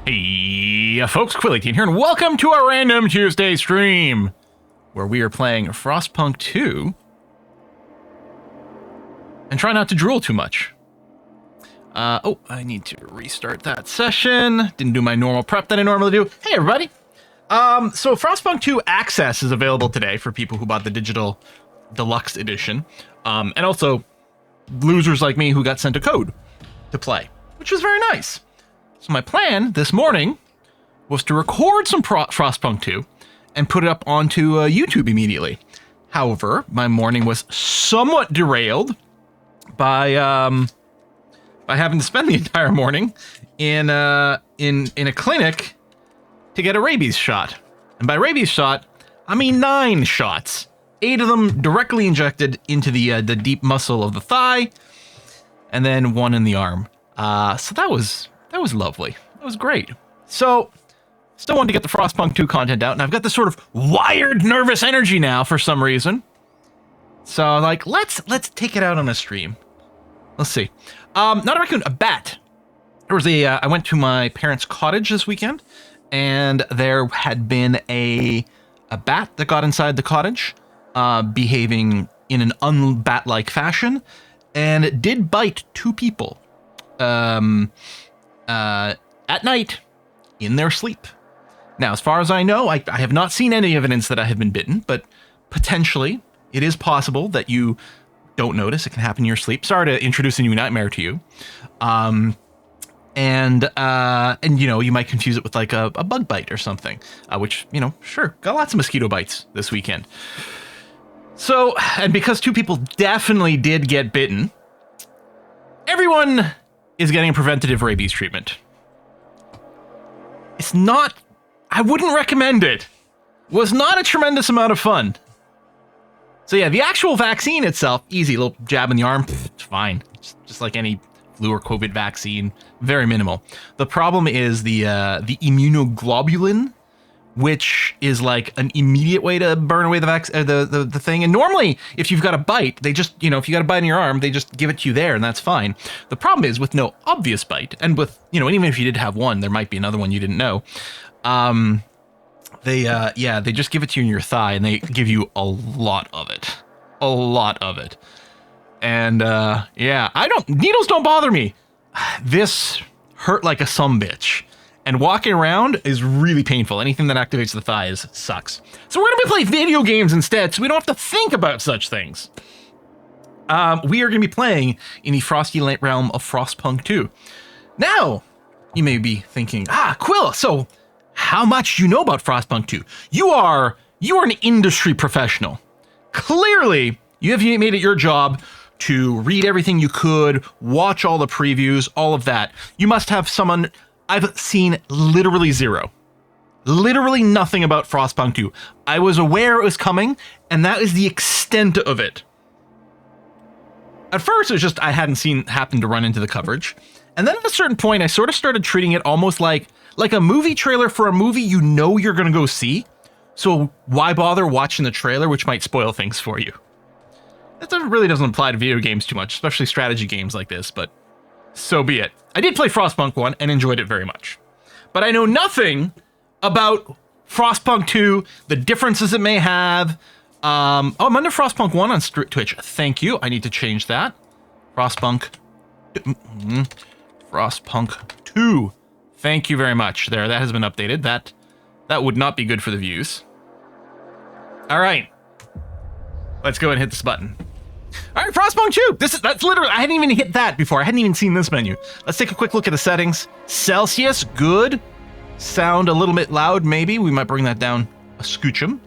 Hey, folks, Quilly18 here, and welcome to our Random Tuesday stream, where we are playing FROSTPUNK 2, and try not to drool too much. Oh, I need to restart that session. Didn't do my normal prep that I normally do. Hey, everybody. So FROSTPUNK 2 Access is available today for people who bought the digital deluxe edition, and also losers like me who got sent a code to play, which was very nice. So my plan this morning was to record some FROSTPUNK 2 and put it up onto YouTube immediately. However, my morning was somewhat derailed by having to spend the entire morning in a clinic to get a rabies shot. And by rabies shot, I mean 9 shots. 8 of them directly injected into the deep muscle of the thigh, and then 1 in the arm. So that was lovely. That was great. So, still wanted to get the FROSTPUNK 2 content out, and I've got this sort of wired nervous energy now for some reason. So, like, let's take it out on a stream. Let's see. Not a raccoon, a bat. There was I went to my parents' cottage this weekend, and there had been a bat that got inside the cottage, behaving in an un-bat-like fashion, and it did bite 2 people. At night, in their sleep. Now, as far as I know, I have not seen any evidence that I have been bitten, but potentially it is possible that you don't notice. It can happen in your sleep. Sorry to introduce a new nightmare to you. And you know, you might confuse it with like a bug bite or something, which, you know, sure, got lots of mosquito bites this weekend. So, and because 2 people definitely did get bitten, everyone is getting preventative rabies treatment. It's not, I wouldn't recommend it. Was not a tremendous amount of fun. So yeah, the actual vaccine itself, easy, little jab in the arm, it's fine. It's just like any flu or COVID vaccine, very minimal. The problem is the immunoglobulin, which is like an immediate way to burn away the thing. And normally, if you've got a bite, they just, you know, if you got a bite in your arm, they just give it to you there, and that's fine. The problem is with no obvious bite, and with, you know, even if you did have one, there might be another one you didn't know. They just give it to you in your thigh, and they give you a lot of it. A lot of it. And, yeah, needles don't bother me. This hurt like a sumbitch. And walking around is really painful. Anything that activates the thighs sucks. So we're going to be playing video games instead, so we don't have to think about such things. We are going to be playing in the frosty realm of FROSTPUNK 2. Now, you may be thinking, Quill, so how much you know about FROSTPUNK 2? You are an industry professional. Clearly, you have made it your job to read everything you could, watch all the previews, all of that. You must have someone... I've seen literally zero. Literally nothing about FROSTPUNK 2. I was aware it was coming, and that is the extent of it. At first, it was just I hadn't happened to run into the coverage. And then at a certain point, I sort of started treating it almost like a movie trailer for a movie you know you're going to go see. So why bother watching the trailer, which might spoil things for you? That really doesn't apply to video games too much, especially strategy games like this, but so be it. I did play FROSTPUNK 1 and enjoyed it very much. But I know nothing about FROSTPUNK 2, the differences it may have. I'm under FROSTPUNK 1 on Twitch. Thank you. I need to change that. FROSTPUNK 2. Thank you very much. There, that has been updated. That would not be good for the views. All right. Let's go and hit this button. All right, FROSTPUNK 2. That's literally, I hadn't even hit that before. I hadn't even seen this menu. Let's take a quick look at the settings. Celsius, good. Sound a little bit loud, maybe. We might bring that down a scoochum.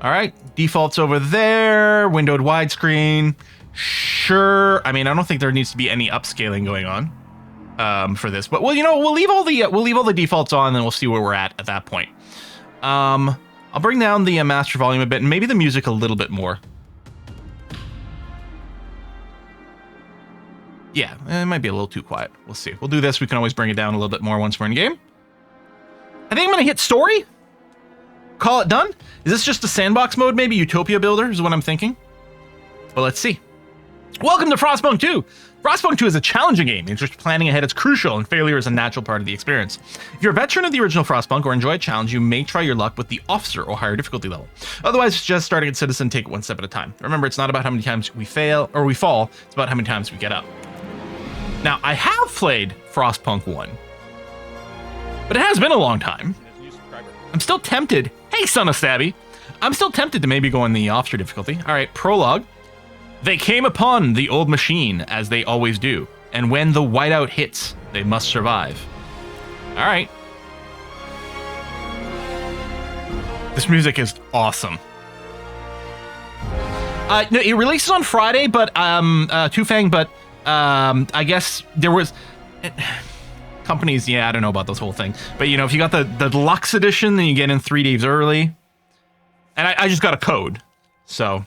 All right, defaults over there. Windowed widescreen. Sure. I mean, I don't think there needs to be any upscaling going on for this, but well, you know, we'll leave all the defaults on, and then we'll see where we're at that point. I'll bring down the master volume a bit, and maybe the music a little bit more. Yeah, it might be a little too quiet. We'll see. We'll do this. We can always bring it down a little bit more once we're in game. I think I'm going to hit story. Call it done. Is this just a sandbox mode, maybe? Utopia Builder is what I'm thinking. Well, let's see. Welcome to Frostpunk 2! Frostpunk 2 is a challenging game in which planning ahead is crucial and failure is a natural part of the experience. If you're a veteran of the original Frostpunk or enjoy a challenge, you may try your luck with the Officer or higher difficulty level. Otherwise, just starting at Citizen, take it one step at a time. Remember, it's not about how many times we fail or we fall, it's about how many times we get up. Now, I have played Frostpunk 1, but it has been a long time. I'm still tempted. Hey, son of Stabby! I'm still tempted to maybe go on the Officer difficulty. Alright, prologue. They came upon the old machine, as they always do, and when the whiteout hits, they must survive. Alright. This music is awesome. No, it releases on Friday, but, Two-Fang, but, I guess there was... companies, yeah, I don't know about this whole thing. But, you know, if you got the deluxe edition, then you get in 3 days early. And I just got a code, so...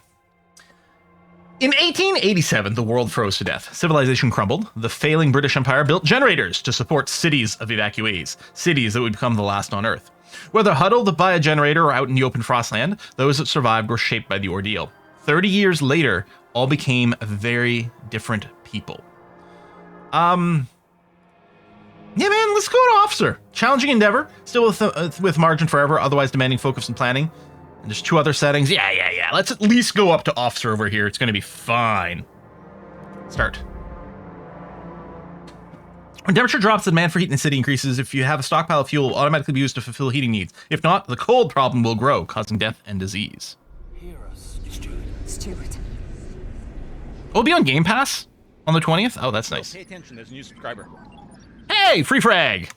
In 1887, the world froze to death. Civilization crumbled. The failing British Empire built generators to support cities of evacuees, cities that would become the last on Earth. Whether huddled by a generator or out in the open frostland, those that survived were shaped by the ordeal. 30 years later, all became very different people. Yeah, man, let's go to Officer. Challenging endeavor, still with margin for error, otherwise demanding focus and planning. And there's 2 other settings. Yeah. Let's at least go up to Officer over here. It's going to be fine. Start. When temperature drops, the demand for heat in the city increases. If you have a stockpile of fuel, it will automatically be used to fulfill heating needs. If not, the cold problem will grow, causing death and disease. Hear us, Stuart. It'll be on Game Pass on the 20th. Oh, that's nice. Pay attention, there's a new subscriber. Hey, free frag!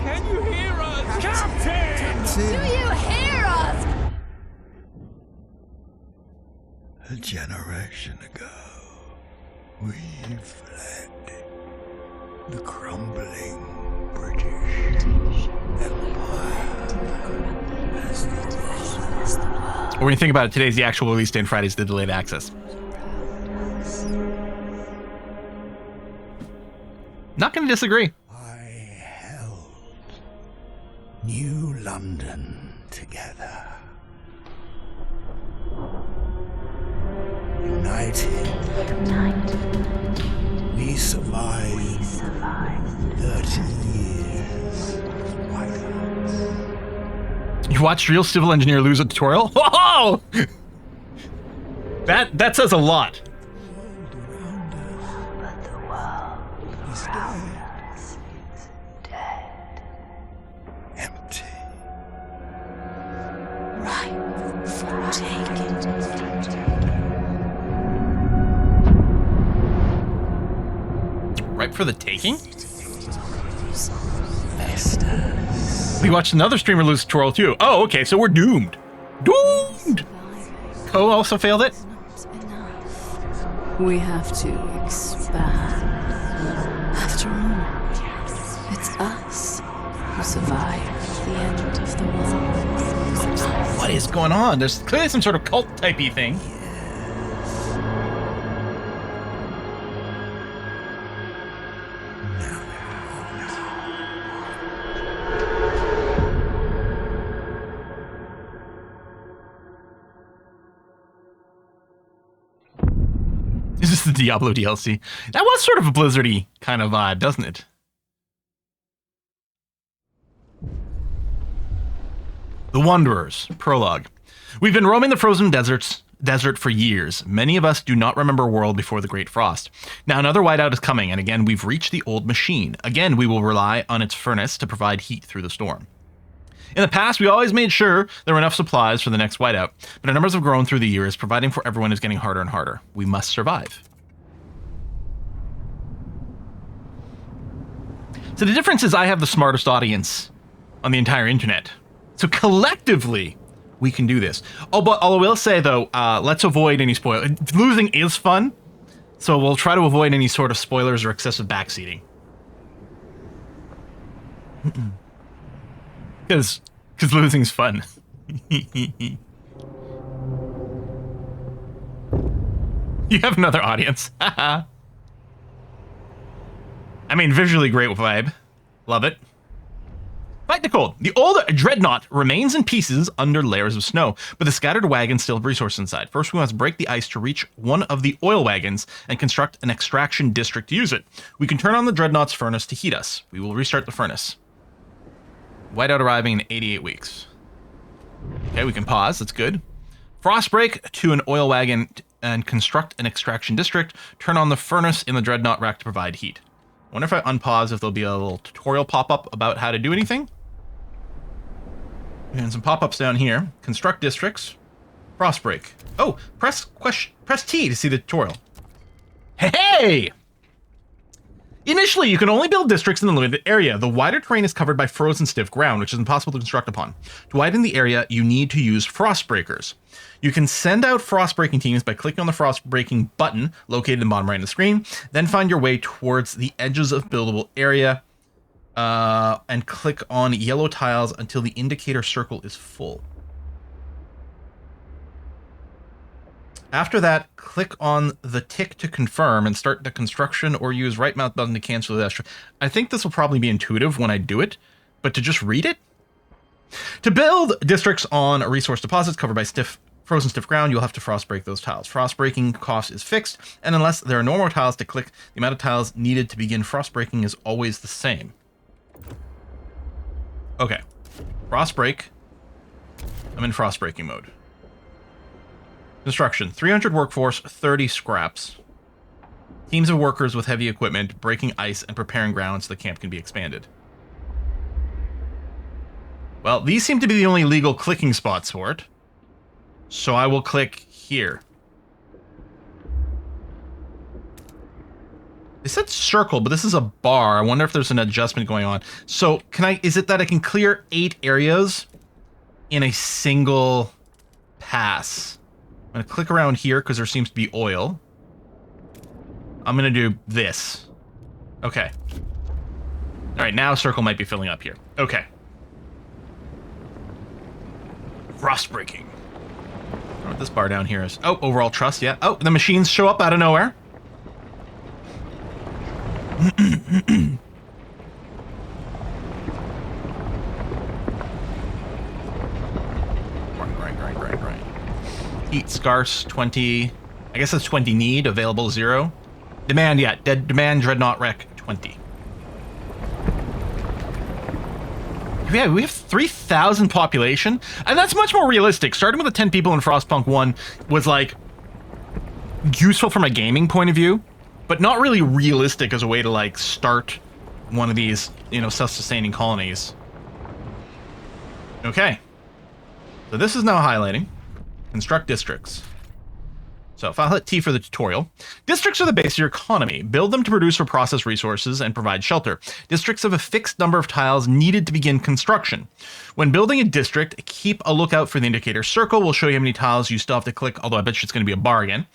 Can you hear us? Captain! Do you hear us? A generation ago, we fled the crumbling British Empire as the world. When you think about it, today's the actual release day and Friday's the delayed access. Not going to disagree. I held New London together. United, we survived 30 years of whiteouts. You watched real civil engineer lose a tutorial? Whoa! That says a lot. Empty. Ripe for the taking? We watched another streamer lose a tutorial too. Oh, okay, so we're doomed. Doomed! Ko also failed it? We have to expand. After all, it's us who survived the end of the world. What is going on? There's clearly some sort of cult-typey thing. Is this the Diablo DLC? That was sort of a Blizzard-y kind of vibe, doesn't it? The Wanderers, prologue. We've been roaming the frozen desert for years. Many of us do not remember a world before the Great Frost. Now another whiteout is coming, and again we've reached the old machine. Again, we will rely on its furnace to provide heat through the storm. In the past, we always made sure there were enough supplies for the next whiteout, but our numbers have grown through the years. Providing for everyone is getting harder and harder. We must survive. So the difference is I have the smartest audience on the entire internet. So collectively, we can do this. Oh, but I will say, though, let's avoid any spoilers. Losing is fun, so we'll try to avoid any sort of spoilers or excessive backseating. Because losing's fun. You have another audience. I mean, visually great vibe. Love it. Fight the cold. The old dreadnought remains in pieces under layers of snow, but the scattered wagons still have resources inside. First, we must break the ice to reach one of the oil wagons and construct an extraction district to use it. We can turn on the dreadnought's furnace to heat us. We will restart the furnace. Whiteout arriving in 88 weeks. Okay, we can pause. That's good. Frostbreak to an oil wagon and construct an extraction district. Turn on the furnace in the dreadnought rack to provide heat. I wonder if I unpause if there'll be a little tutorial pop-up about how to do anything. And some pop-ups down here. Construct districts. Frostbreak. Oh, press T to see the tutorial. Hey! Initially, you can only build districts in the limited area. The wider terrain is covered by frozen stiff ground, which is impossible to construct upon. To widen the area, you need to use frostbreakers. You can send out frostbreaking teams by clicking on the frostbreaking button located in the bottom right of the screen, then find your way towards the edges of buildable area, and click on yellow tiles until the indicator circle is full. After that, click on the tick to confirm and start the construction, or use right mouse button to cancel the extra. I think this will probably be intuitive when I do it, but to just read it? To build districts on resource deposits covered by frozen stiff ground, you'll have to frostbreak those tiles. Frostbreaking cost is fixed, and unless there are no more tiles to click, the amount of tiles needed to begin frostbreaking is always the same. Okay. Frostbreak. I'm in frostbreaking mode. Construction. 300 workforce, 30 scraps. Teams of workers with heavy equipment, breaking ice and preparing ground so the camp can be expanded. Well, these seem to be the only legal clicking spots for it. So I will click here. They said circle, but this is a bar. I wonder if there's an adjustment going on. So is it that I can clear 8 areas in a single pass? I'm going to click around here because there seems to be oil. I'm going to do this. Okay. All right, now circle might be filling up here. Okay. Frostbreaking. I don't know what this bar down here is. Oh, overall trust, yeah. Oh, the machines show up out of nowhere. Right. Heat scarce 20. I guess that's 20 need. Available 0. Demand, yeah. Demand dreadnought wreck 20. Yeah, we have 3,000 population, and that's much more realistic. Starting with the 10 people in Frostpunk 1 was like useful from a gaming point of view, but not really realistic as a way to like start one of these, you know, self-sustaining colonies. Okay. So this is now highlighting. Construct districts. So if I'll hit T for the tutorial. Districts are the base of your economy. Build them to produce or process resources and provide shelter. Districts have a fixed number of tiles needed to begin construction. When building a district, keep a lookout for the indicator circle. We'll show you how many tiles you still have to click, although I bet you it's going to be a bar again.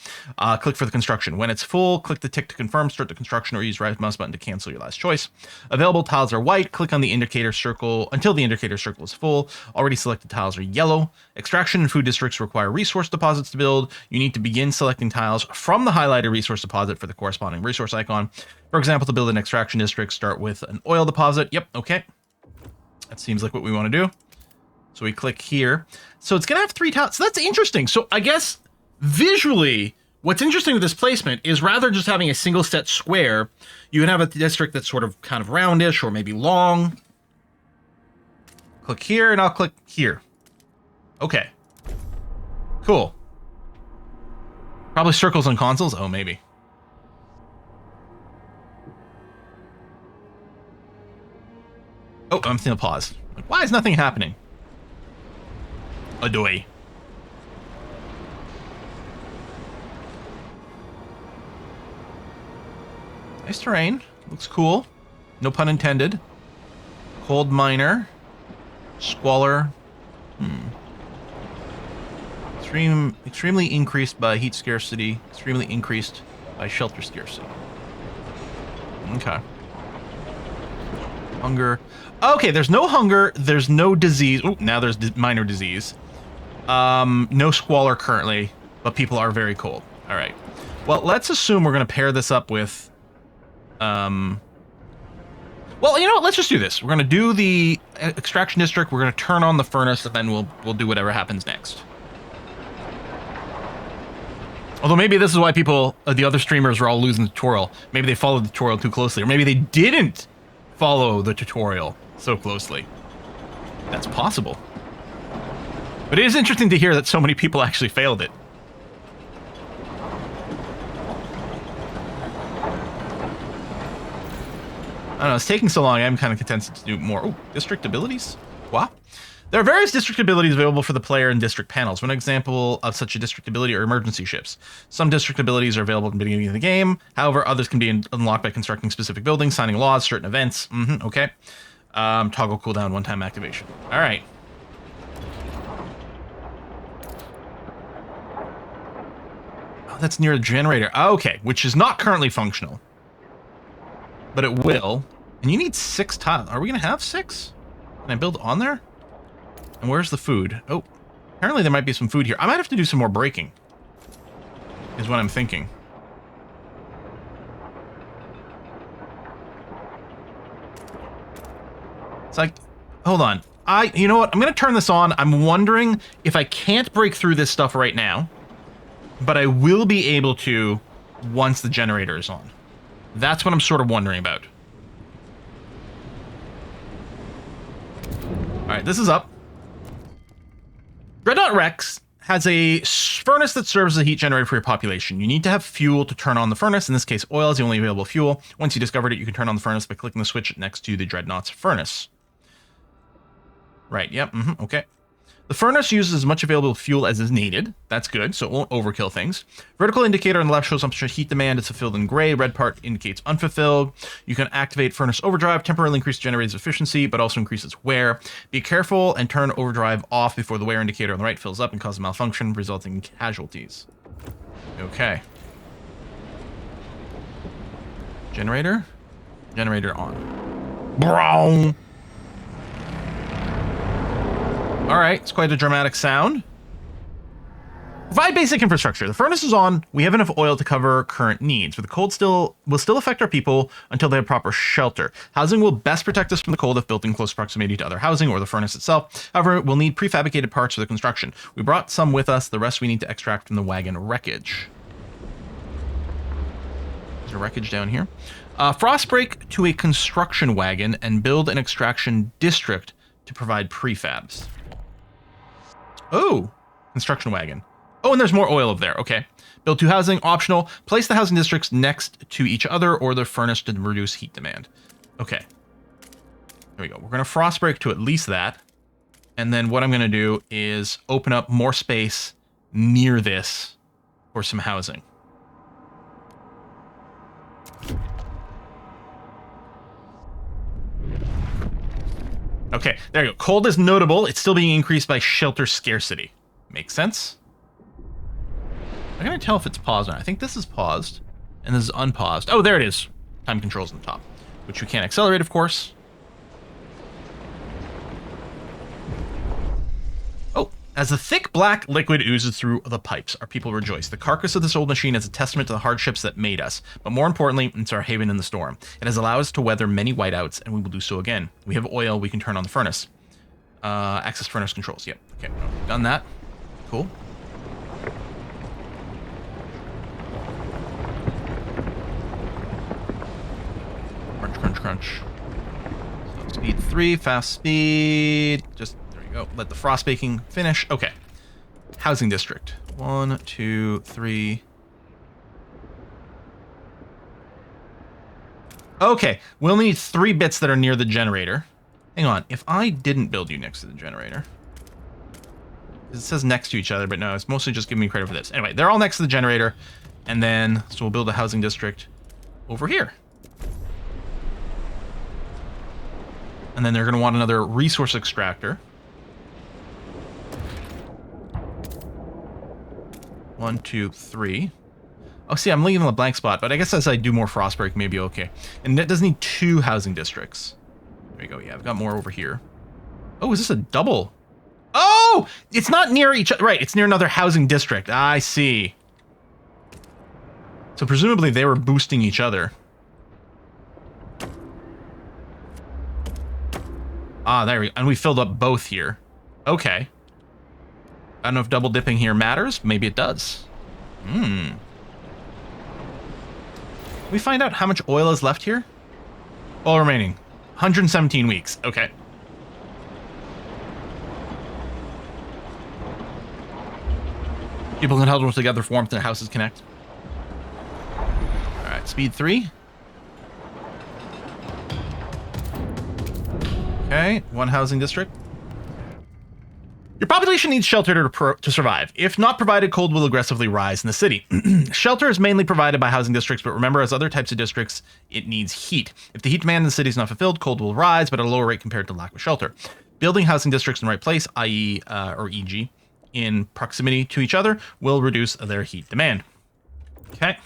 Click for the construction. When it's full, click the tick to confirm, start the construction, or use right mouse button to cancel your last choice. Available tiles are white. Click on the indicator circle until the indicator circle is full. Already selected tiles are yellow. Extraction and food districts require resource deposits to build. You need to begin selecting tiles from the highlighted resource deposit for the corresponding resource icon. For example, to build an extraction district, start with an oil deposit. Yep, okay. That seems like what we want to do. So we click here. So it's going to have 3 tiles. So that's interesting. So I guess visually, what's interesting with this placement is rather just having a single set square, you can have a district that's sort of kind of roundish or maybe long. Click here and I'll click here. Okay. Cool. Probably circles on consoles. Oh, maybe. Oh, I'm still pause. Like, why is nothing happening? Adoy. Nice terrain. Looks cool. No pun intended. Cold miner. Squalor. Extremely increased by heat scarcity. Extremely increased by shelter scarcity. Okay. Hunger. Okay, there's no hunger. There's no disease. Ooh, now there's minor disease. No squalor currently, but people are very cold. All right. Well, let's assume we're going to pair this up with... Well, you know what? Let's just do this. We're going to do the extraction district. We're going to turn on the furnace, and then we'll do whatever happens next. Although maybe this is why people, the other streamers, are all losing the tutorial. Maybe they followed the tutorial too closely, or maybe they didn't follow the tutorial so closely. That's possible. But it is interesting to hear that so many people actually failed it. I don't know, it's taking so long, I'm kind of content to do more. Oh, district abilities? What? There are various district abilities available for the player in district panels. One example of such a district ability are emergency ships. Some district abilities are available at the beginning of the game. However, others can be unlocked by constructing specific buildings, signing laws, certain events. Okay. Toggle cooldown, one-time activation. All right. Oh, that's near the generator. Okay, which is not currently functional. But it will. And you need 6 tiles. Are we going to have 6? Can I build on there? And where's the food? Oh, apparently there might be some food here. I might have to do some more breaking. Is what I'm thinking. It's like, hold on. You know what? I'm going to turn this on. I'm wondering if I can't break through this stuff right now. But I will be able to once the generator is on. That's what I'm sort of wondering about. Alright, this is up. Dreadnought Rex has a furnace that serves as a heat generator for your population. You need to have fuel to turn on the furnace. In this case, oil is the only available fuel. Once you discovered it, you can turn on the furnace by clicking the switch next to the Dreadnought's furnace. Right, yep, okay. The furnace uses as much available fuel as is needed. That's good, so it won't overkill things. Vertical indicator on the left shows how much heat demand is fulfilled in gray. Red part indicates unfulfilled. You can activate furnace overdrive, temporarily increase the generator's efficiency, but also increase its wear. Be careful and turn overdrive off before the wear indicator on the right fills up and causes malfunction, resulting in casualties. Okay. Generator? Generator on. Brown. Alright, it's quite a dramatic sound. Provide basic infrastructure. The furnace is on. We have enough oil to cover current needs, but the cold will still affect our people until they have proper shelter. Housing will best protect us from the cold if built in close proximity to other housing or the furnace itself. However, we'll need prefabricated parts for the construction. We brought some with us. The rest we need to extract from the wagon wreckage. There's a wreckage down here. Frostbreak to a construction wagon and build an extraction district to provide prefabs. Oh, construction wagon. Oh, and there's more oil over there. Okay. Build 2 housing, optional. Place the housing districts next to each other or the furnace to reduce heat demand. Okay. There we go. We're going to frostbreak to at least that. And then what I'm going to do is open up more space near this for some housing. Okay, there you go. Cold is notable. It's still being increased by shelter scarcity. Makes sense? I'm going to tell if it's paused or not. I think this is paused, and this is unpaused. Oh, there it is. Time controls on the top, which we can't accelerate, of course. Oh, as the thick black liquid oozes through the pipes, our people rejoice. The carcass of this old machine is a testament to the hardships that made us, but more importantly, it's our haven in the storm. It has allowed us to weather many whiteouts, and we will do so again. We have oil, we can turn on the furnace. Access furnace controls, yep. Okay, done that. Cool. Crunch, crunch, crunch. So speed 3, fast speed. Just, there you go. Let the frost baking finish. Okay. Housing district. 1, 2, 3. Okay, we'll need 3 bits that are near the generator. Hang on, if I didn't build you next to the generator. It says next to each other, but no, it's mostly just giving me credit for this. Anyway, they're all next to the generator. And then, so we'll build a housing district over here. And then they're going to want another resource extractor. 1, 2, 3. Oh, see, I'm leaving a blank spot, but I guess as I do more frostbreak, maybe okay. And it does need 2 housing districts. There you go. Yeah, I've got more over here. Oh, is this a double? Oh, it's not near each other. Right, it's near another housing district. I see. So presumably they were boosting each other. Ah, there we go. And we filled up both here. Okay. I don't know if double dipping here matters. Maybe it does. We find out how much oil is left here? Oil remaining. 117 weeks. Okay. People can huddle together for warmth and houses connect. All right, speed 3. Okay, 1 housing district. Your population needs shelter to survive. If not provided, cold will aggressively rise in the city. Shelter is mainly provided by housing districts, but remember, as other types of districts, it needs heat. If the heat demand in the city is not fulfilled, cold will rise, but at a lower rate compared to lack of shelter. Building housing districts in the right place, i.e., or e.g., in proximity to each other, will reduce their heat demand. Okay.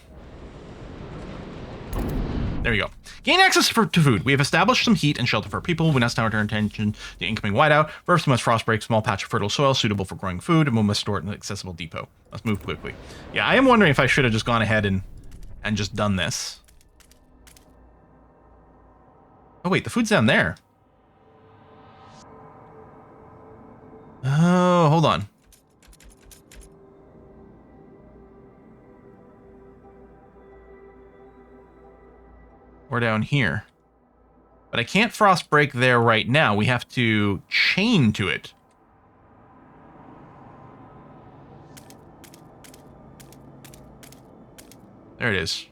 There you go. Gain access to food. We have established some heat and shelter for people. We must now turn attention to the incoming whiteout. First, we must frost break small patch of fertile soil suitable for growing food, and we must store it in an accessible depot. Let's move quickly. Yeah, I am wondering if I should have just gone ahead and just done this. Oh, wait, the food's down there. Oh, hold on. We're down here. But I can't frost break there right now. We have to chain to it. There it is.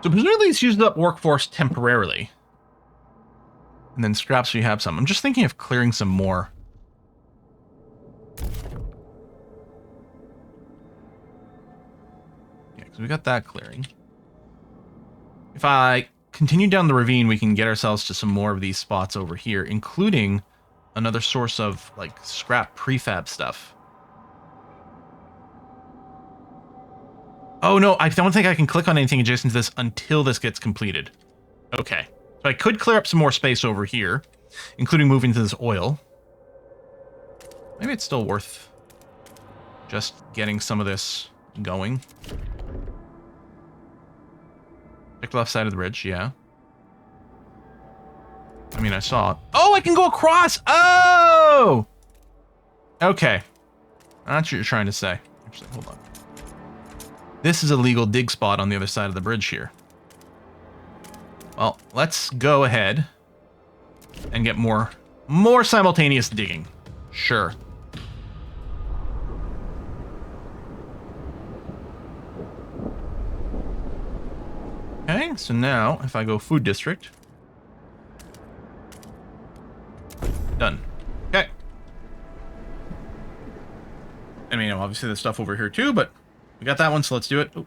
So presumably it's used up workforce temporarily. And then scraps we have some. I'm just thinking of clearing some more. Yeah, because we got that clearing. If I continue down the ravine, we can get ourselves to some more of these spots over here, including another source of, like, scrap prefab stuff. Oh, no, I don't think I can click on anything adjacent to this until this gets completed. Okay. So I could clear up some more space over here, including moving to this oil. Maybe it's still worth just getting some of this going. Pick the left side of the bridge, yeah. I mean, I saw it. Oh, I can go across! Oh! Okay. That's what you're trying to say. Actually, hold on. This is a legal dig spot on the other side of the bridge here. Well, let's go ahead and get more simultaneous digging. Sure. Okay, so now if I go food district. Done. Okay. I mean, obviously there's stuff over here too, but we got that one, so let's do it. Oh,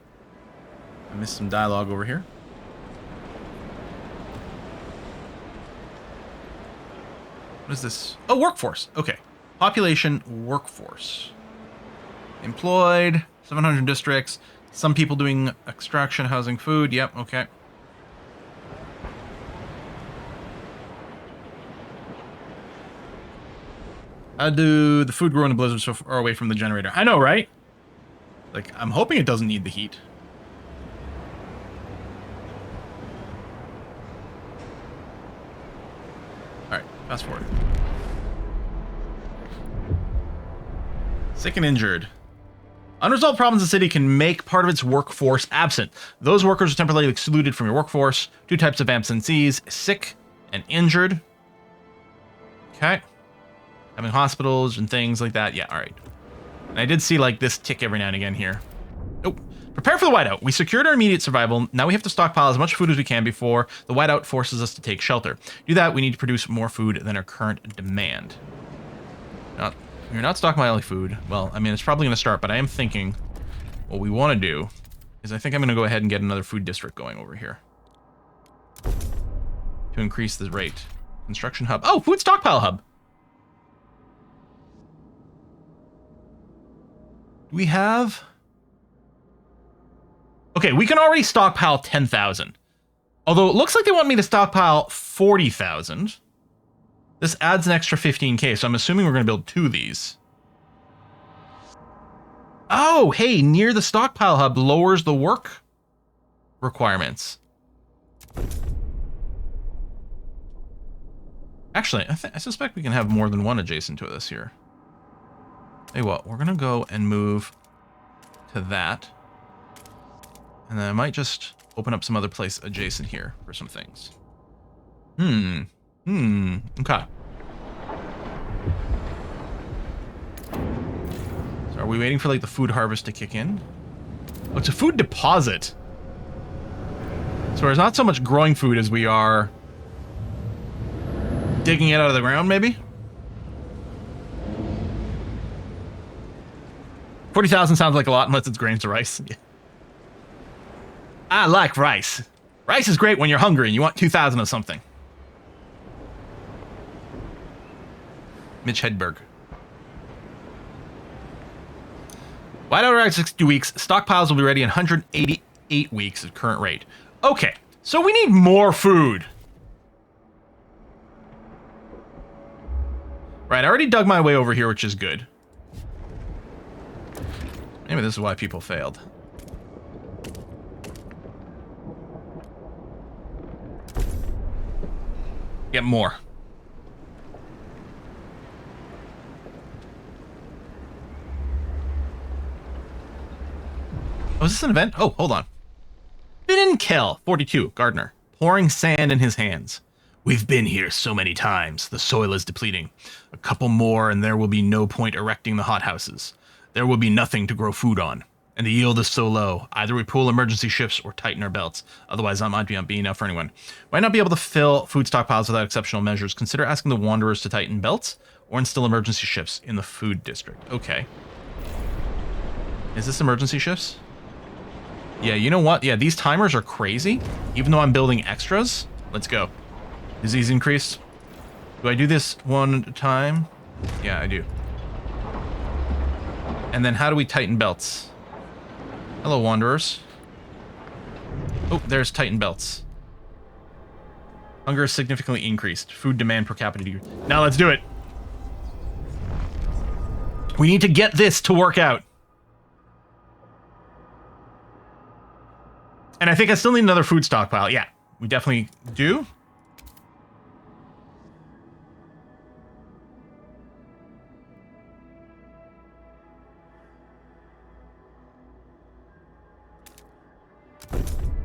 I missed some dialogue over here. What is this? Oh, workforce. Okay. Population, workforce. Employed, 700 districts. Some people doing extraction, housing, food. Yep, okay. How do the food grow in a blizzard so far away from the generator? I know, right? Like, I'm hoping it doesn't need the heat. Alright, fast forward. Sick and injured. Unresolved problems in the city can make part of its workforce absent. Those workers are temporarily excluded from your workforce. 2 types of absentees, sick and injured. Okay. Having hospitals and things like that. Yeah, alright. And I did see, like, this tick every now and again here. Oh, prepare for the whiteout. We secured our immediate survival. Now we have to stockpile as much food as we can before the whiteout forces us to take shelter. To do that, we need to produce more food than our current demand. We're not stockpiling food. Well, I mean, it's probably going to start, but I am thinking what we want to do is I think I'm going to go ahead and get another food district going over here to increase the rate. Construction hub. Oh, food stockpile hub. We have... Okay, we can already stockpile 10,000. Although it looks like they want me to stockpile 40,000. This adds an extra 15k, so I'm assuming we're going to build 2 of these. Oh, hey, near the stockpile hub lowers the work requirements. Actually, I suspect we can have more than one adjacent to this here. Hey, what? We're going to go and move to that. And then I might just open up some other place adjacent here for some things. Okay. So are we waiting for, like, the food harvest to kick in? Oh, it's a food deposit. So there's not so much growing food as we are digging it out of the ground, maybe? 40,000 sounds like a lot unless it's grains to rice. Yeah. I like rice. Rice is great when you're hungry and you want 2,000 of something. Mitch Hedberg. Wide out around 60 weeks. Stockpiles will be ready in 188 weeks at current rate. Okay, so we need more food. Right, I already dug my way over here, which is good. Maybe this is why people failed. Get more. Oh, is this an event? Oh, hold on. Binnenkel, 42, gardener, pouring sand in his hands. We've been here so many times. The soil is depleting. A couple more and there will be no point erecting the hothouses. There will be nothing to grow food on. And the yield is so low. Either we pull emergency shifts or tighten our belts. Otherwise, that might be enough for anyone. Might not be able to fill food stockpiles without exceptional measures. Consider asking the wanderers to tighten belts or instill emergency shifts in the food district. Okay. Is this emergency shifts? Yeah, you know what? Yeah, these timers are crazy. Even though I'm building extras. Let's go. Disease increase. Do I do this one time? Yeah, I do. And then how do we tighten belts? Hello, wanderers. Oh, there's tighten belts. Hunger is significantly increased. Food demand per capita. Now let's do it. We need to get this to work out. And I think I still need another food stockpile. Yeah, we definitely do.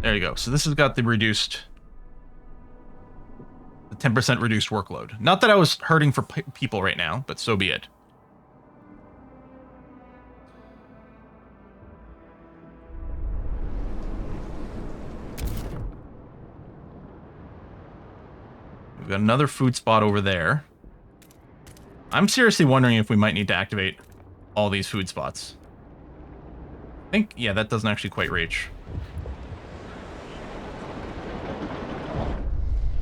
There you go. So this has got the 10% reduced workload. Not that I was hurting for people right now, but so be it. We've got another food spot over there. I'm seriously wondering if we might need to activate all these food spots. I think, yeah, that doesn't actually quite reach.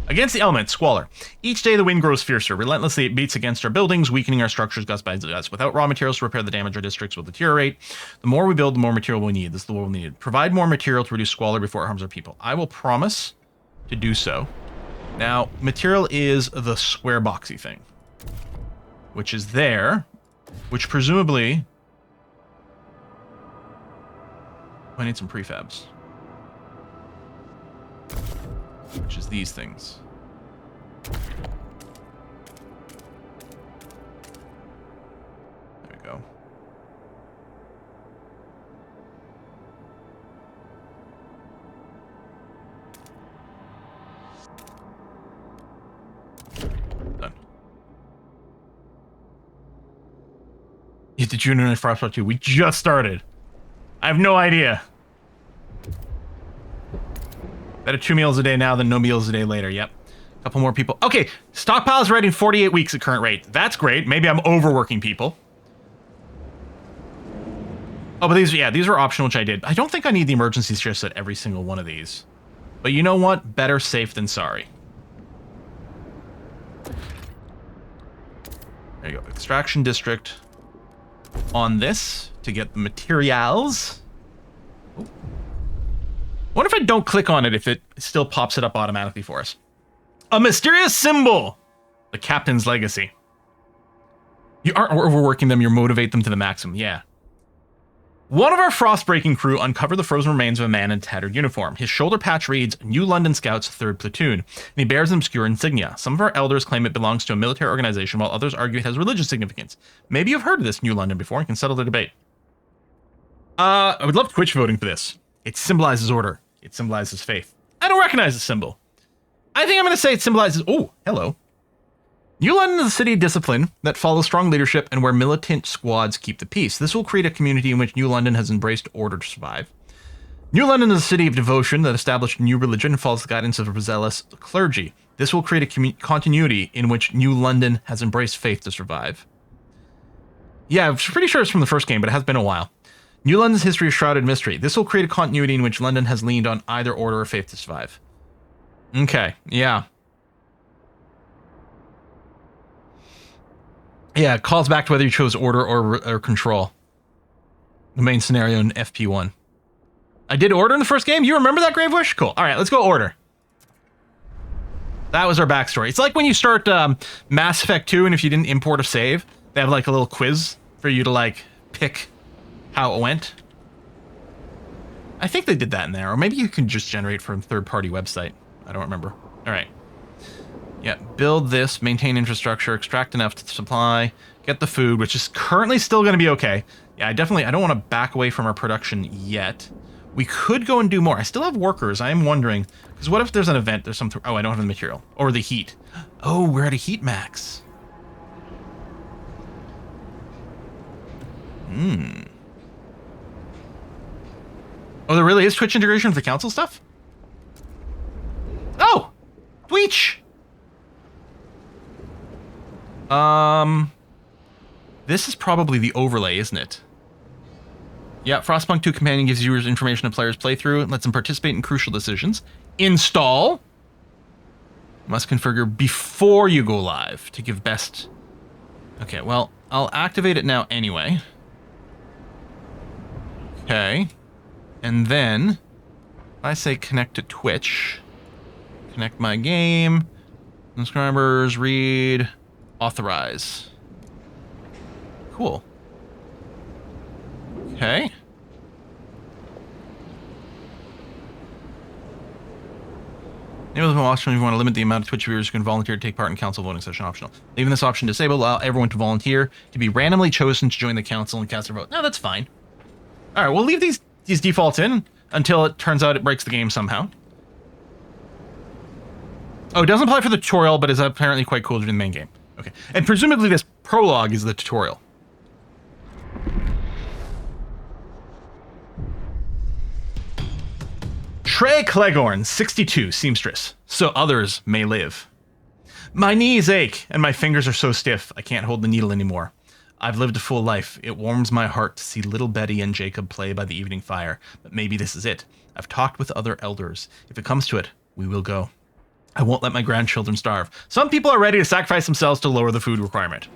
Against the elements, squalor. Each day the wind grows fiercer. Relentlessly it beats against our buildings, weakening our structures gust by gust. Without raw materials to repair the damage, our districts will deteriorate. The more we build, the more material we need. This is the world we need. Provide more material to reduce squalor before it harms our people. I will promise to do so. Now, material is the square boxy thing, which is there, which presumably... I need some prefabs. Which is these things. There we go. Done. Hit the Junior and Frostpunk 2. We just started. I have no idea. Better 2 meals a day now than no meals a day later. Yep. A couple more people. Okay, stockpile's ready in 48 weeks at current rate. That's great. Maybe I'm overworking people. Oh, but these are optional, which I did. I don't think I need the emergency shifts at every single one of these. But you know what? Better safe than sorry. There you go. Extraction district on this to get the materials. Oh. What if I don't click on it if it still pops it up automatically for us? A mysterious symbol! The captain's legacy. You aren't overworking them, you motivate them to the maximum. Yeah. One of our frost-breaking crew uncovered the frozen remains of a man in a tattered uniform. His shoulder patch reads, New London Scouts, 3rd Platoon, and he bears an obscure insignia. Some of our elders claim it belongs to a military organization, while others argue it has religious significance. Maybe you've heard of this New London before and can settle the debate. I would love Twitch voting for this. It symbolizes order. It symbolizes faith. I don't recognize the symbol. I think I'm going to say it symbolizes... Oh, hello. New London is a city of discipline that follows strong leadership and where militant squads keep the peace. This will create a community in which New London has embraced order to survive. New London is a city of devotion that established a new religion and follows the guidance of a zealous clergy. This will create a continuity in which New London has embraced faith to survive. Yeah, I'm pretty sure it's from the first game, but it has been a while. New London's history is shrouded in mystery. This will create a continuity in which London has leaned on either order or faith to survive. Okay, yeah. Yeah, it calls back to whether you chose order or control. The main scenario in FP1. I did order in the first game? You remember that, Grave Wish? Cool. Alright, let's go order. That was our backstory. It's like when you start Mass Effect 2 and if you didn't import a save, they have like a little quiz for you to like pick how it went. I think they did that in there. Or maybe you can just generate from third-party website. I don't remember. Alright. Yeah, build this, maintain infrastructure, extract enough to supply, get the food, which is currently still going to be okay. Yeah, I don't want to back away from our production yet. We could go and do more. I still have workers. I am wondering, because what if there's an event, there's something... Oh, I don't have the material. Or the heat. Oh, we're at a heat max. Oh, there really is Twitch integration for the council stuff? Oh! Tweech! This is probably the overlay, isn't it? Yeah, Frostpunk 2 Companion gives viewers information of players' playthrough and lets them participate in crucial decisions. Install. Must configure before you go live to give best... Okay, well, I'll activate it now anyway. Okay. And then, I say connect to Twitch. Connect my game. Subscribers, read, authorize. Cool. Okay. Enable the option if you want to limit the amount of Twitch viewers who can volunteer to take part in council voting session optional. Leaving this option disabled allow everyone to volunteer to be randomly chosen to join the council and cast their vote. No, that's fine. Alright, we'll leave these defaults in until it turns out it breaks the game somehow. Oh, it doesn't apply for the tutorial, but is apparently quite cool during the main game. Okay. And presumably this prologue is the tutorial. Trey Cleghorn, 62, seamstress, so others may live. My knees ache, and my fingers are so stiff, I can't hold the needle anymore. I've lived a full life. It warms my heart to see little Betty and Jacob play by the evening fire, but maybe this is it. I've talked with other elders. If it comes to it, we will go. I won't let my grandchildren starve. Some people are ready to sacrifice themselves to lower the food requirement.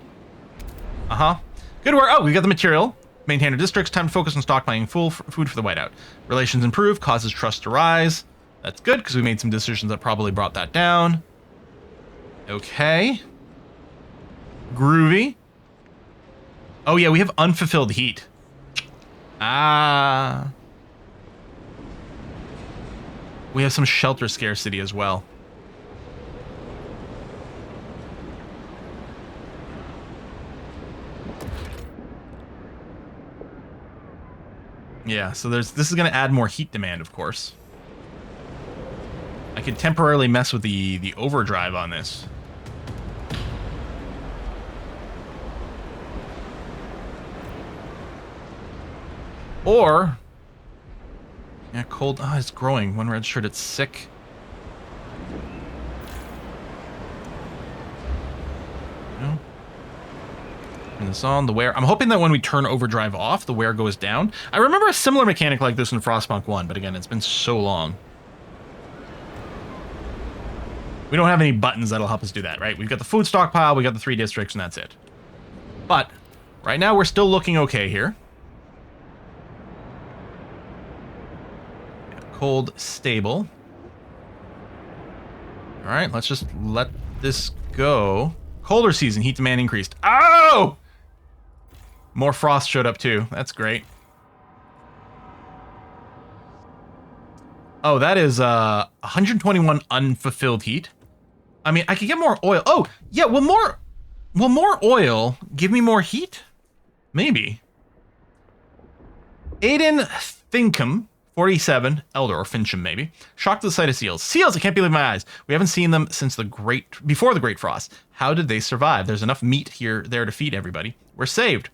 Uh-huh. Good work. Oh, we got the material. Maintain our districts. Time to focus on stockpiling full food for the whiteout. Relations improve. Causes trust to rise. That's good, because we made some decisions that probably brought that down. Okay. Groovy. Oh, yeah, we have unfulfilled heat. Ah. We have some shelter scarcity as well. Yeah, so this is going to add more heat demand, of course. I could temporarily mess with the overdrive on this. Or... Yeah, cold... Ah, it's growing. When registered, it's sick. No. Turn this on, the wear... I'm hoping that when we turn overdrive off, the wear goes down. I remember a similar mechanic like this in Frostpunk 1, but again, it's been so long. We don't have any buttons that'll help us do that, right? We've got the food stockpile, we got the 3 districts, and that's it. But, right now, we're still looking okay here. Cold, stable. Alright, let's just let this go. Colder season, heat demand increased. Oh! More frost showed up too. That's great. Oh, that is 121 unfulfilled heat. I mean, I could get more oil. Oh, yeah, will more oil give me more heat? Maybe. Aiden Finkham, 47, Elder, or Fincham maybe. Shocked at the sight of seals. Seals, I can't believe my eyes. We haven't seen them since before the Great Frost. How did they survive? There's enough meat there to feed everybody. We're saved.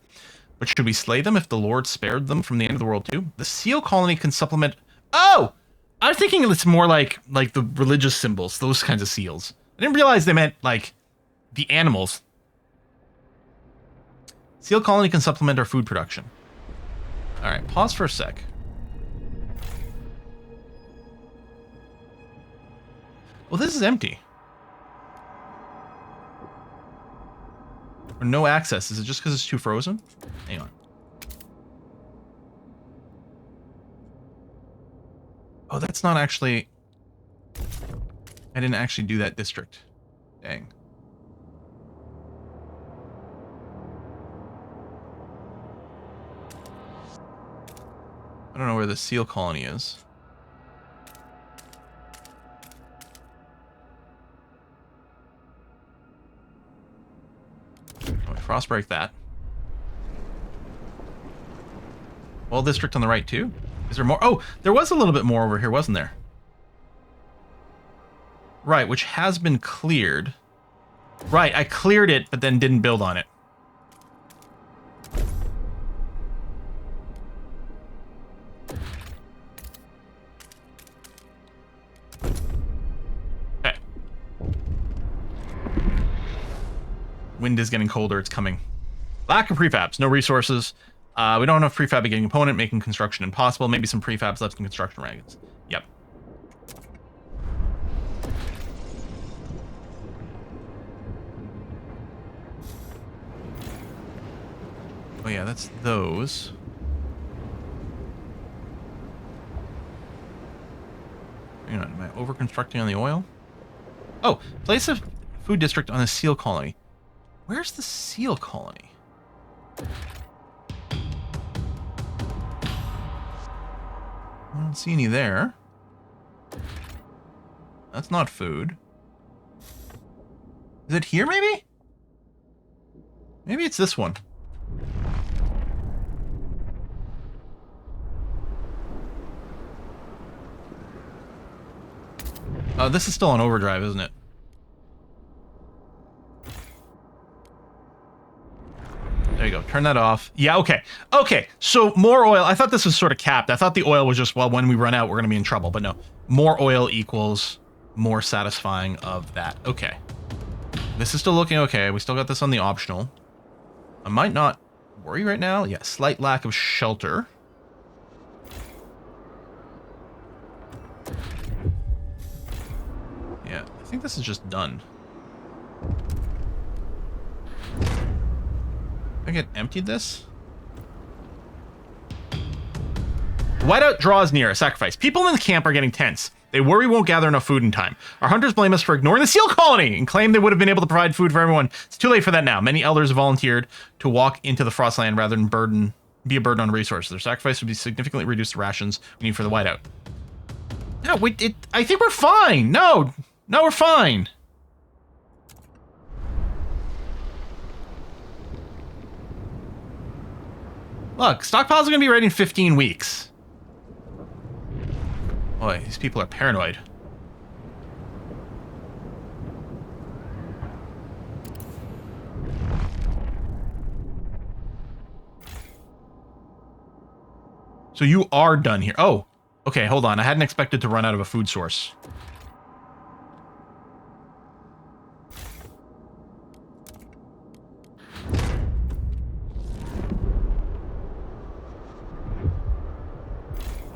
But should we slay them if the Lord spared them from the end of the world too? The seal colony can supplement... Oh! I was thinking it's more like the religious symbols, those kinds of seals. I didn't realize they meant, like, the animals. Seal colony can supplement our food production. Alright, pause for a sec. Well, this is empty. Or no access. Is it just because it's too frozen? Hang on. Oh, that's not actually... I didn't actually do that district. Dang. I don't know where the seal colony is. Oh, frostbreak that. Well, district on the right too? Is there more? Oh, there was a little bit more over here, wasn't there? Right, which has been cleared. Right, I cleared it, but then didn't build on it. Okay. Wind is getting colder, it's coming. Lack of prefabs, no resources. We don't have enough prefabricating component, making construction impossible. Maybe some prefabs left in construction wagons. Yep. Oh yeah, that's those. Hang on, am I over-constructing on the oil? Oh, place a food district on a seal colony. Where's the seal colony? I don't see any there. That's not food. Is it here, maybe? Maybe it's this one. Oh, this is still on overdrive, isn't it? There you go. Turn that off. Yeah, okay. Okay, so more oil. I thought this was sort of capped. I thought the oil was just, well, when we run out, we're going to be in trouble. But no. More oil equals more satisfying of that. Okay. This is still looking okay. We still got this on the optional. I might not worry right now. Yeah, slight lack of shelter. Yeah, I think this is just done. I get emptied this? Whiteout draws near, a sacrifice. People in the camp are getting tense. They worry we won't gather enough food in time. Our hunters blame us for ignoring the seal colony and claim they would have been able to provide food for everyone. It's too late for that now. Many elders have volunteered to walk into the Frostland rather than be a burden on resources. Their sacrifice would be significantly reduced the rations we need for the whiteout. No, I think we're fine. No, we're fine. Look, stockpiles are going to be ready in 15 weeks. Boy, these people are paranoid. So you are done here. Oh, okay, hold on. I hadn't expected to run out of a food source.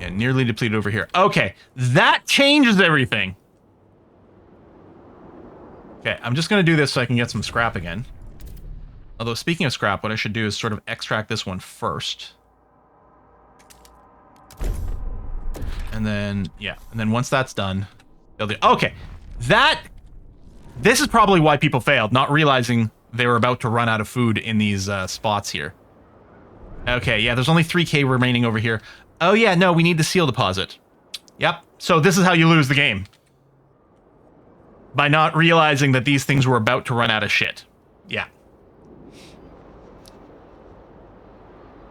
Yeah, nearly depleted over here. Okay, that changes everything. Okay, I'm just going to do this so I can get some scrap again. Although, speaking of scrap, what I should do is sort of extract this one first. And then, yeah. And then once that's done, they'll do... Okay, that This is probably why people failed, not realizing they were about to run out of food in these spots here. Okay, yeah, there's only 3k remaining over here. Oh yeah, no, we need the seal deposit. Yep, so this is how you lose the game. By not realizing that these things were about to run out of shit. Yeah.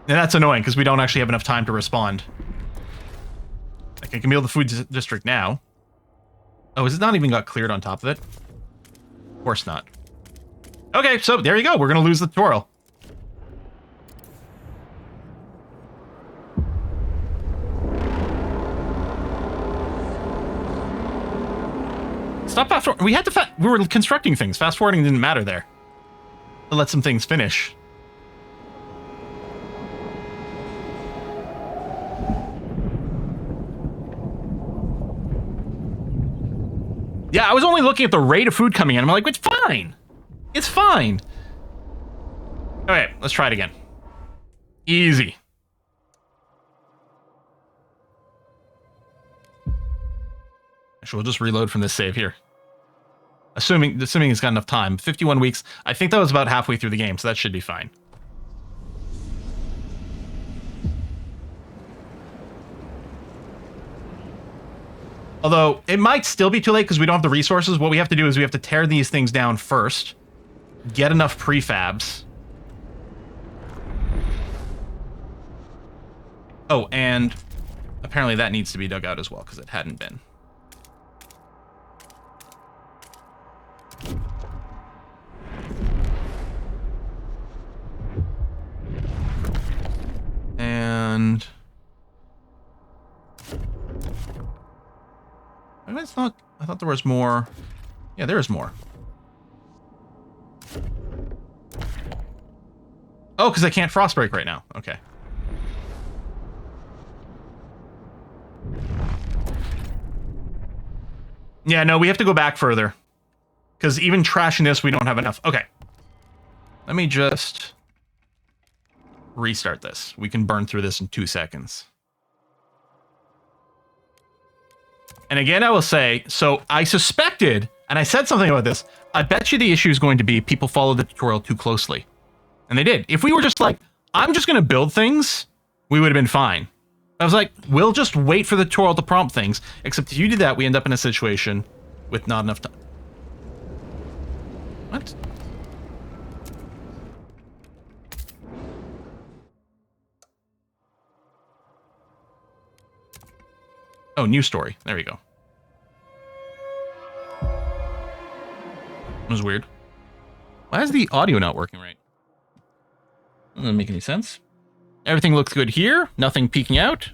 And that's annoying, because we don't actually have enough time to respond. Like, I can build the food district now. Oh, is it not even got cleared on top of it? Of course not. Okay, so there you go. We're going to lose the tutorial. Stop fast forwarding. We had to we were constructing things. Fast forwarding didn't matter there. To let some things finish. Yeah, I was only looking at the rate of food coming in. I'm like, it's fine. It's fine. Okay, let's try it again. Easy. Actually, we'll just reload from this save here. Assuming it's got enough time. 51 weeks. I think that was about halfway through the game, so that should be fine. Although, it might still be too late because we don't have the resources. What we have to do is we have to tear these things down first. Get enough prefabs. Oh, and apparently that needs to be dug out as well because it hadn't been. And... it's not... I thought there was more... Yeah, there is more. Oh, because I can't frostbreak right now. Okay. Yeah, no, we have to go back further. Because even trashing this, we don't have enough. Okay. Let me just restart this. We can burn through this in 2 seconds. And again, I will say, so I suspected, and I said something about this, I bet you the issue is going to be people followed the tutorial too closely. And they did. If we were just like, I'm just going to build things, we would have been fine. I was like, we'll just wait for the tutorial to prompt things. Except if you do that, we end up in a situation with not enough time. What? Oh, new story. There we go. That was weird. Why is the audio not working right? That doesn't make any sense. Everything looks good here. Nothing peeking out.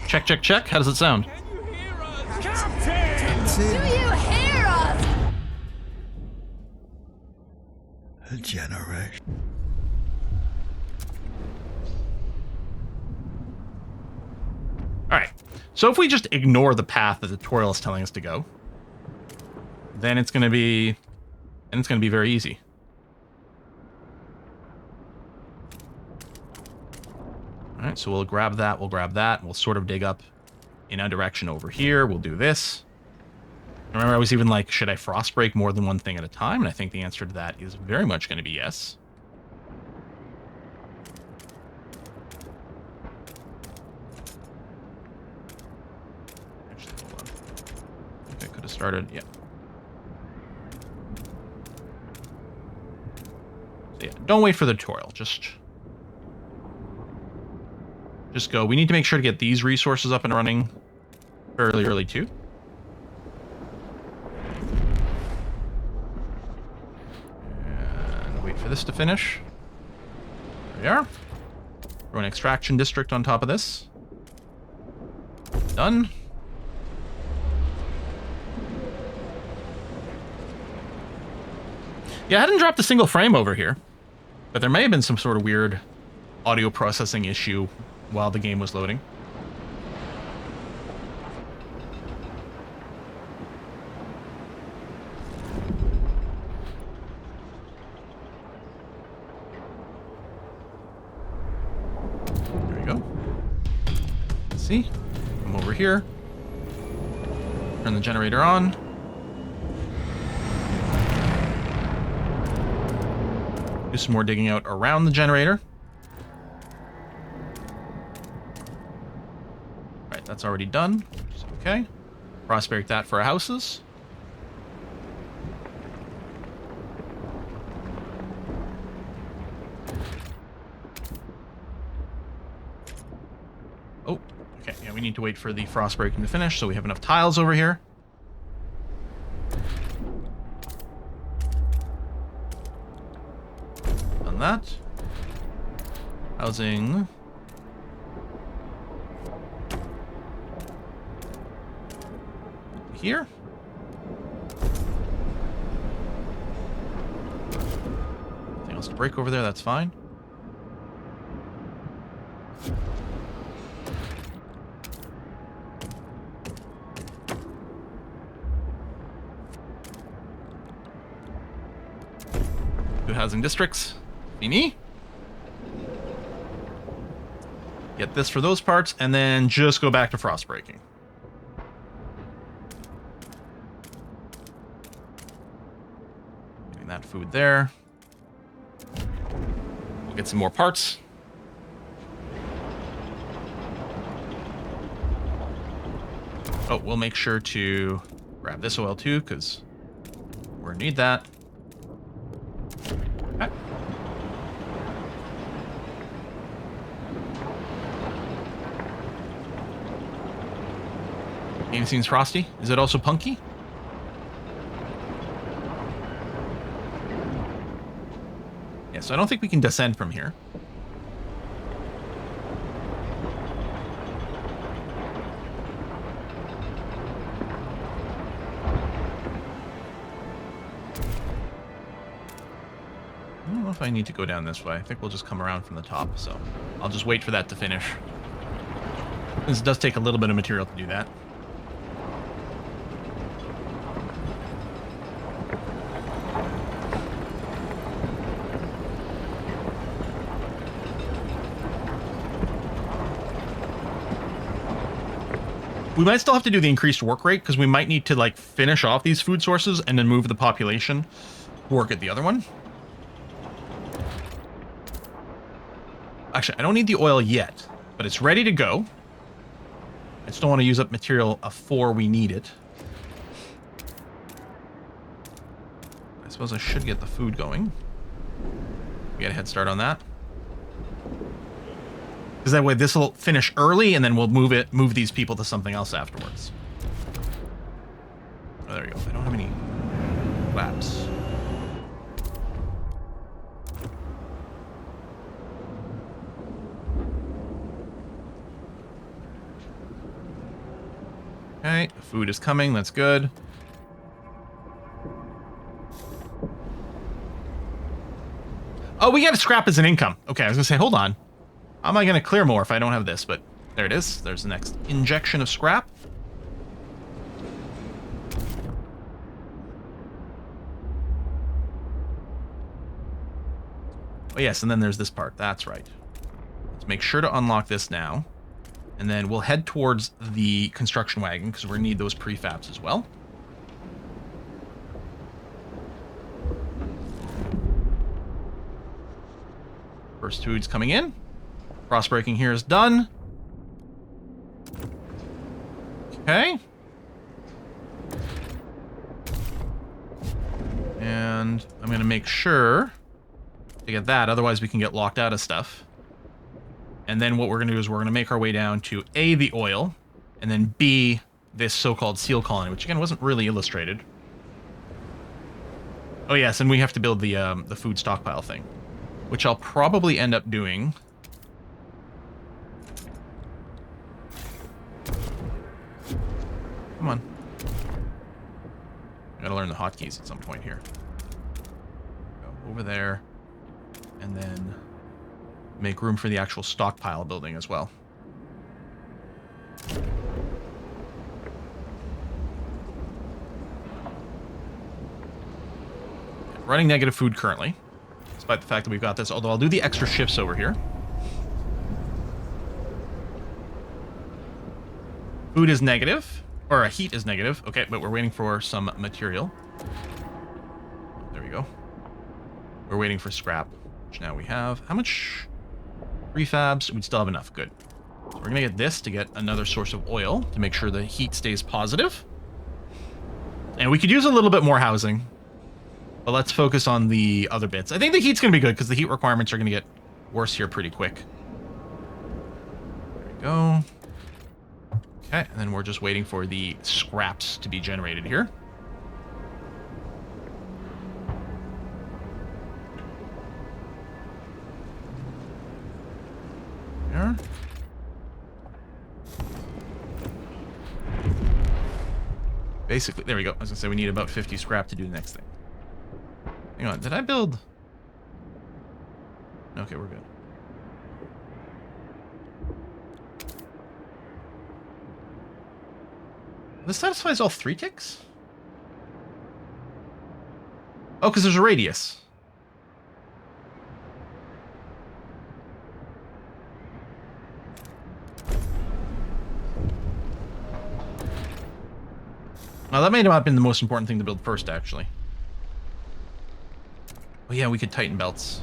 Check, check, check. How does it sound? Can you hear us? Captain! Do you hear us? A generation. Alright, so if we just ignore the path that the tutorial is telling us to go, then it's going to be very easy. Alright, so we'll grab that, we'll sort of dig up in a direction over here, we'll do this. Remember, I was even like, should I frostbreak more than one thing at a time? And I think the answer to that is very much going to be yes. Started, yeah. So yeah, don't wait for the tutorial. Just go. We need to make sure to get these resources up and running fairly early too. And wait for this to finish. There we are. Throw an extraction district on top of this. Done. Yeah, I hadn't dropped a single frame over here, but there may have been some sort of weird audio processing issue while the game was loading. There we go. Let's see. Come over here. Turn the generator on. Do some more digging out around the generator. Right, that's already done, which is okay. Prospect that for our houses. Oh, okay, yeah, we need to wait for the frost breaking to finish, so we have enough tiles over here. Done that. Housing. Here. Nothing else to break over there, that's fine. Two housing districts. Fini. Get this for those parts, and then just go back to frost breaking. Getting that food there. We'll get some more parts. Oh, we'll make sure to grab this oil too, because we're gonna need that. Okay. Game seems frosty. Is it also punky? Yeah, so I don't think we can descend from here. I don't know if I need to go down this way. I think we'll just come around from the top, so I'll just wait for that to finish. This does take a little bit of material to do that. We might still have to do the increased work rate because we might need to like finish off these food sources and then move the population to work at the other one. Actually, I don't need the oil yet, but it's ready to go. I just don't want to use up material before we need it. I suppose I should get the food going. We get a head start on that. Because that way this will finish early and then we'll move these people to something else afterwards. Oh, there we go. I don't have any labs. Okay, food is coming. That's good. Oh, we got to scrap as an income. Okay, I was going to say, hold on. How am I going to clear more if I don't have this? But there it is. There's the next injection of scrap. Oh, yes, and then there's this part. That's right. Let's make sure to unlock this now. And then we'll head towards the construction wagon because we're going to need those prefabs as well. First food's coming in. Frost breaking here is done. Okay. And I'm going to make sure to get that, otherwise we can get locked out of stuff. And then what we're going to do is we're going to make our way down to A, the oil, and then B, this so-called seal colony, which again wasn't really illustrated. Oh yes, and we have to build the food stockpile thing, which I'll probably end up doing. Come on. I gotta learn the hotkeys at some point here. Go over there, and then make room for the actual stockpile building as well. Running negative food currently, despite the fact that we've got this, although I'll do the extra shifts over here. Food is negative. Or heat is negative. Okay, but we're waiting for some material. There we go. We're waiting for scrap, which now we have. How much prefabs? We'd still have enough. Good. So we're going to get this to get another source of oil to make sure the heat stays positive. And we could use a little bit more housing. But let's focus on the other bits. I think the heat's going to be good because the heat requirements are going to get worse here pretty quick. There we go. Okay, and then we're just waiting for the scraps to be generated here. There. Basically, there we go. I was going to say we need about 50 scrap to do the next thing. Hang on, did I build? Okay, we're good. This satisfies all 3 ticks? Oh, because there's a radius. Well, that may not have been the most important thing to build first, actually. Oh yeah, we could tighten belts.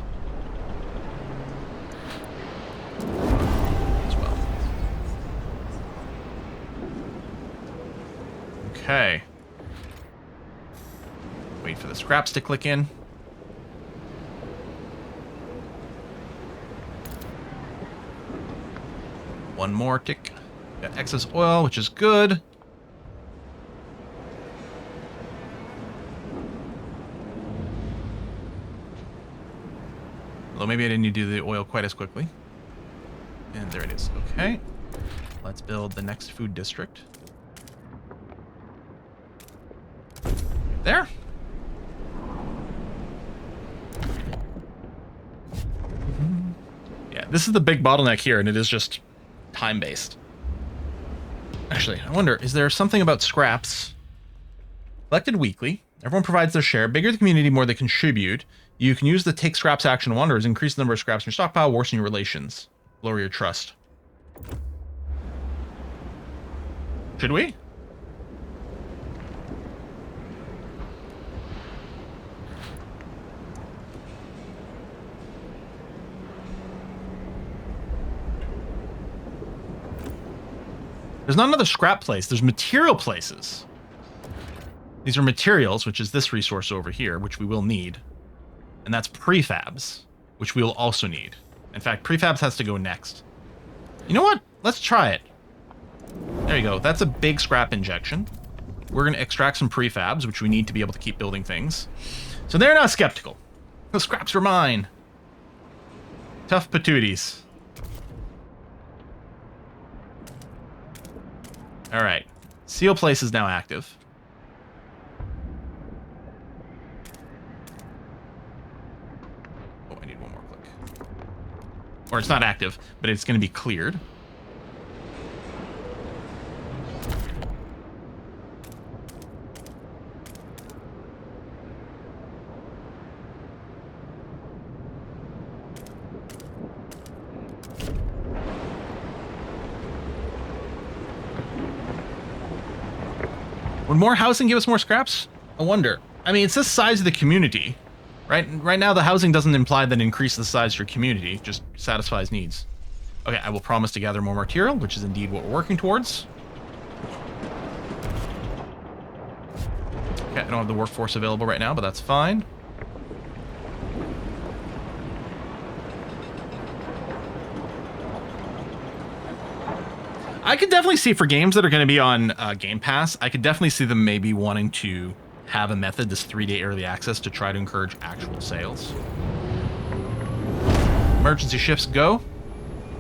As well. Okay. Wait for the scraps to click in. One more tick. Got excess oil, which is good. Although maybe I didn't need to do the oil quite as quickly. And there it is. Okay. Let's build the next food district. There. Yeah, this is the big bottleneck here, and it is just time-based. Actually, I wonder, is there something about scraps? Collected weekly. Everyone provides their share. Bigger the community, more they contribute. You can use the take scraps action wonders. Increase the number of scraps in your stockpile, worsen your relations. Lower your trust. Should we? There's not another scrap place. There's material places. These are materials, which is this resource over here, which we will need. And that's prefabs, which we will also need. In fact, prefabs has to go next. You know what? Let's try it. There you go. That's a big scrap injection. We're going to extract some prefabs, which we need to be able to keep building things. So they're not skeptical. The scraps are mine. Tough patooties. All right. Seal place is now active. Oh, I need one more click. Or it's not active, but it's going to be cleared. Would more housing give us more scraps? I wonder. I mean, it's the size of the community, right? Right now, the housing doesn't imply that increase the size of your community, just satisfies needs. Okay, I will promise to gather more material, which is indeed what we're working towards. Okay, I don't have the workforce available right now, but that's fine. I could definitely see for games that are going to be on Game Pass, I could definitely see them maybe wanting to have a method, this 3-day early access, to try to encourage actual sales. Emergency shifts go.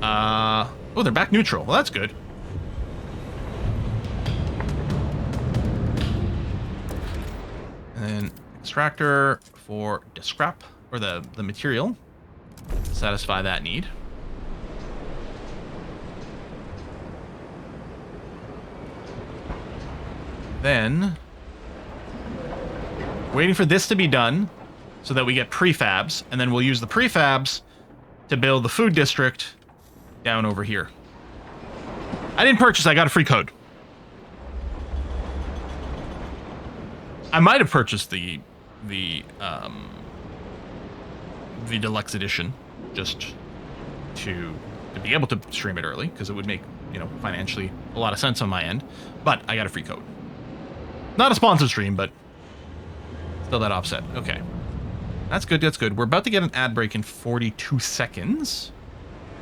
Oh, they're back neutral. Well, that's good. And then extractor for the scrap, or the material. Satisfy that need. Then, waiting for this to be done so that we get prefabs, and then we'll use the prefabs to build the food district down over here. I didn't purchase, I got a free code. I might have purchased the deluxe edition just to be able to stream it early, because it would make, you know, financially a lot of sense on my end. But I got a free code. Not a sponsored stream, but still that offset. Okay. That's good, that's good. We're about to get an ad break in 42 seconds.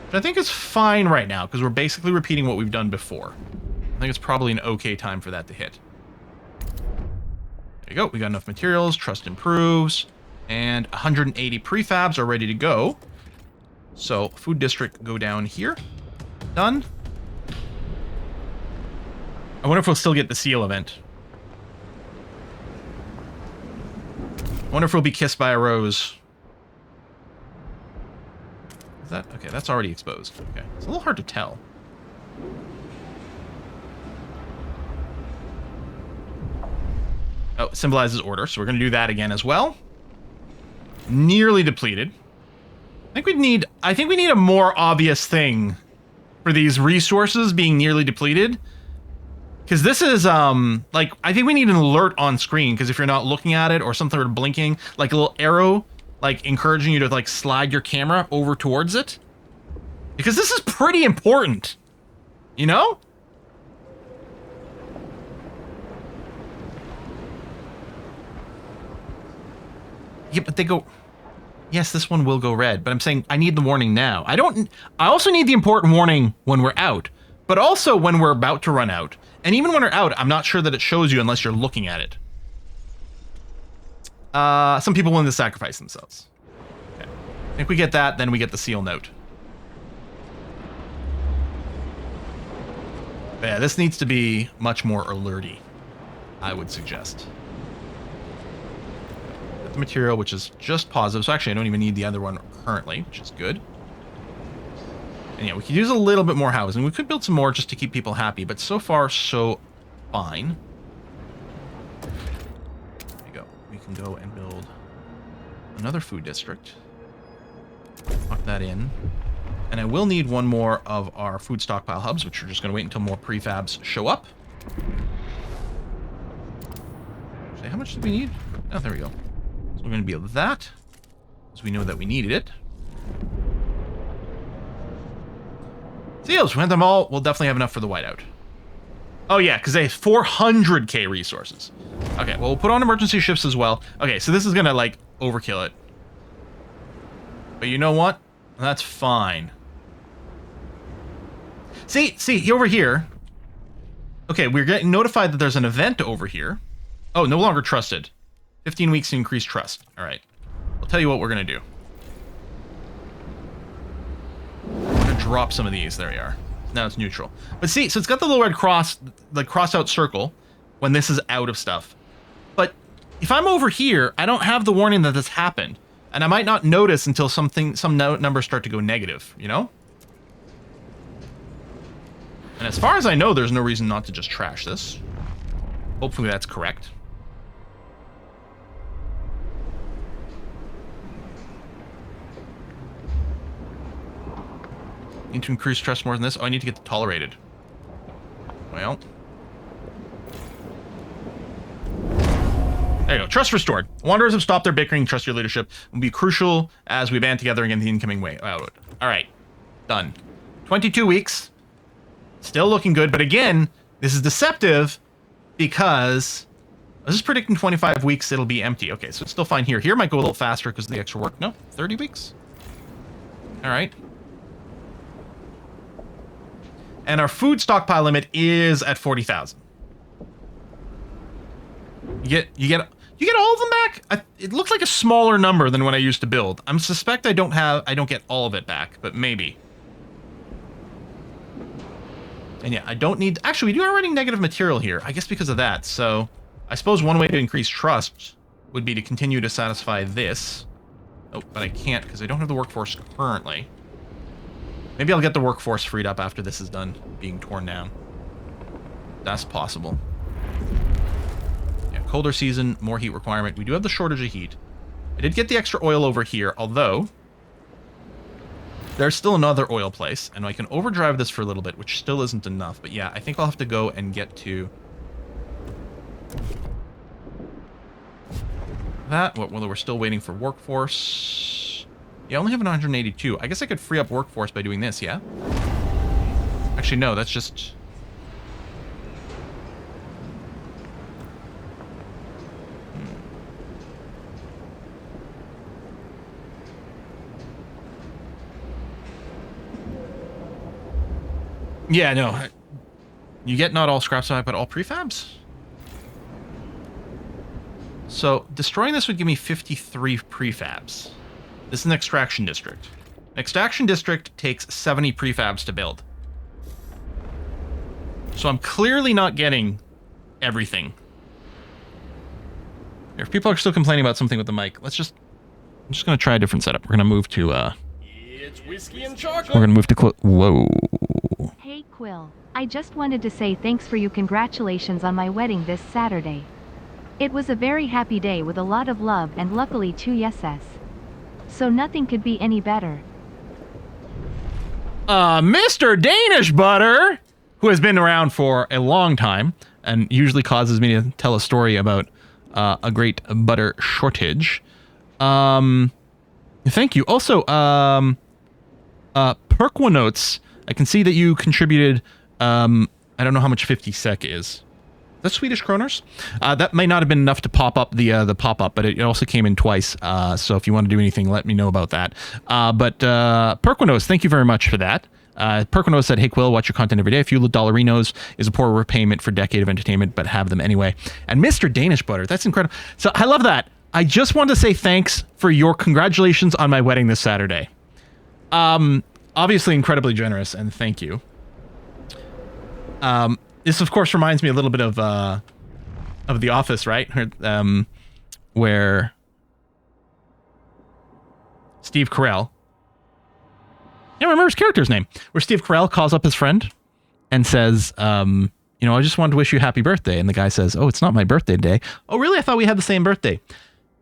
Which I think is fine right now, because we're basically repeating what we've done before. I think it's probably an okay time for that to hit. There you go. We got enough materials. Trust improves. And 180 prefabs are ready to go. So, food district, go down here. Done. I wonder if we'll still get the seal event. I wonder if we'll be kissed by a rose. Is that... Okay, that's already exposed. Okay. It's a little hard to tell. Oh, symbolizes order, so we're going to do that again as well. Nearly depleted. I think we need a more obvious thing for these resources being nearly depleted. Because this is, like, I think we need an alert on screen, because if you're not looking at it or something or blinking, like a little arrow, like, encouraging you to, like, slide your camera over towards it. Because this is pretty important. You know? Yeah, but they go... Yes, this one will go red, but I'm saying I need the warning now. I also need the important warning when we're out, but also when we're about to run out. And even when we're out, I'm not sure that it shows you unless you're looking at it. Some people willing to sacrifice themselves. Okay. I think we get that, then we get the seal note. But yeah, this needs to be much more alerty, I would suggest. The material, which is just positive, so actually I don't even need the other one currently, which is good. And yeah, we could use a little bit more housing. We could build some more just to keep people happy, but so far so fine. There you go. We can go and build another food district. Lock that in. And I will need one more of our food stockpile hubs, which we're just going to wait until more prefabs show up. Actually, how much do we need? Oh, there we go. We're going to be able to that, because we know that we needed it. Seals, we want them all. We'll definitely have enough for the whiteout. Oh yeah, because they have 400k resources. Okay, well, we'll put on emergency shifts as well. Okay, so this is going to, like, overkill it. But you know what? That's fine. See, over here. Okay, we're getting notified that there's an event over here. Oh, no longer trusted. 15 weeks to increase trust. All right. I'll tell you what we're going to do. We're going to drop some of these. There we are. Now it's neutral. But see, so it's got the little red cross, the crossed out circle when this is out of stuff. But if I'm over here, I don't have the warning that this happened. And I might not notice until some numbers start to go negative, you know? And as far as I know, there's no reason not to just trash this. Hopefully that's correct. Need to increase trust more than this? Oh, I need to get tolerated. Well. There you go. Trust restored. Wanderers have stopped their bickering. Trust your leadership will be crucial as we band together against the incoming way out. All right. Done. 22 weeks. Still looking good. But again, this is deceptive because this is predicting 25 weeks it'll be empty. Okay, so it's still fine here. Here might go a little faster because of the extra work. No, 30 weeks. All right. And our food stockpile limit is at 40,000. You get all of them back? It looks like a smaller number than what I used to build. I suspect I don't get all of it back, but maybe. And yeah, I don't need... Actually, we do already negative material here. I guess because of that. So I suppose one way to increase trust would be to continue to satisfy this. Oh, but I can't because I don't have the workforce currently. Maybe I'll get the workforce freed up after this is done being torn down. That's possible. Yeah, colder season, more heat requirement. We do have the shortage of heat. I did get the extra oil over here, although there's still another oil place, and I can overdrive this for a little bit, which still isn't enough. But yeah, I think I'll have to go and get to that. Well, we're still waiting for workforce. Yeah, I only have an 182. I guess I could free up workforce by doing this, yeah? Actually, no, that's just... Yeah, no. You get not all scrap supply, but all prefabs? So, destroying this would give me 53 prefabs. This is an extraction district. An extraction district takes 70 prefabs to build. So I'm clearly not getting everything. If people are still complaining about something with the mic, I'm just going to try a different setup. We're going to move to, It's whiskey and chocolate. we're going to move to, whoa. Hey Quill, I just wanted to say thanks for you congratulations on my wedding this Saturday. It was a very happy day with a lot of love and luckily 2 yeses. So nothing could be any better. Mr. Danish Butter, who has been around for a long time and usually causes me to tell a story about a great butter shortage. Thank you. Also, Perquinotes, I can see that you contributed, I don't know how much 50 sec is. That's Swedish kroners. That may not have been enough to pop up the pop-up, but it also came in twice. So if you want to do anything, let me know about that. But Perquinos, thank you very much for that. Perquinos said, "Hey Quill, watch your content every day. A few dollarinos is a poor repayment for a decade of entertainment, but have them anyway." And Mr. Danish Butter, that's incredible. So I love that. I just wanted to say thanks for your congratulations on my wedding this Saturday. Obviously incredibly generous, and thank you. This, of course, reminds me a little bit of The Office, right? Where Steve Carell, I don't remember his character's name, where Steve Carell calls up his friend and says, I just wanted to wish you a happy birthday. And the guy says, "Oh, it's not my birthday today." "Oh, really? I thought we had the same birthday."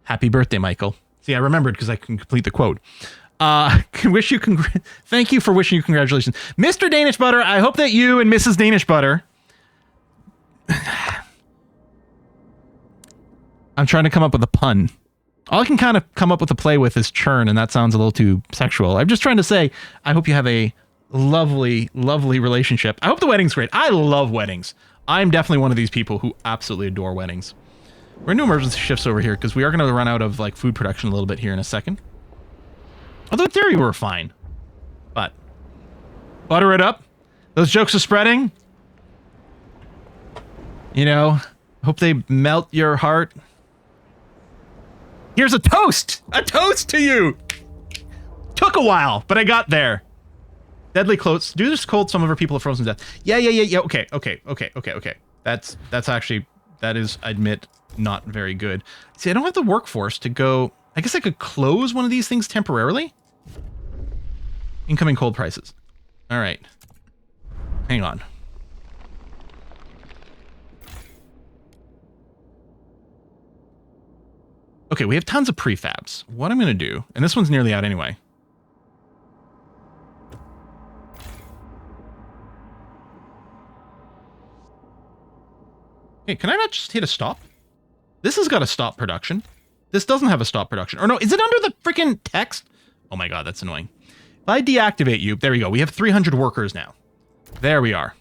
"Happy birthday, Michael." See, I remembered because I can complete the quote. Thank you for wishing you congratulations. Mr. Danish Butter, I hope that you and Mrs. Danish Butter... I'm trying to come up with a pun. All I can kind of come up with a play with is churn, and that sounds a little too sexual. I'm just trying to say, I hope you have a lovely, lovely relationship. I hope the wedding's great. I love weddings. I'm definitely one of these people who absolutely adore weddings. We're going to do emergency shifts over here, because we are going to run out of food production a little bit here in a second. Although in theory we're fine. But butter it up. Those jokes are spreading. Hope they melt your heart. Here's a toast! A toast to you! Took a while, but I got there. Deadly close. Do this cold, some of our people have frozen to death. Yeah. Okay. That's actually, that is, I admit, not very good. See, I don't have the workforce to go... I guess I could close one of these things temporarily? Incoming cold prices. All right. Hang on. Okay, we have tons of prefabs. What I'm going to do, and this one's nearly out anyway. Okay, can I not just hit a stop? This has got a stop production. This doesn't have a stop production. Or no, is it under the freaking text? Oh my god, that's annoying. If I deactivate you, there we go. We have 300 workers now. There we are.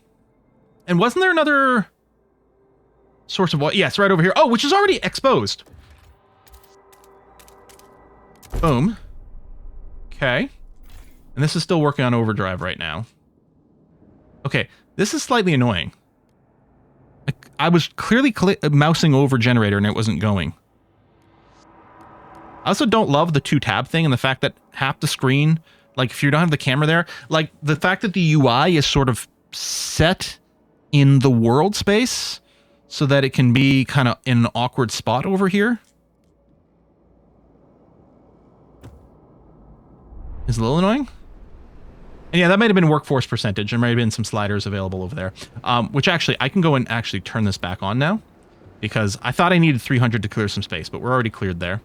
And wasn't there another source of what? Yes, right over here. Oh, which is already exposed. Boom. Okay. And this is still working on overdrive right now. Okay, this is slightly annoying. I was clearly mousing over generator and it wasn't going. I also don't love the 2-tab thing and the fact that half the screen, if you don't have the camera there, the fact that the UI is sort of set in the world space so that it can be kind of in an awkward spot over here. Is a little annoying. And yeah, that might have been workforce percentage. There might have been some sliders available over there. Which actually, I can go and actually turn this back on now. Because I thought I needed 300 to clear some space, but we're already cleared there.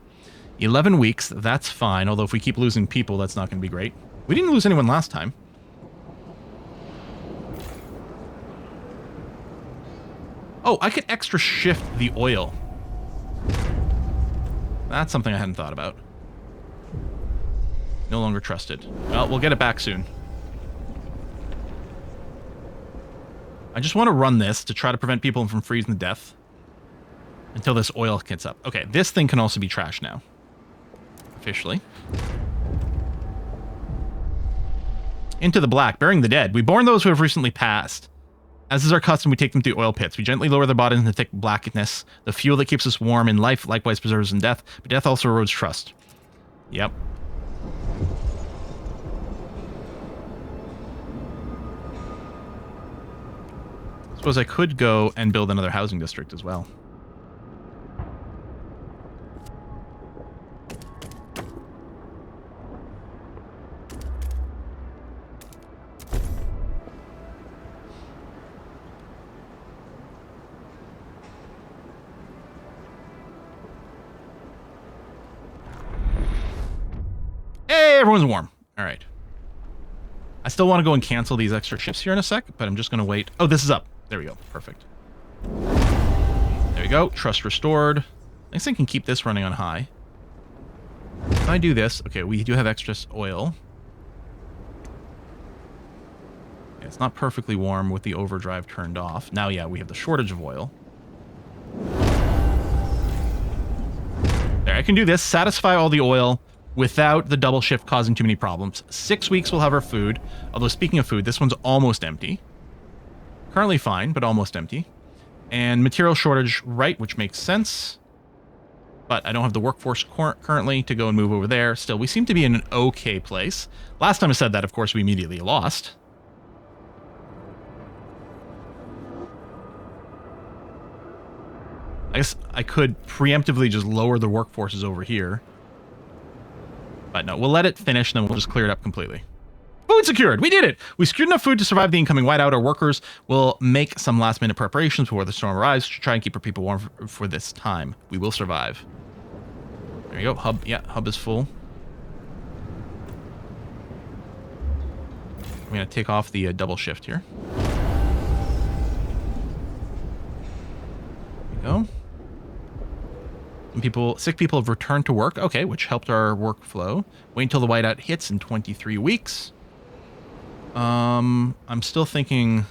11 weeks, that's fine. Although if we keep losing people, that's not going to be great. We didn't lose anyone last time. Oh, I could extra shift the oil. That's something I hadn't thought about. No longer trusted. Well, we'll get it back soon. I just want to run this to try to prevent people from freezing to death until this oil gets up. Okay, this thing can also be trashed now. Officially. Into the black, burying the dead. We mourn those who have recently passed. As is our custom, we take them to the oil pits. We gently lower their bodies into thick blackness. The fuel that keeps us warm in life likewise preserves in death, but death also erodes trust. Yep. Suppose I could go and build another housing district as well. Hey, everyone's warm. All right. I still want to go and cancel these extra shifts here in a sec, but I'm just going to wait. Oh, this is up. There we go. Perfect. There we go. Trust restored. Next thing, can keep this running on high. If I do this, okay, we do have extra oil. Okay, it's not perfectly warm with the overdrive turned off. Now, yeah, we have the shortage of oil. There, I can do this. Satisfy all the oil without the double shift causing too many problems. 6 weeks we'll have our food. Although, speaking of food, this one's almost empty. Currently fine, but almost empty. And material shortage, right, which makes sense. But I don't have the workforce currently to go and move over there. Still, we seem to be in an okay place. Last time I said that, of course, we immediately lost. I guess I could preemptively just lower the workforces over here. But no, we'll let it finish, and then we'll just clear it up completely. Food secured! We did it! We secured enough food to survive the incoming whiteout. Our workers will make some last-minute preparations before the storm arrives to try and keep our people warm for this time. We will survive. There you go. Hub. Yeah, hub is full. I'm going to take off the double shift here. There we go. Some people, sick people have returned to work. Okay, which helped our workflow. Wait until the whiteout hits in 23 weeks. I'm still thinking...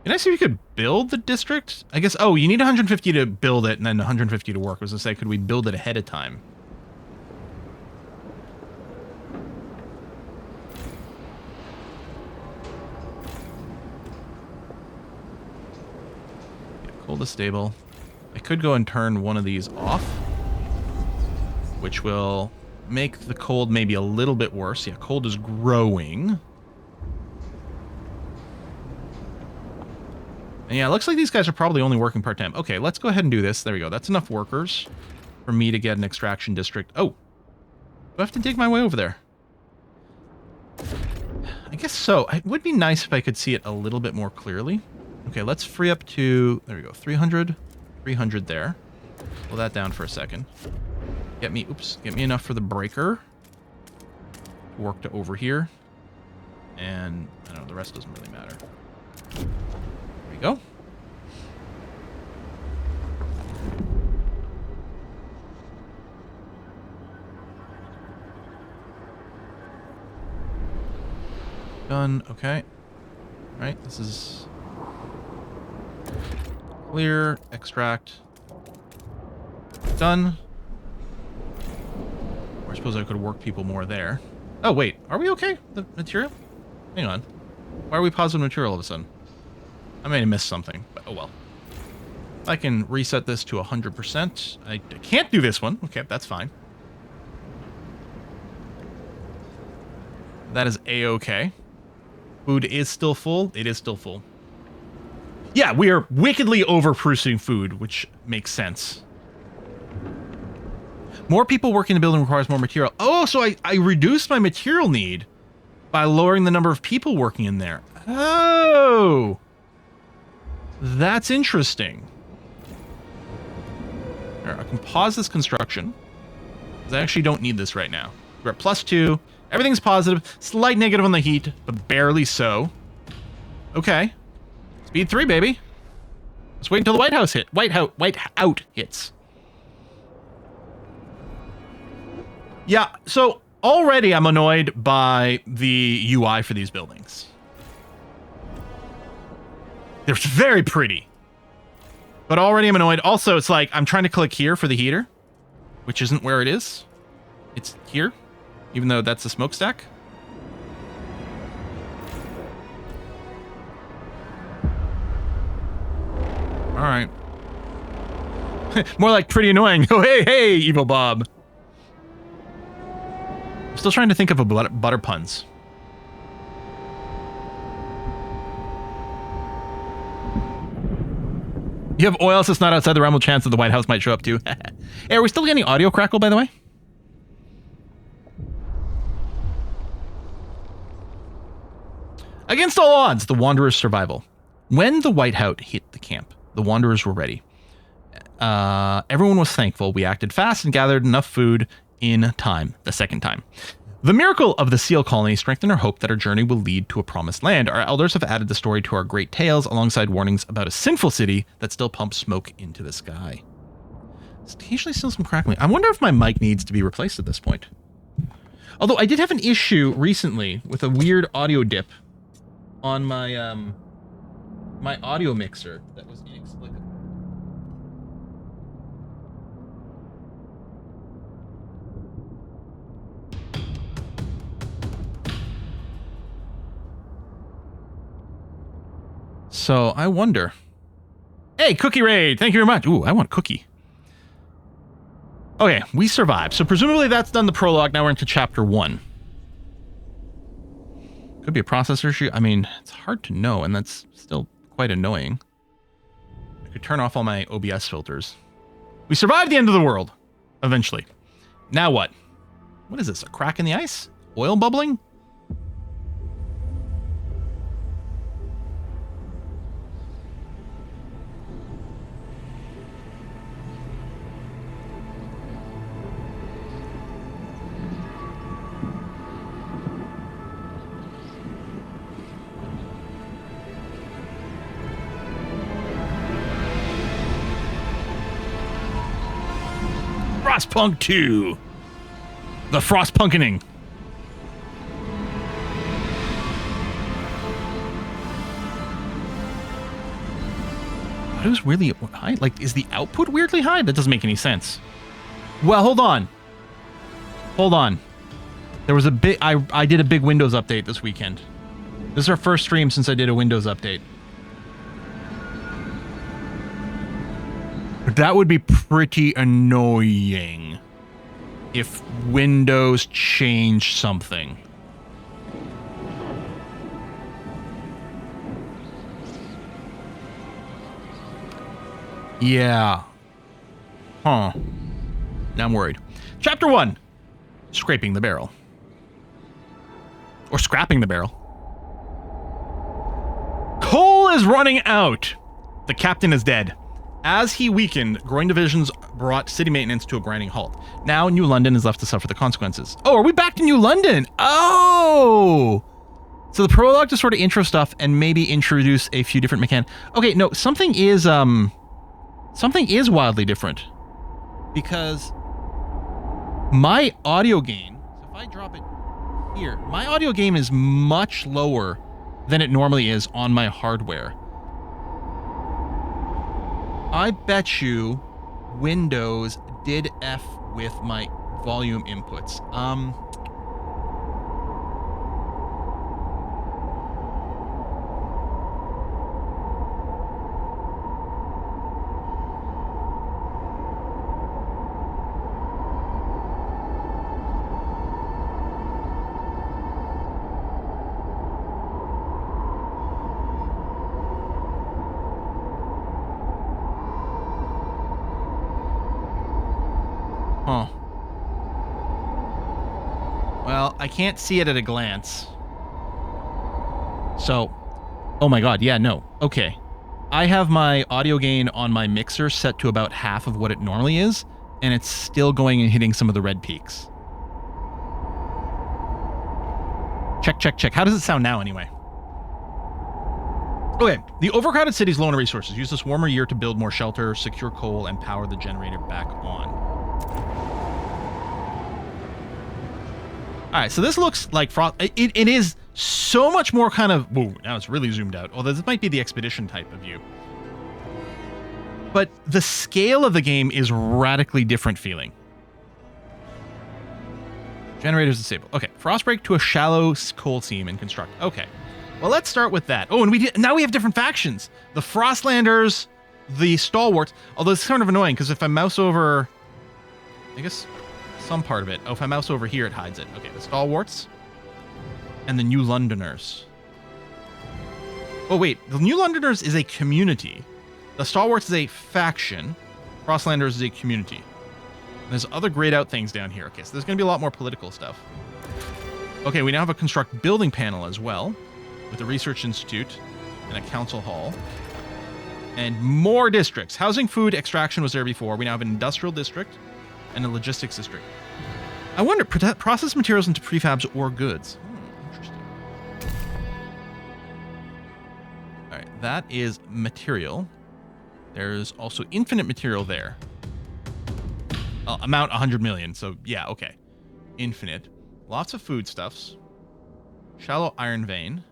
Can I see if you could build the district? I guess... Oh, you need 150 to build it and then 150 to work. I was going to say, could we build it ahead of time? Yeah, cold is stable. I could go and turn one of these off, which will make the cold maybe a little bit worse. Yeah, cold is growing. And yeah, it looks like these guys are probably only working part-time. Okay, let's go ahead and do this. There we go. That's enough workers for me to get an extraction district. Oh, do I have to dig my way over there? I guess so. It would be nice if I could see it a little bit more clearly. Okay, let's free up to, there we go, 300, 300 there. Pull that down for a second. Get me, oops, get me enough for the breaker. Work to over here. And, I don't know, the rest doesn't really matter. There we go. Done. Okay. All right. This is clear. Extract. Done. Or I suppose I could work people more there. Oh, wait. Are we okay? The material? Hang on. Why are we positive material all of a sudden? I may have missed something, but oh well. I can reset this to 100%. I can't do this one. Okay, that's fine. That is A-okay. Food is still full. It is still full. Yeah, we are wickedly overproducing food, which makes sense. More people working in the building requires more material. Oh, so I reduced my material need by lowering the number of people working in there. Oh! That's interesting. Here, I can pause this construction, because I actually don't need this right now. We're at +2. Everything's positive. Slight negative on the heat, but barely so. Okay. Speed 3, baby. Let's wait until the whiteout hits. Yeah, so already I'm annoyed by the UI for these buildings. They're very pretty. But already I'm annoyed. Also, it's like I'm trying to click here for the heater, which isn't where it is. It's here, even though that's a smokestack. All right. More like pretty annoying. Oh, hey, Evil Bob. I'm still trying to think of a butter puns. You have oil, so it's not outside the realm of chance that the White House might show up too. Hey, are we still getting audio crackle, by the way? Against all odds, the Wanderers' survival. When the White House hit the camp, the Wanderers were ready. Everyone was thankful. We acted fast and gathered enough food in time, the second time. The miracle of the seal colony strengthened our hope that our journey will lead to a promised land. Our elders have added the story to our great tales alongside warnings about a sinful city that still pumps smoke into the sky. Occasionally still some crackling. I wonder if my mic needs to be replaced at this point. Although I did have an issue recently with a weird audio dip on my my audio mixer that was inexplicable. So I wonder. Hey, Cookie Raid, thank you very much. Ooh, I want cookie. Okay, we survived. So presumably that's done the prologue. Now we're into chapter 1. Could be a processor issue. I mean, it's hard to know, and that's still quite annoying. I could turn off all my OBS filters. We survived the end of the world. Eventually. Now what? What is this? A crack in the ice? Oil bubbling? FROSTPUNK 2. The FROSTPUNKening. That was really high. Like, is the output weirdly high? That doesn't make any sense. Well, hold on. Hold on. There was a big... I did a big Windows update this weekend. This is our first stream since I did a Windows update. That would be pretty annoying if Windows changed something. Yeah. Huh. Now I'm worried. Chapter 1. Scraping the barrel. Or scrapping the barrel. Coal is running out. The captain is dead. As he weakened, growing divisions brought city maintenance to a grinding halt. Now New London is left to suffer the consequences. Oh, are we back to New London? Oh! So the prologue to sort of intro stuff and maybe introduce a few different mechanics. Okay, no, something is wildly different. Because my audio gain, so if I drop it here, my audio gain is much lower than it normally is on my hardware. I bet you Windows did F with my volume inputs. Huh. Well, I can't see it at a glance. So, oh my god, yeah, no. Okay. I have my audio gain on my mixer set to about half of what it normally is, and it's still going and hitting some of the red peaks. Check, check, check. How does it sound now, anyway? Okay, the overcrowded city's low on resources. Use this warmer year to build more shelter, secure coal, and power the generator back on. All right, so this looks like Frost. It is so much more kind of. Whoa, now it's really zoomed out. Although this might be the expedition type of view. But the scale of the game is radically different feeling. Generators disabled. Okay, Frostbreak to a shallow coal seam and construct. Okay, well, let's start with that. Oh, and now we have different factions. The Frostlanders, the Stalwarts. Although it's kind of annoying because if I mouse over, I guess some part of it. Oh, if I mouse over here, it hides it. Okay, the Stalwarts and the New Londoners. Oh, wait, the New Londoners is a community. The Stalwarts is a faction. Frostlanders is a community. And there's other grayed out things down here. Okay, so there's going to be a lot more political stuff. Okay, we now have a construct building panel as well, with a research institute and a council hall. And more districts. Housing, food, extraction was there before. We now have an industrial district and a logistics district. I wonder, process materials into prefabs or goods. Interesting. All right, that is material. There's also infinite material there. Amount 100 million, so yeah, okay. Infinite. Lots of foodstuffs. Shallow iron vein.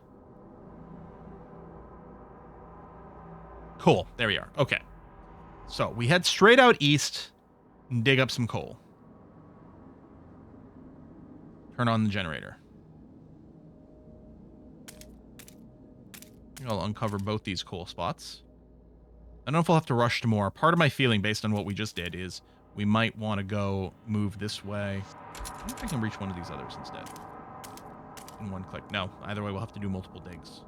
Cool, there we are. Okay. So we head straight out east and dig up some coal. Turn on the generator. I'll uncover both these coal spots. I don't know if we'll have to rush to more. Part of my feeling, based on what we just did, is we might want to go move this way. I wonder if I can reach one of these others instead. In one click. No, either way, we'll have to do multiple digs.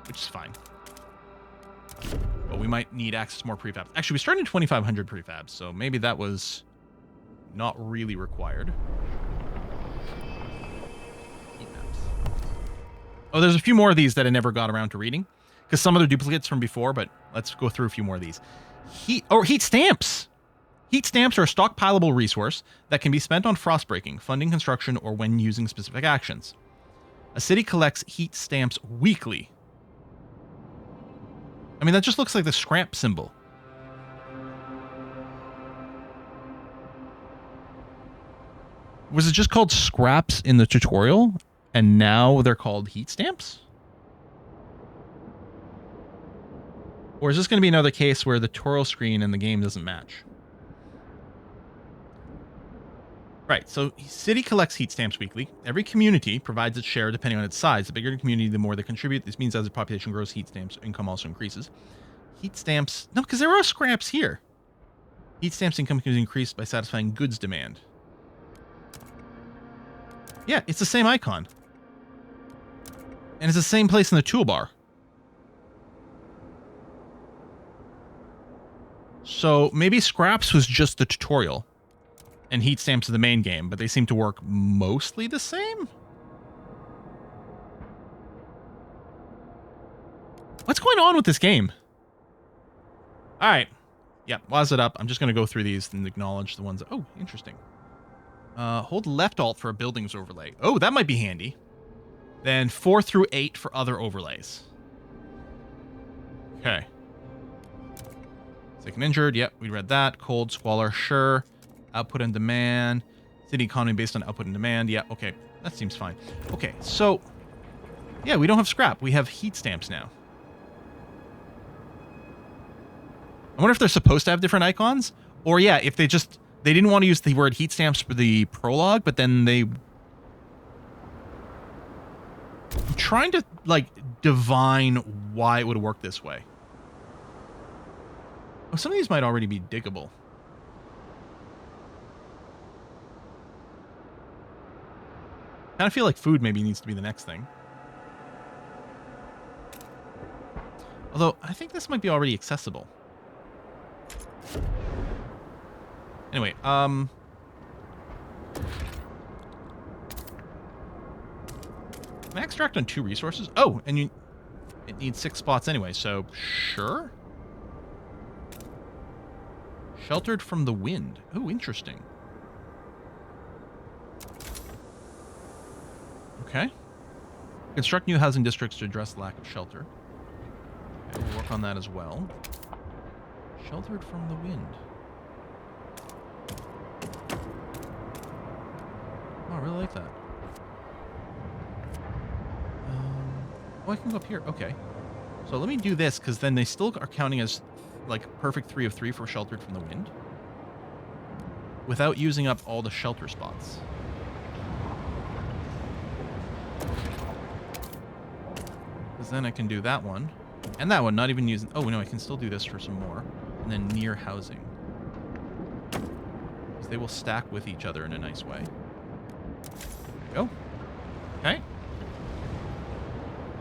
Which is fine. But we might need access to more prefabs. Actually, we started in 2,500 prefabs, so maybe that was not really required. Oh, there's a few more of these that I never got around to reading. Because some of the duplicates from before, but let's go through a few more of these. Heat stamps. Heat stamps are a stockpileable resource that can be spent on frostbreaking, funding construction, or when using specific actions. A city collects heat stamps weekly. I mean, that just looks like the scrap symbol. Was it just called scraps in the tutorial, and now they're called heat stamps? Or is this going to be another case where the tutorial screen and the game doesn't match? Right, so city collects heat stamps weekly. Every community provides its share depending on its size. The bigger the community, the more they contribute. This means as the population grows, heat stamps income also increases. Heat stamps... No, because there are scraps here. Heat stamps income can increase by satisfying goods demand. Yeah, it's the same icon. And it's the same place in the toolbar. So maybe scraps was just the tutorial. And heat stamps are the main game, but they seem to work mostly the same? What's going on with this game? Alright. Yeah, was it up? I'm just going to go through these and acknowledge the ones that... Oh, interesting. Hold left alt for a buildings overlay. Oh, that might be handy. Then 4 through 8 for other overlays. Okay. Sick and injured. Yep, we read that. Cold, squalor, sure. Output and demand. City economy based on output and demand. Yeah, okay. That seems fine. Okay, so... Yeah, we don't have scrap. We have heat stamps now. I wonder if they're supposed to have different icons? Or yeah, if they just... They didn't want to use the word heat stamps for the prologue, but then they... I'm trying to, like, divine why it would work this way. Oh, some of these might already be diggable. I kind of feel like food maybe needs to be the next thing. Although, I think this might be already accessible. Anyway, Can I extract on 2 resources? Oh, and it needs 6 spots anyway, so sure. Sheltered from the wind. Oh, interesting. Okay. Construct new housing districts to address the lack of shelter. Okay, we'll work on that as well. Sheltered from the wind. I really like that. Oh, I can go up here. Okay. So let me do this, because then they still are counting as like perfect 3 of 3 for sheltered from the wind, without using up all the shelter spots. Because then I can do that one and that one, not even using. Oh no, I can still do this for some more, and then near housing, because they will stack with each other in a nice way. There we go. Okay.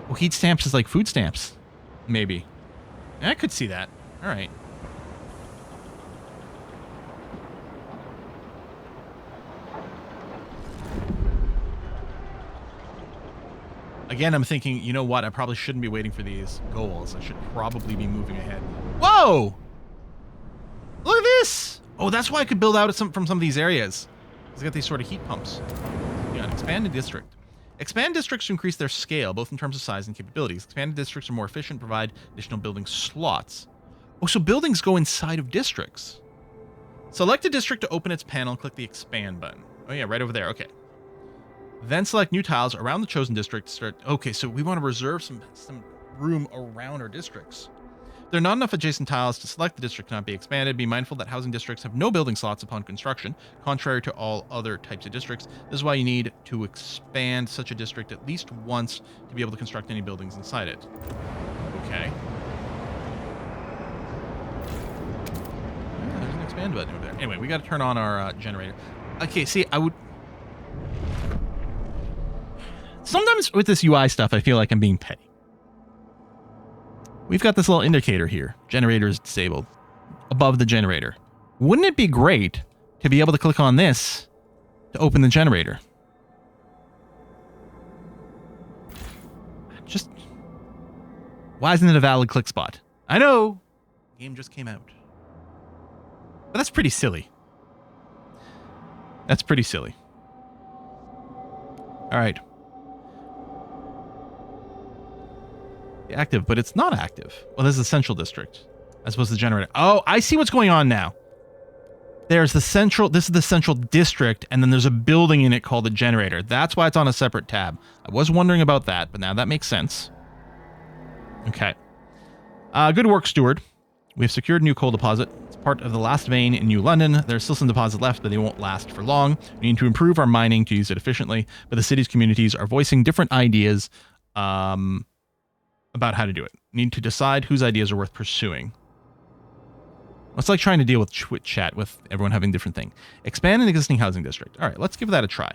Well, heat stamps is like food stamps. Maybe. I could see that. All right. Again, I'm thinking, you know what? I probably shouldn't be waiting for these goals. I should probably be moving ahead. Whoa! Look at this! Oh, that's why I could build out from some of these areas. Because I got these sort of heat pumps. Yeah, expanded district. Expand districts to increase their scale, both in terms of size and capabilities. Expanded districts are more efficient, provide additional building slots. Oh, so buildings go inside of districts. Select a district to open its panel and click the expand button. Oh yeah, right over there. Okay. Then select new tiles around the chosen district. Okay, so we want to reserve some room around our districts. If there are not enough adjacent tiles to select, the district cannot be expanded. Be mindful that housing districts have no building slots upon construction, contrary to all other types of districts. This is why you need to expand such a district at least once to be able to construct any buildings inside it. Okay. There's an expand button over there. Anyway, we got to turn on our generator. Okay, see, I would... Sometimes with this UI stuff, I feel like I'm being petty. We've got this little indicator here. Generator is disabled. Above the generator. Wouldn't it be great to be able to click on this to open the generator? Just... Why isn't it a valid click spot? I know! The game just came out. But that's pretty silly. That's pretty silly. Alright. Active, but it's not active. Well, this is the central district. As opposed to the generator. Oh, I see what's going on now. There's the central, this is the central district, and then there's a building in it called the generator. That's why it's on a separate tab. I was wondering about that, but now that makes sense. Okay. Good work, steward. We have secured a new coal deposit. It's part of the last vein in New London. There's still some deposits left, but they won't last for long. We need to improve our mining to use it efficiently, but the city's communities are voicing different ideas about how to do it. We need to decide whose ideas are worth pursuing. It's like trying to deal with Twitch chat with everyone having different thing. Expand an existing housing district. All right, let's give that a try.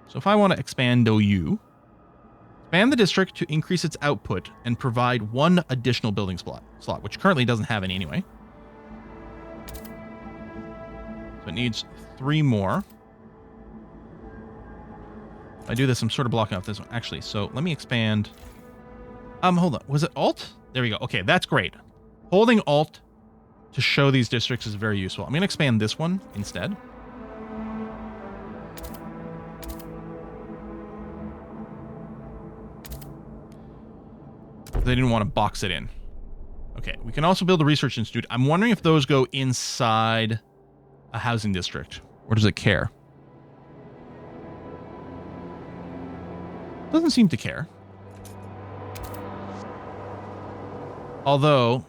So if I want to expand OU, expand the district to increase its output and provide one additional building slot, which currently doesn't have any anyway. So it needs 3 more. If I do this, I'm sort of blocking off this one. Actually, so let me expand. Hold on. Was it Alt? There we go. Okay, that's great. Holding Alt to show these districts is very useful. I'm going to expand this one instead. They didn't want to box it in. Okay, we can also build a research institute. I'm wondering if those go inside a housing district, or does it care? Doesn't seem to care. Although,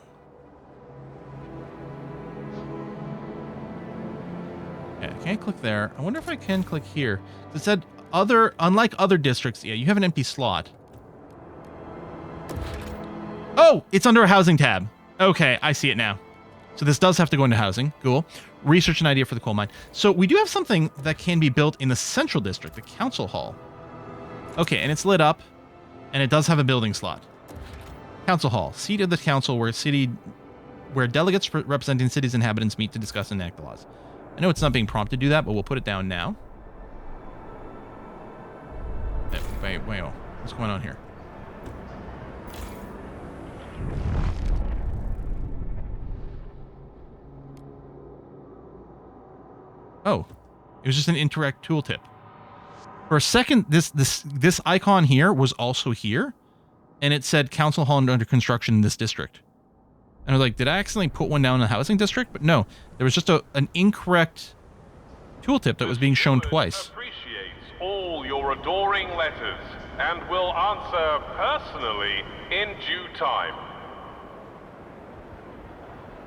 okay, I can't click there. I wonder if I can click here. It said unlike other districts, yeah, you have an empty slot. Oh, it's under a housing tab. Okay, I see it now. So this does have to go into housing. Cool. Research an idea for the coal mine. So we do have something that can be built in the central district, the council hall. Okay, and it's lit up, and it does have a building slot. Council hall, seat of the council where delegates representing city's inhabitants meet to discuss and enact the laws. I know it's not being prompted to do that, but we'll put it down now. Wait, what's going on here? Oh, it was just an interact tooltip. For a second, this icon here was also here. And it said Council Hall under construction in this district. And I was like, did I accidentally put one down in the housing district? But no, there was just an incorrect tooltip that was being shown twice. Appreciates all your adoring letters and will answer personally in due time.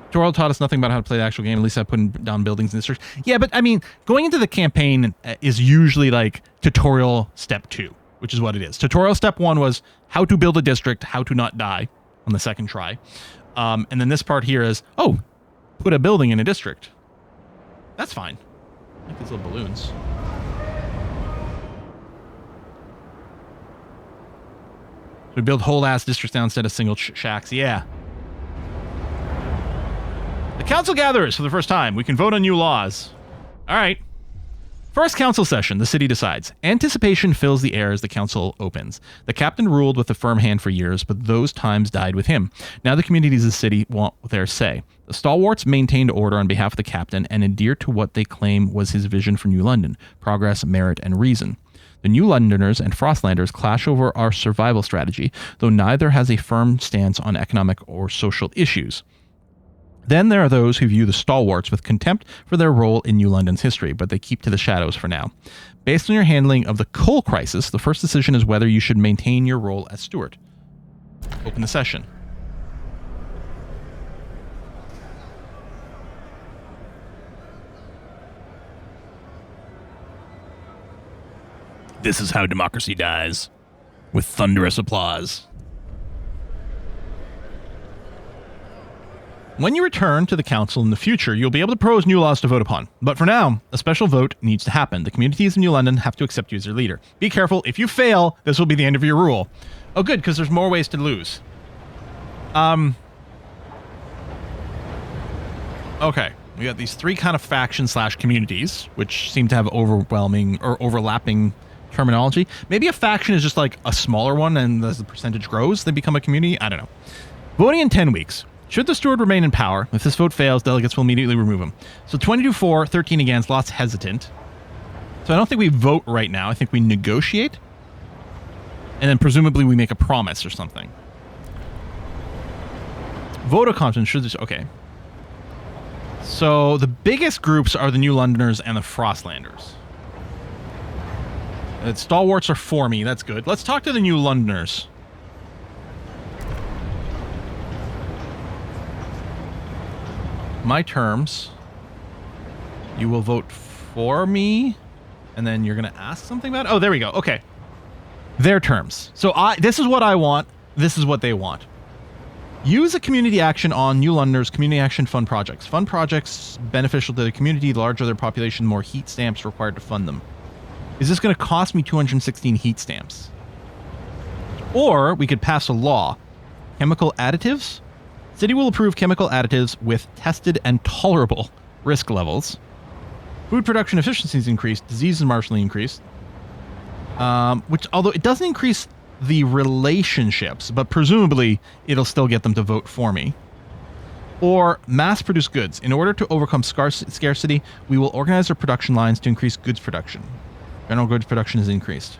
Tutorial taught us nothing about how to play the actual game. At least I put down buildings and districts. Yeah, but I mean, going into the campaign is usually like tutorial step 2, which is what it is. Tutorial step 1 was how to build a district, how to not die on the second try. And then this part here is, oh, put a building in a district. That's fine. I like these little balloons. We build whole ass districts now instead of single shacks. Yeah. The council gathers for the first time. We can vote on new laws. All right. First council session, the city decides. Anticipation fills the air as the council opens. The captain ruled with a firm hand for years, but those times died with him. Now the communities of the city want their say. The stalwarts maintained order on behalf of the captain and adhered to what they claim was his vision for New London: progress, merit, and reason. The New Londoners and Frostlanders clash over our survival strategy, though neither has a firm stance on economic or social issues. Then there are those who view the stalwarts with contempt for their role in New London's history, but they keep to the shadows for now. Based on your handling of the coal crisis, the first decision is whether you should maintain your role as steward. Open the session. This is how democracy dies. With thunderous applause. When you return to the council in the future, you'll be able to propose new laws to vote upon. But for now, a special vote needs to happen. The communities in New London have to accept you as their leader. Be careful. If you fail, this will be the end of your rule. Oh, good, because there's more ways to lose. Okay. We got these 3 kind of factions / communities, which seem to have overwhelming or overlapping terminology. Maybe a faction is just like a smaller one, and as the percentage grows, they become a community. I don't know. Voting in 10 weeks. Should the steward remain in power, if this vote fails, delegates will immediately remove him. So 22 for, 13 against, lots hesitant. So I don't think we vote right now. I think we negotiate. And then presumably we make a promise or something. Vote of confidence. Should this... Okay. So the biggest groups are the New Londoners and the Frostlanders. The stalwarts are for me. That's good. Let's talk to the New Londoners. My terms. You will vote for me, and then you're going to ask something about it? Oh, there we go. Okay. Their terms. So this is what I want. This is what they want. Use a community action on New Londoners' community action fund projects. Fund projects beneficial to the community. The larger their population, the more heat stamps required to fund them. Is this going to cost me 216 heat stamps? Or we could pass a law. Chemical additives? City will approve chemical additives with tested and tolerable risk levels. Food production efficiency is increased. Disease is marginally increased. Which, although it doesn't increase the relationships, but presumably it'll still get them to vote for me. Or mass-produced goods. In order to overcome scarcity, we will organize our production lines to increase goods production. General goods production is increased.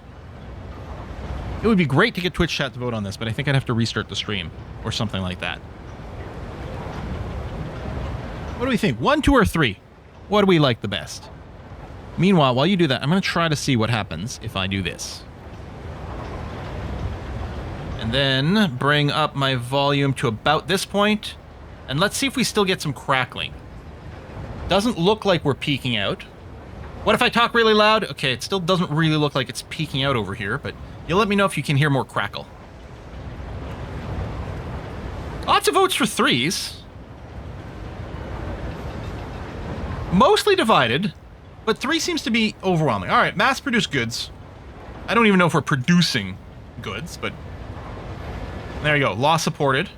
It would be great to get Twitch chat to vote on this, but I think I'd have to restart the stream or something like that. What do we think? 1, 2, or 3? What do we like the best? Meanwhile, while you do that, I'm going to try to see what happens if I do this. And then bring up my volume to about this point, and let's see if we still get some crackling. Doesn't look like we're peaking out. What if I talk really loud? Okay, it still doesn't really look like it's peaking out over here, but you'll let me know if you can hear more crackle. Lots of votes for 3s. Mostly divided, but 3 seems to be overwhelming. All right, mass-produced goods. I don't even know if we're producing goods, but there you go. Law supported.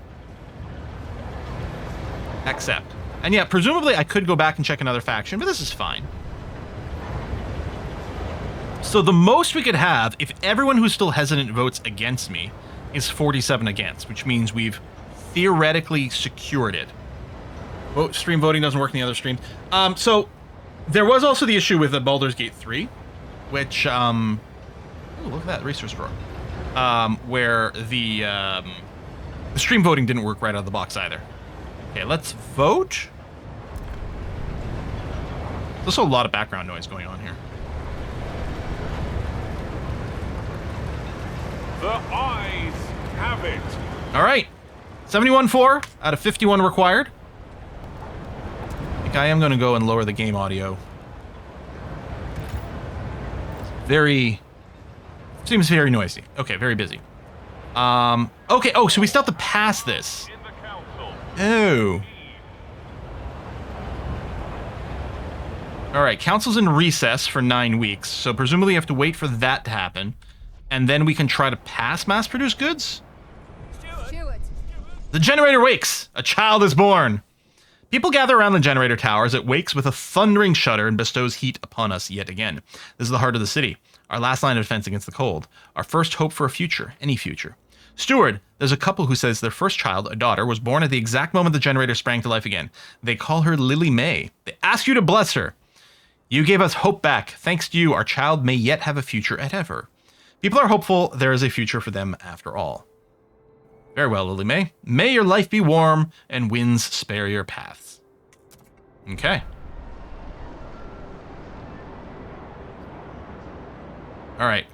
Accept. And yeah, presumably I could go back and check another faction, but this is fine. So the most we could have, if everyone who's still hesitant votes against me, is 47 against, which means we've theoretically secured it. Stream voting doesn't work in the other stream. So there was also the issue with the Baldur's Gate 3, which, ooh, look at that resource drawer, where the stream voting didn't work right out of the box either. Okay, let's vote. There's also a lot of background noise going on here. The eyes have it. All right. 71.4 out of 51 required. I think I am going to go and lower the game audio. Seems very noisy. Okay, very busy. Okay, oh, so we still have to pass this. In the council. Oh. All right, council's in recess for 9 weeks, so presumably you have to wait for that to happen, and then we can try to pass mass-produced goods? The generator wakes! A child is born! People gather around the generator tower as it wakes with a thundering shudder and bestows heat upon us yet again. This is the heart of the city, our last line of defense against the cold, our first hope for a future, any future. Steward, there's a couple who says their first child, a daughter, was born at the exact moment the generator sprang to life again. They call her Lily May. They ask you to bless her. You gave us hope back. Thanks to you, our child may yet have a future at ever. People are hopeful there is a future for them after all. Very well, Lily May. May your life be warm and winds spare your paths. Okay. All right.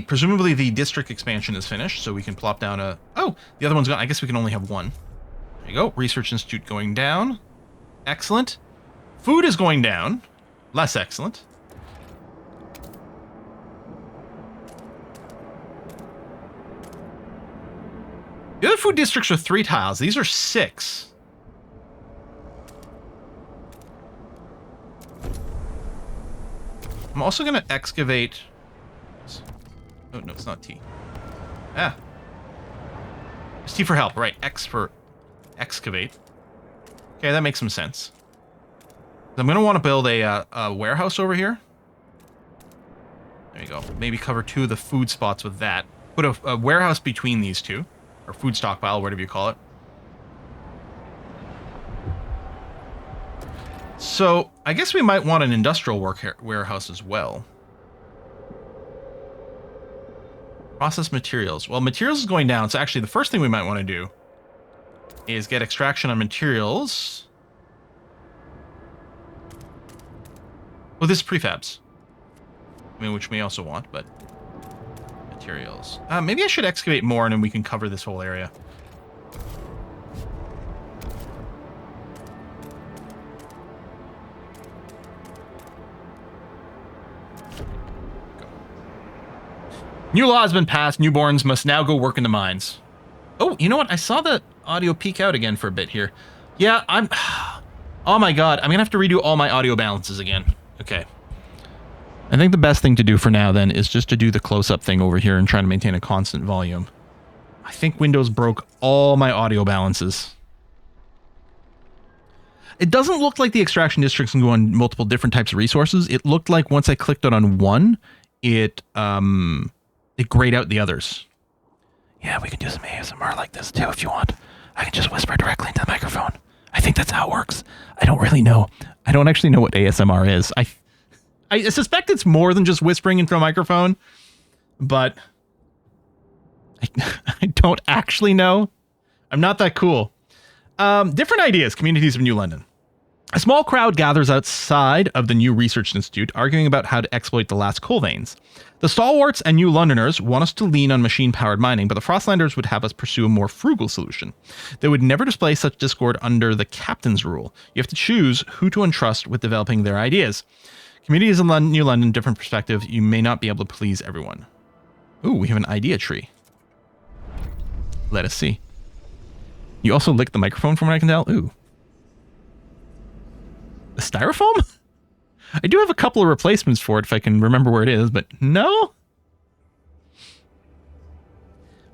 Presumably the district expansion is finished, so we can plop down a... Oh, the other one's gone. I guess we can only have one. There you go. Research Institute going down. Excellent. Food is going down. Less excellent. The other food districts are 3 tiles. These are 6. I'm also going to excavate... Oh, no, it's not T. Ah. It's T for help, right. X for excavate. Okay, that makes some sense. I'm going to want to build a warehouse over here. There you go. Maybe cover 2 of the food spots with that. Put a warehouse between these 2. Or food stockpile, whatever you call it. So, I guess we might want an industrial warehouse as well. Process materials. Well, materials is going down, so actually the first thing we might want to do is get extraction on materials. Well, this is prefabs. I mean, which we also want, but... Materials. Maybe I should excavate more and then we can cover this whole area. New law has been passed. Newborns must now go work in the mines. Oh, you know what? I saw the audio peak out again for a bit here. Yeah, I'm... Oh my god. I'm going to have to redo all my audio balances again. Okay. I think the best thing to do for now, then, is just to do the close-up thing over here and try to maintain a constant volume. I think Windows broke all my audio balances. It doesn't look like the extraction districts can go on multiple different types of resources. It looked like once I clicked it on one, it grayed out the others. Yeah, we can do some ASMR like this, too, if you want. I can just whisper directly into the microphone. I think that's how it works. I don't really know. I don't actually know what ASMR is. I suspect it's more than just whispering into a microphone, but I don't actually know. I'm not that cool. Different ideas, communities of New London. A small crowd gathers outside of the new Research Institute, arguing about how to exploit the last coal veins. The stalwarts and New Londoners want us to lean on machine-powered mining, but the Frostlanders would have us pursue a more frugal solution. They would never display such discord under the captain's rule. You have to choose who to entrust with developing their ideas. Communities in New London, different perspective. You may not be able to please everyone. Ooh, we have an idea tree. Let us see. You also licked the microphone from what I can tell. Ooh. The styrofoam? I do have a couple of replacements for it if I can remember where it is, but no.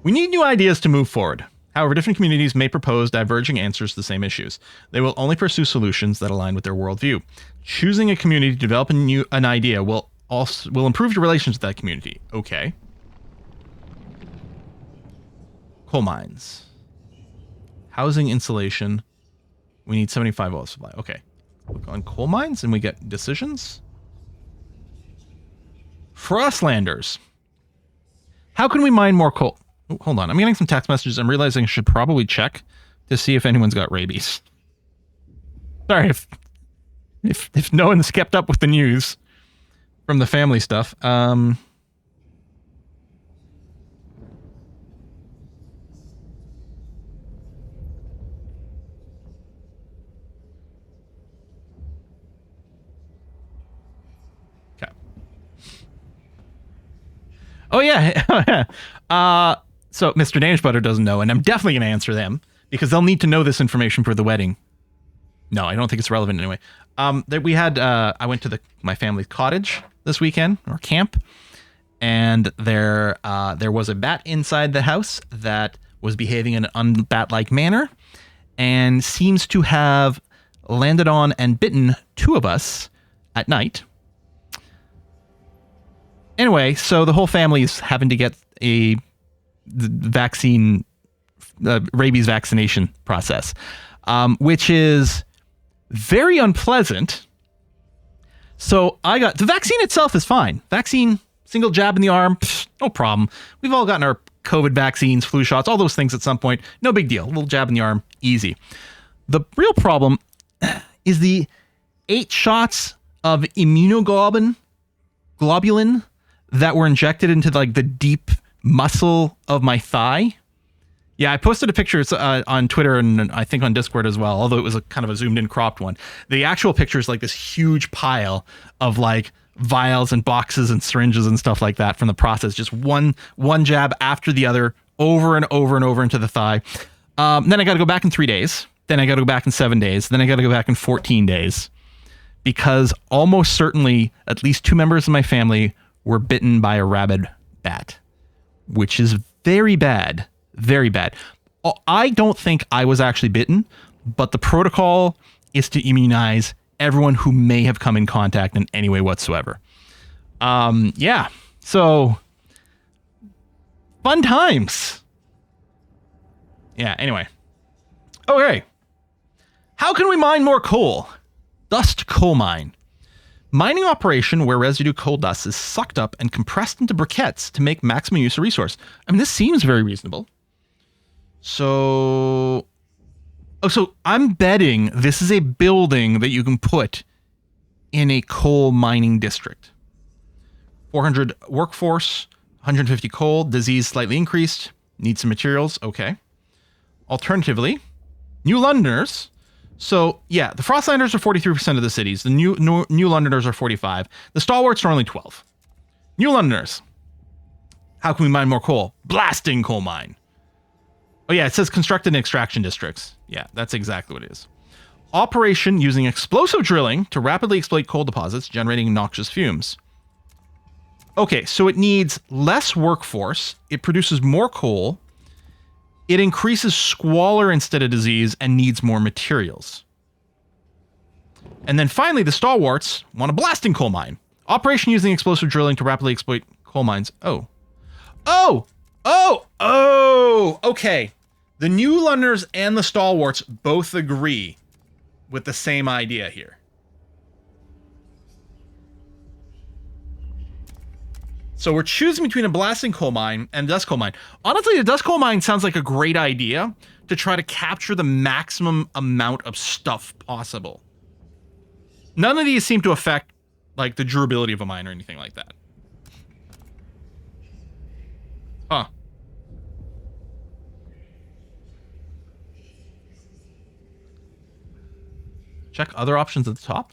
We need new ideas to move forward. However, different communities may propose diverging answers to the same issues. They will only pursue solutions that align with their worldview. Choosing a community to develop an idea will improve your relations with that community. Okay. Coal mines. Housing insulation. We need 75 oil supply. Okay. Look on coal mines and we get decisions. Frostlanders. How can we mine more coal? Oh, hold on. I'm getting some text messages. I'm realizing I should probably check to see if anyone's got rabies. Sorry if no one's kept up with the news from the family stuff. Oh, yeah. So Mr. Danish Butter doesn't know, and I'm definitely going to answer them because they'll need to know this information for the wedding. No, I don't think it's relevant anyway. We had, I went to my family's cottage this weekend, or camp, and there was a bat inside the house that was behaving in an unbat-like manner and seems to have landed on and bitten 2 of us at night. Anyway, so the whole family is having to get a vaccine, rabies vaccination process, which is very unpleasant. So the vaccine itself is fine. Vaccine, single jab in the arm, no problem. We've all gotten our COVID vaccines, flu shots, all those things at some point. No big deal. A little jab in the arm, easy. The real problem is the 8 shots of immunoglobulin that were injected into like the deep muscle of my thigh. Yeah, I posted a picture on Twitter and I think on Discord as well, although it was a kind of a zoomed in cropped one. The actual picture is like this huge pile of like vials and boxes and syringes and stuff like that from the process. Just one jab after the other, over and over and over into the thigh. Then I got to go back in 3 days. Then I got to go back in 7 days. Then I got to go back in 14 days. Because almost certainly at least 2 members of my family were bitten by a rabid bat, which is very bad. Very bad. I don't think I was actually bitten, but the protocol is to immunize everyone who may have come in contact in any way whatsoever. Yeah. So fun times. Yeah. Anyway. Okay. How can we mine more coal? Dust coal mine. Mining operation where residue coal dust is sucked up and compressed into briquettes to make maximum use of resource. I mean, this seems very reasonable. So I'm betting this is a building that you can put in a coal mining district. 400 workforce, 150 coal, disease slightly increased, need some materials. Okay. Alternatively, New Londoners. So yeah, the Frostlanders are 43% of the cities. The New Londoners are 45. The Stalwarts are only 12. New Londoners. How can we mine more coal? Blasting coal mine. Oh yeah, it says constructed extraction districts. Yeah, that's exactly what it is. Operation using explosive drilling to rapidly exploit coal deposits, generating noxious fumes. Okay, so it needs less workforce. It produces more coal. It increases squalor instead of disease and needs more materials. And then finally, the Stalwarts want a blasting coal mine. Operation using explosive drilling to rapidly exploit coal mines. Okay. The New Londoners and the Stalwarts both agree with the same idea here. So we're choosing between a blasting coal mine and a dust coal mine. Honestly, the dust coal mine sounds like a great idea to try to capture the maximum amount of stuff possible. None of these seem to affect like the durability of a mine or anything like that. Huh. Check other options at the top.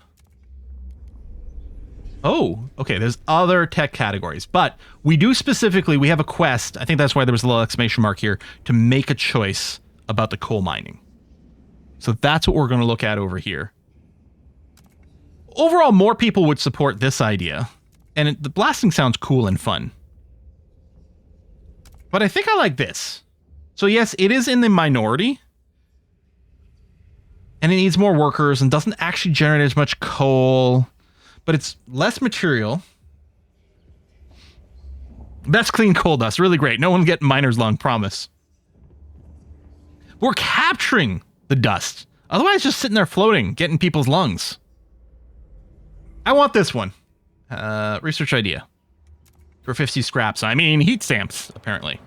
Oh, okay, there's other tech categories, but we have a quest, I think that's why there was a little exclamation mark here, to make a choice about the coal mining. So that's what we're going to look at over here. Overall, more people would support this idea, and the blasting sounds cool and fun. But I think I like this. So yes, it is in the minority, and it needs more workers and doesn't actually generate as much coal. But it's less material. That's clean coal dust. Really great. No one get miner's lung, promise. We're capturing the dust. Otherwise, just sitting there floating, getting people's lungs. I want this one. Research idea. For 50 scraps. I mean, heat stamps, apparently.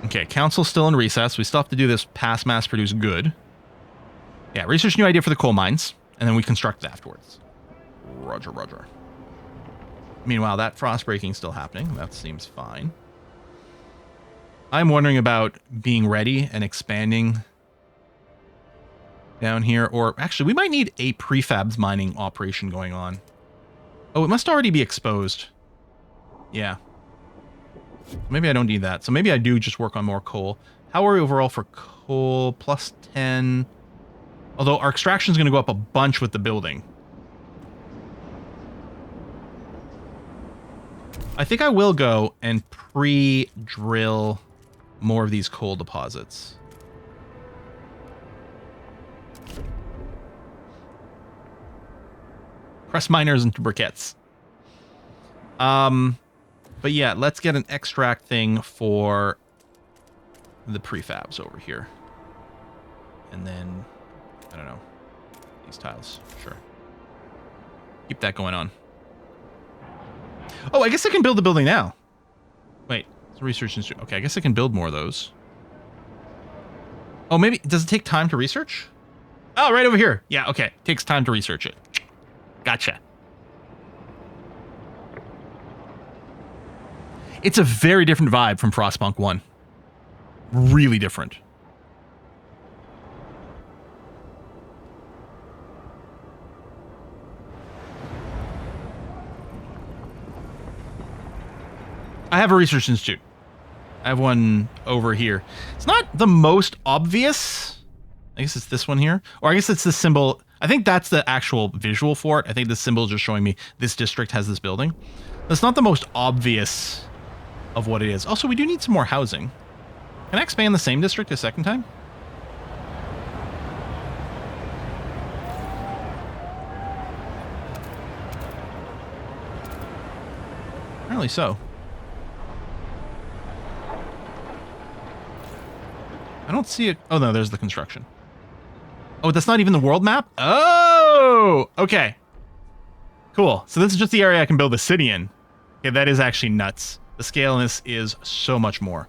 Okay, council's still in recess. We still have to do this pass mass produce good. Yeah, research new idea for the coal mines. And then we construct it afterwards. Roger, roger. Meanwhile, that frost breaking is still happening. That seems fine. I'm wondering about being ready and expanding down here. Or actually, we might need a prefabs mining operation going on. Oh, it must already be exposed. Yeah. Maybe I don't need that. So maybe I do just work on more coal. How are we overall for coal? Plus 10. Although our extraction is going to go up a bunch with the building. I think I will go and pre-drill more of these coal deposits. Press miners into briquettes. But yeah, let's get an extract thing for the prefabs over here. And then, I don't know, these tiles, sure. Keep that going on. Oh, I guess I can build the building now. Wait, it's a research institute. Okay, I guess I can build more of those. Oh, maybe, does it take time to research? Oh, right over here. Yeah, okay, takes time to research it. Gotcha. It's a very different vibe from FROSTPUNK 1. Really different. I have a research institute. I have one over here. It's not the most obvious. I guess it's this one here. Or I guess it's the symbol. I think that's the actual visual for it. I think the symbol is just showing me this district has this building. That's not the most obvious of what it is. Also, we do need some more housing. Can I expand the same district a second time? Apparently so. I don't see it. Oh, no, there's the construction. Oh, that's not even the world map? Oh, okay. Cool. So this is just the area I can build a city in. Okay, that is actually nuts. The scale in this is so much more.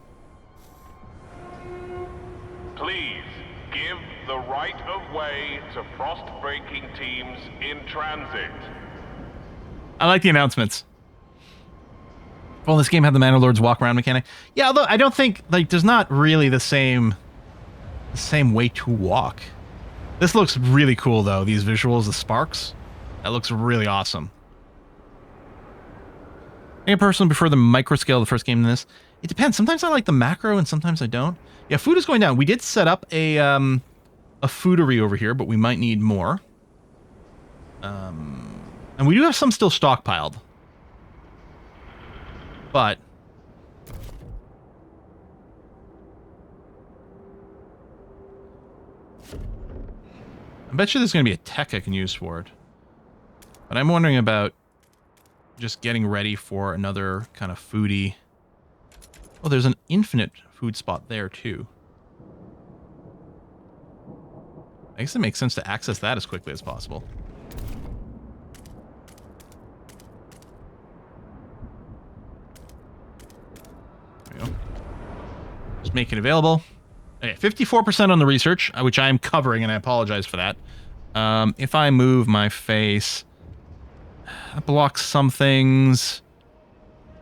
Please give the right of way to frost-breaking teams in transit. I like the announcements. Well, this game had the Manor Lord's walk around mechanic. Yeah, although I don't think, like, there's not really the same way to walk. This looks really cool, though. These visuals, the sparks. That looks really awesome. I personally prefer the micro scale of the first game in this. It depends. Sometimes I like the macro and sometimes I don't. Yeah, food is going down. We did set up a foodery over here, but we might need more. And we do have some still stockpiled. But I bet you there's going to be a tech I can use for it. But I'm wondering about just getting ready for another kind of foodie. Oh, there's an infinite food spot there too. I guess it makes sense to access that as quickly as possible. There we go. Just make it available. Okay, 54% on the research, which I'm covering, and I apologize for that. If I move my face, that blocks some things.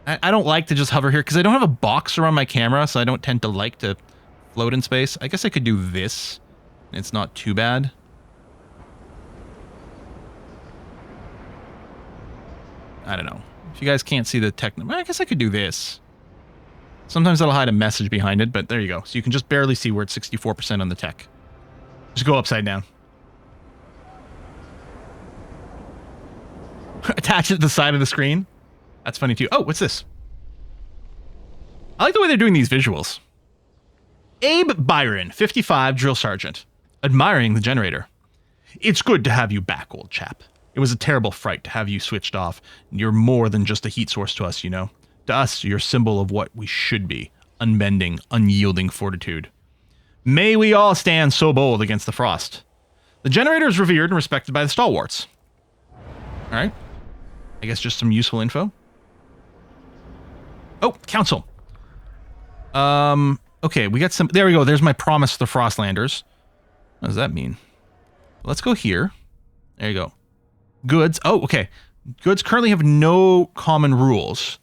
I don't like to just hover here because I don't have a box around my camera, so I don't tend to like to float in space. I guess I could do this. It's not too bad. I don't know. If you guys can't see the I guess I could do this. Sometimes that'll hide a message behind it, but there you go. So you can just barely see where it's 64% on the tech. Just go upside down. Attach it to the side of the screen. That's funny too. Oh, what's this? I like the way they're doing these visuals. Abe Byron, 55, drill sergeant. Admiring the generator. It's good to have you back, old chap. It was a terrible fright to have you switched off. You're more than just a heat source to us, you know. To us, you're a symbol of what we should be. Unbending, unyielding fortitude. May we all stand so bold against the frost. The generator is revered and respected by the stalwarts. Alright. I guess just some useful info. Oh, council. Okay, we got some... There we go. There's my promise to the Frostlanders. What does that mean? Let's go here. There you go. Goods. Oh, okay. Goods currently have no common rules.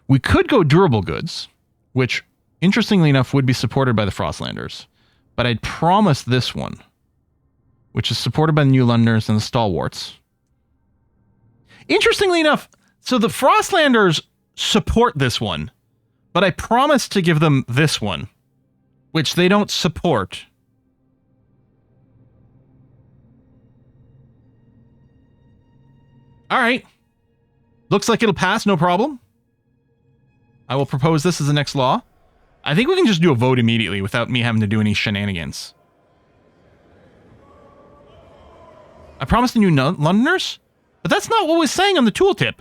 We could go durable goods, which, interestingly enough, would be supported by the Frostlanders. But I'd promise this one, which is supported by the New Londoners and the Stalwarts. Interestingly enough, so the Frostlanders support this one, but I promised to give them this one, which they don't support. All right. Looks like it'll pass, no problem. I will propose this as the next law. I think we can just do a vote immediately without me having to do any shenanigans. I promised the New Londoners, but that's not what was saying on the tooltip.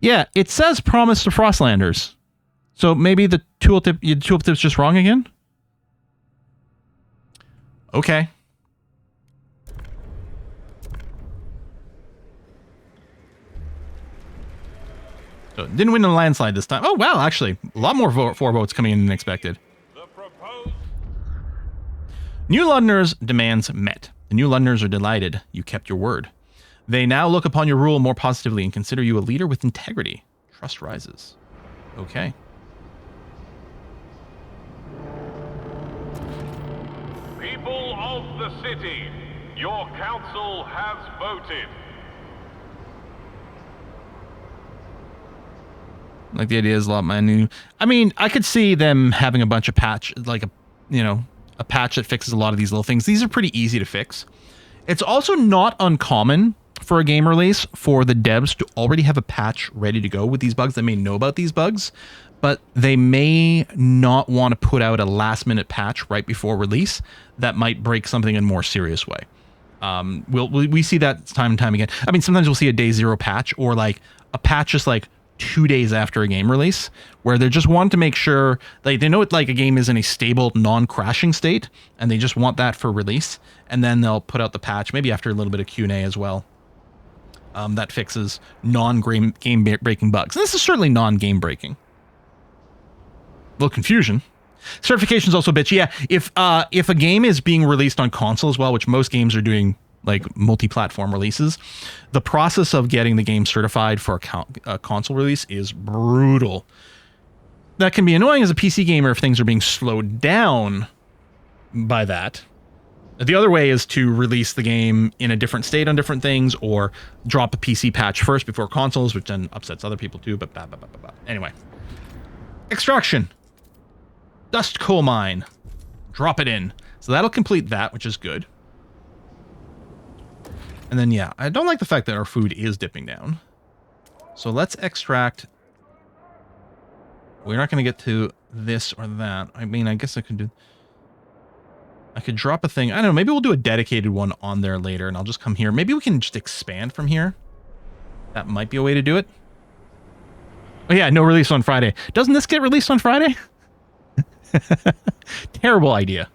Yeah, it says promise to Frostlanders. So maybe the tooltip's just wrong again? Okay. So didn't win a landslide this time. Oh, wow, actually. A lot more for votes coming in than expected. New Londoners' demands met. The New Londoners are delighted you kept your word. They now look upon your rule more positively and consider you a leader with integrity. Trust rises. Okay. People of the city, your council has voted. Like the idea is a lot new. I mean, I could see them having a bunch of patch, like a patch that fixes a lot of these little things. These are pretty easy to fix. It's also not uncommon for a game release for the devs to already have a patch ready to go with these bugs. They may know about these bugs, but they may not want to put out a last minute patch right before release that might break something in a more serious way. We see that time and time again. I mean, sometimes we'll see a day zero patch or like a patch just like 2 days after a game release where they just want to make sure like they know it like a game is in a stable non-crashing state and they just want that for release, and then they'll put out the patch maybe after a little bit of Q&A as well. That fixes non-game breaking bugs. And this is certainly non-game breaking. A little confusion. Certification is also a bitch. Yeah, if a game is being released on console as well, which most games are doing like multi-platform releases, the process of getting the game certified for a console release is brutal. That can be annoying as a PC gamer if things are being slowed down by that. The other way is to release the game in a different state on different things, or drop a PC patch first before consoles, which then upsets other people too, but anyway. Extraction. Dust coal mine. Drop it in. So that'll complete that, which is good. And then, yeah, I don't like the fact that our food is dipping down. So let's extract. We're not going to get to this or that. I mean, I guess I could drop a thing. I don't know. Maybe we'll do a dedicated one on there later, and I'll just come here. Maybe we can just expand from here. That might be a way to do it. Oh, yeah, no release on Friday. Doesn't this get released on Friday? Terrible idea.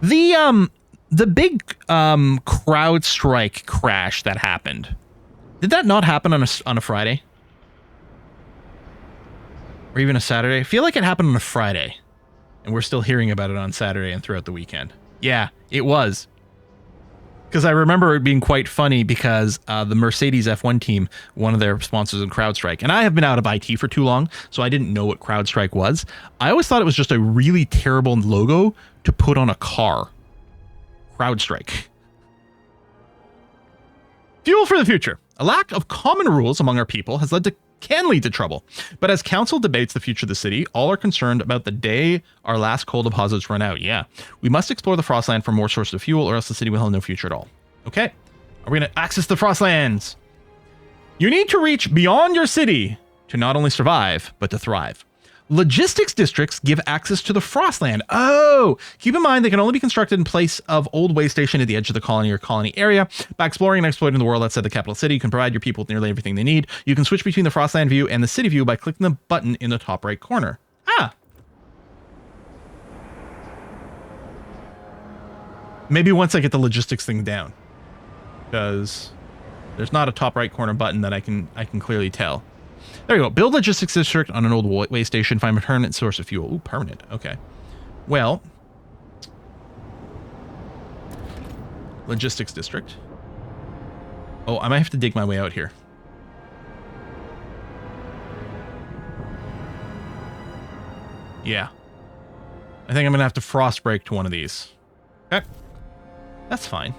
The big CrowdStrike crash that happened. Did that not happen on a Friday? Or even a Saturday? I feel like it happened on a Friday. And we're still hearing about it on Saturday and throughout the weekend. Yeah, it was. Because I remember it being quite funny because the Mercedes F1 team, one of their sponsors in CrowdStrike, and I have been out of IT for too long, so I didn't know what CrowdStrike was. I always thought it was just a really terrible logo to put on a car. CrowdStrike. Fuel for the future. A lack of common rules among our people can lead to trouble. But as council debates the future of the city, all are concerned about the day our last coal deposits run out. Yeah. We must explore the Frostland for more sources of fuel, or else the city will have no future at all. Okay. Are we going to access the Frostlands? You need to reach beyond your city to not only survive, but to thrive. Logistics districts give access to the Frostland. Oh, keep in mind they can only be constructed in place of old way station at the edge of the colony or colony area. By exploring and exploiting the world outside the capital city, you can provide your people with nearly everything they need. You can switch between the Frostland view and the city view by clicking the button in the top right corner. Ah. Maybe once I get the logistics thing down, because there's not a top right corner button that I can clearly tell. There you go. Build logistics district on an old way station. Find a permanent source of fuel. Ooh, permanent. Okay. Well, logistics district. Oh, I might have to dig my way out here. Yeah. I think I'm going to have to frost break to one of these. Okay. That's fine.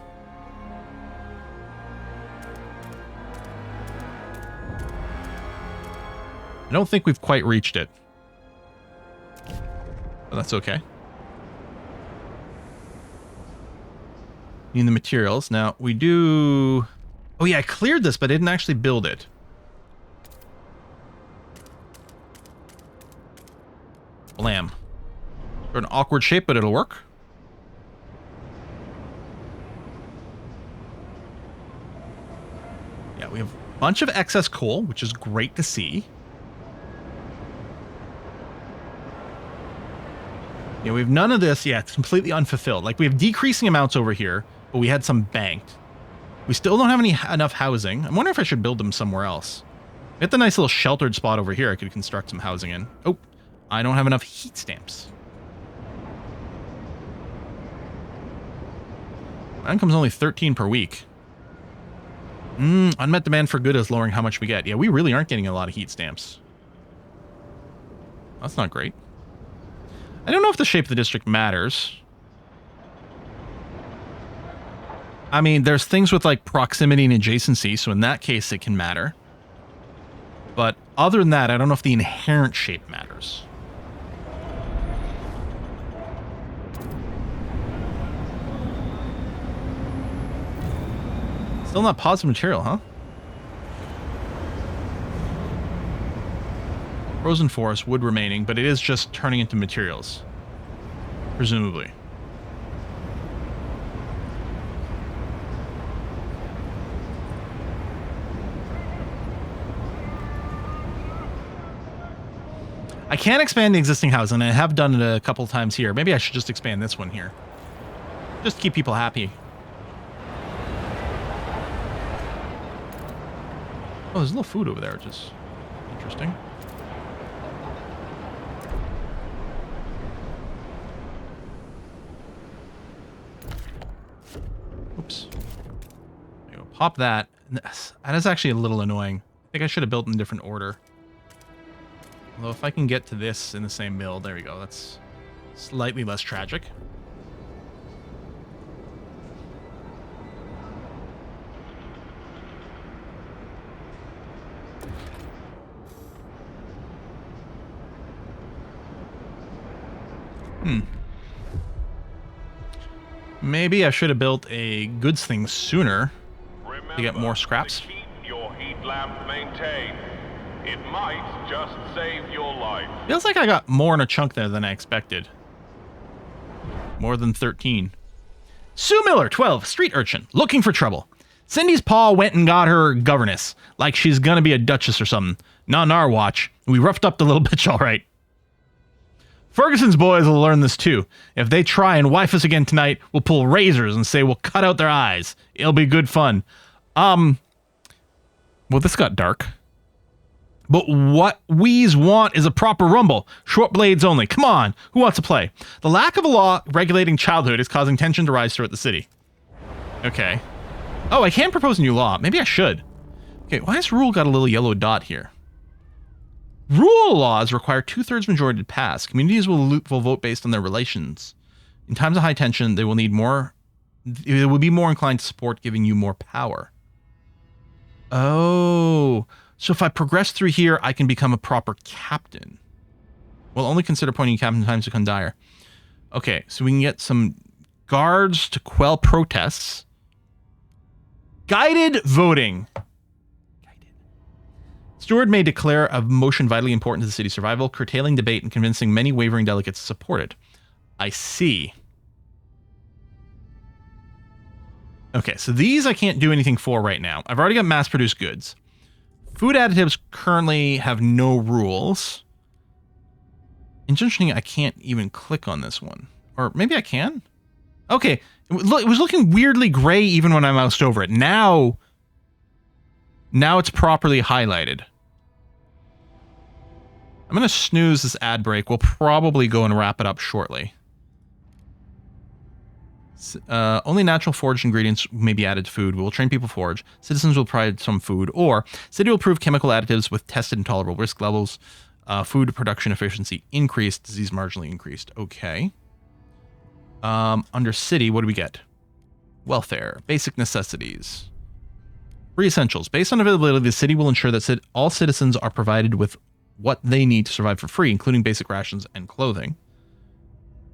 I don't think we've quite reached it. But that's okay. Need the materials. Now, we do... Oh yeah, I cleared this, but I didn't actually build it. Blam. For an awkward shape, but it'll work. Yeah, we have a bunch of excess coal, which is great to see. Yeah, we have none of this. Yeah, it's completely unfulfilled. Like, we have decreasing amounts over here, but we had some banked. We still don't have enough housing. I'm wondering if I should build them somewhere else. We got the nice little sheltered spot over here I could construct some housing in. Oh, I don't have enough heat stamps. My income's only 13 per week. Unmet demand for good is lowering how much we get. Yeah, we really aren't getting a lot of heat stamps. That's not great. I don't know if the shape of the district matters. I mean, there's things with like proximity and adjacency, so in that case it can matter. But other than that, I don't know if the inherent shape matters. Still not positive material, huh? Frozen forest, wood remaining, but it is just turning into materials. Presumably. I can expand the existing house, and I have done it a couple times here. Maybe I should just expand this one here. Just to keep people happy. Oh, there's a little food over there, which is interesting. Oops. There you go. Pop that. That is actually a little annoying. I think I should have built in a different order. Although if I can get to this in the same build, there we go. That's slightly less tragic. Maybe I should have built a goods thing sooner to get more scraps. To keep your heat lamp maintained. It might just save your life. Feels like I got more in a chunk there than I expected. More than 13. Sue Miller, 12, street urchin, looking for trouble. Cindy's pa went and got her governess, like she's gonna be a duchess or something. Not on our watch. We roughed up the little bitch all right. Ferguson's boys will learn this too. If they try and wife us again tonight, we'll pull razors and say we'll cut out their eyes. It'll be good fun. Well, this got dark. But what we's want is a proper rumble. Short blades only. Come on. Who wants to play? The lack of a law regulating childhood is causing tension to rise throughout the city. Okay. Oh, I can propose a new law. Maybe I should. Okay, why has rule got a little yellow dot here? Rule laws require 2/3 majority to pass. Communities will vote based on their relations. In times of high tension, they will need more. They will be more inclined to support giving you more power. Oh, so if I progress through here, I can become a proper captain. We'll only consider appointing captain in times become dire. Okay, so we can get some guards to quell protests. Guided voting. Steward may declare a motion vitally important to the city's survival, curtailing debate and convincing many wavering delegates to support it. I see. Okay, so these I can't do anything for right now. I've already got mass-produced goods. Food additives currently have no rules. It's interesting, I can't even click on this one. Or maybe I can? Okay, it was looking weirdly gray even when I moused over it. Now it's properly highlighted. I'm going to snooze this ad break. We'll probably go and wrap it up shortly. Only natural foraged ingredients may be added to food. We will train people to forage. Citizens will provide some food. Or, city will approve chemical additives with tested and tolerable risk levels. Food production efficiency increased, disease marginally increased. Okay. Under city, what do we get? Welfare, basic necessities. Free essentials. Based on availability, the city will ensure that all citizens are provided with what they need to survive for free, including basic rations and clothing.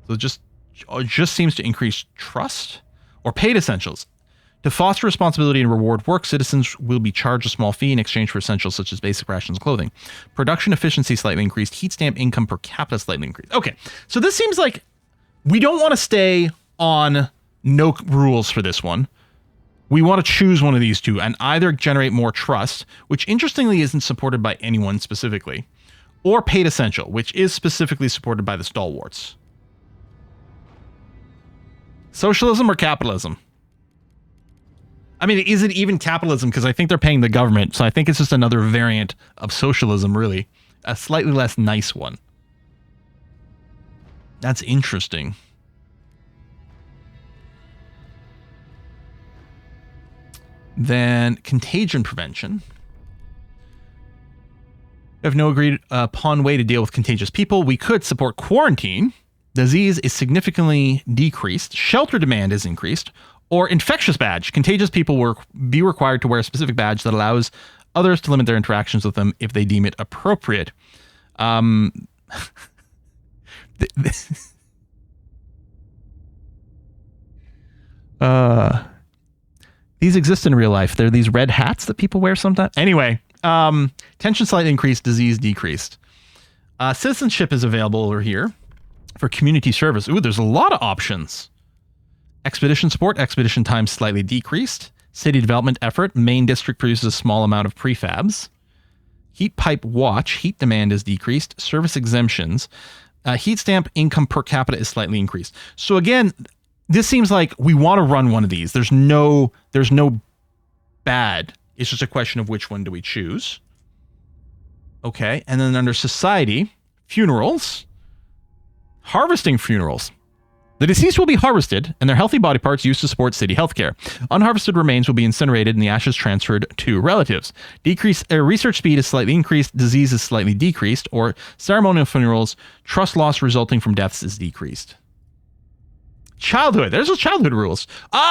So it just seems to increase trust. Or paid essentials. To foster responsibility and reward work, citizens will be charged a small fee in exchange for essentials such as basic rations and clothing. Production efficiency slightly increased. Heat stamp income per capita slightly increased. Okay, so this seems like we don't want to stay on no rules for this one. We want to choose one of these two and either generate more trust, which interestingly isn't supported by anyone specifically, or paid essential, which is specifically supported by the stalwarts. Socialism or capitalism? I mean, is it even capitalism? Because I think they're paying the government, so I think it's just another variant of socialism, really. A slightly less nice one. That's interesting. Then contagion prevention. We have no agreed upon way to deal with contagious people. We could support quarantine. Disease is significantly decreased. Shelter demand is increased. Or infectious badge. Contagious people will be required to wear a specific badge that allows others to limit their interactions with them if they deem it appropriate. These exist in real life. They're these red hats that people wear sometimes. Anyway, tension slightly increased, disease decreased. Citizenship is available over here for community service. Ooh, there's a lot of options. Expedition support, expedition time slightly decreased. City development effort, main district produces a small amount of prefabs. Heat pipe watch, heat demand is decreased. Service exemptions. Heat stamp income per capita is slightly increased. So again, this seems like we want to run one of these. There's no bad. It's just a question of which one do we choose. Okay, and then under society, funerals, harvesting funerals. The deceased will be harvested and their healthy body parts used to support city healthcare. Unharvested remains will be incinerated and the ashes transferred to relatives. Research speed is slightly increased, disease is slightly decreased, or ceremonial funerals, trust loss resulting from deaths is decreased. Childhood. There's those childhood rules.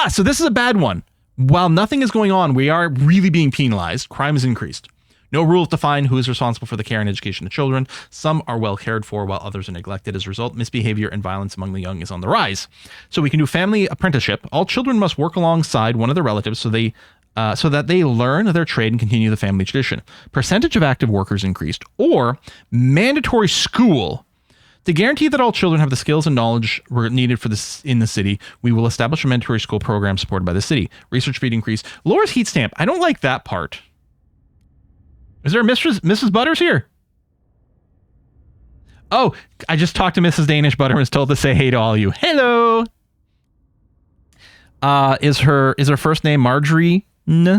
So this is a bad one. While nothing is going on, we are really being penalized. Crime is increased. No rules define who is responsible for the care and education of children. Some are well cared for while others are neglected. As a result, misbehavior and violence among the young is on the rise. So we can do family apprenticeship. All children must work alongside one of their relatives so that they learn their trade and continue the family tradition. Percentage of active workers increased, or mandatory school. To guarantee that all children have the skills and knowledge needed for this in the city, we will establish a mandatory school program supported by the city. Research speed increase. Laura's heat stamp. I don't like that part. Is there a Mrs. Butters here? Oh, I just talked to Mrs. Danish Butter and was told to say hey to all of you. Hello. Is her first name Marjorie? We'd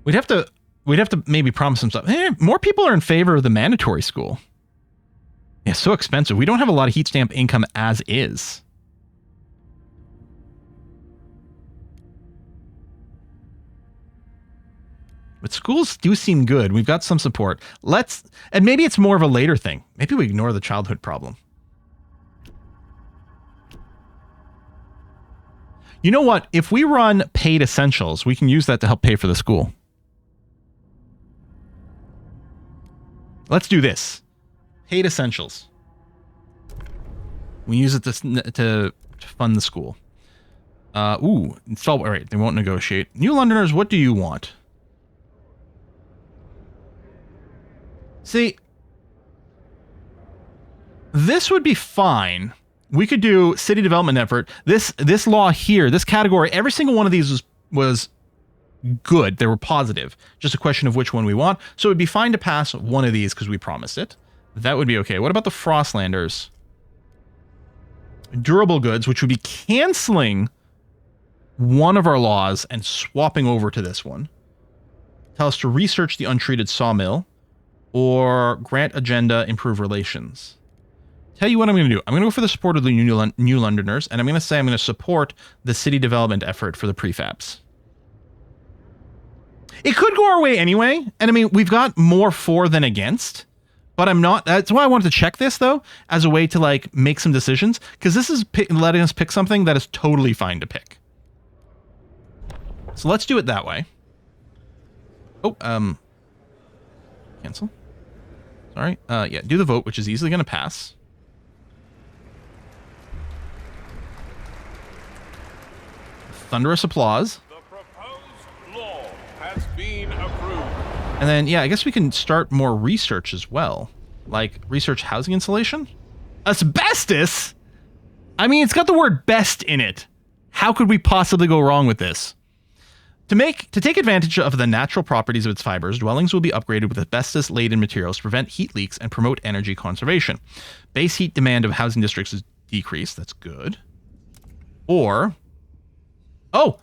have to maybe promise some stuff. More people are in favor of the mandatory school. Yeah, so expensive. We don't have a lot of heat stamp income as is. But schools do seem good. We've got some support. And maybe it's more of a later thing. Maybe we ignore the childhood problem. You know what? If we run paid essentials, we can use that to help pay for the school. Let's do this. Paid essentials. We use it to fund the school. Install. All right, they won't negotiate. New Londoners, what do you want? See, this would be fine. We could do city development effort. This law here, this category, every single one of these was good. They were positive. Just a question of which one we want. So it would be fine to pass one of these because we promised it. That would be okay. What about the Frostlanders? Durable goods, which would be canceling one of our laws and swapping over to this one. Tell us to research the untreated sawmill. Or grant agenda, improve relations. Tell you what I'm going to do. I'm going to go for the support of the New Londoners, and I'm going to say I'm going to support the city development effort for the prefabs. It could go our way anyway. And I mean, we've got more for than against. But I'm not. That's why I wanted to check this, though, as a way to, like, make some decisions. Because this is letting us pick something that is totally fine to pick. So let's do it that way. Oh, cancel. Sorry. Yeah, do the vote, which is easily going to pass. Thunderous applause. The proposed law has been approved. And then, yeah, I guess we can start more research as well. Like, research housing insulation? Asbestos? I mean, it's got the word best in it. How could we possibly go wrong with this? To take advantage of the natural properties of its fibers, dwellings will be upgraded with asbestos-laden materials to prevent heat leaks and promote energy conservation. Base heat demand of housing districts is decreased. That's good. Or... Oh!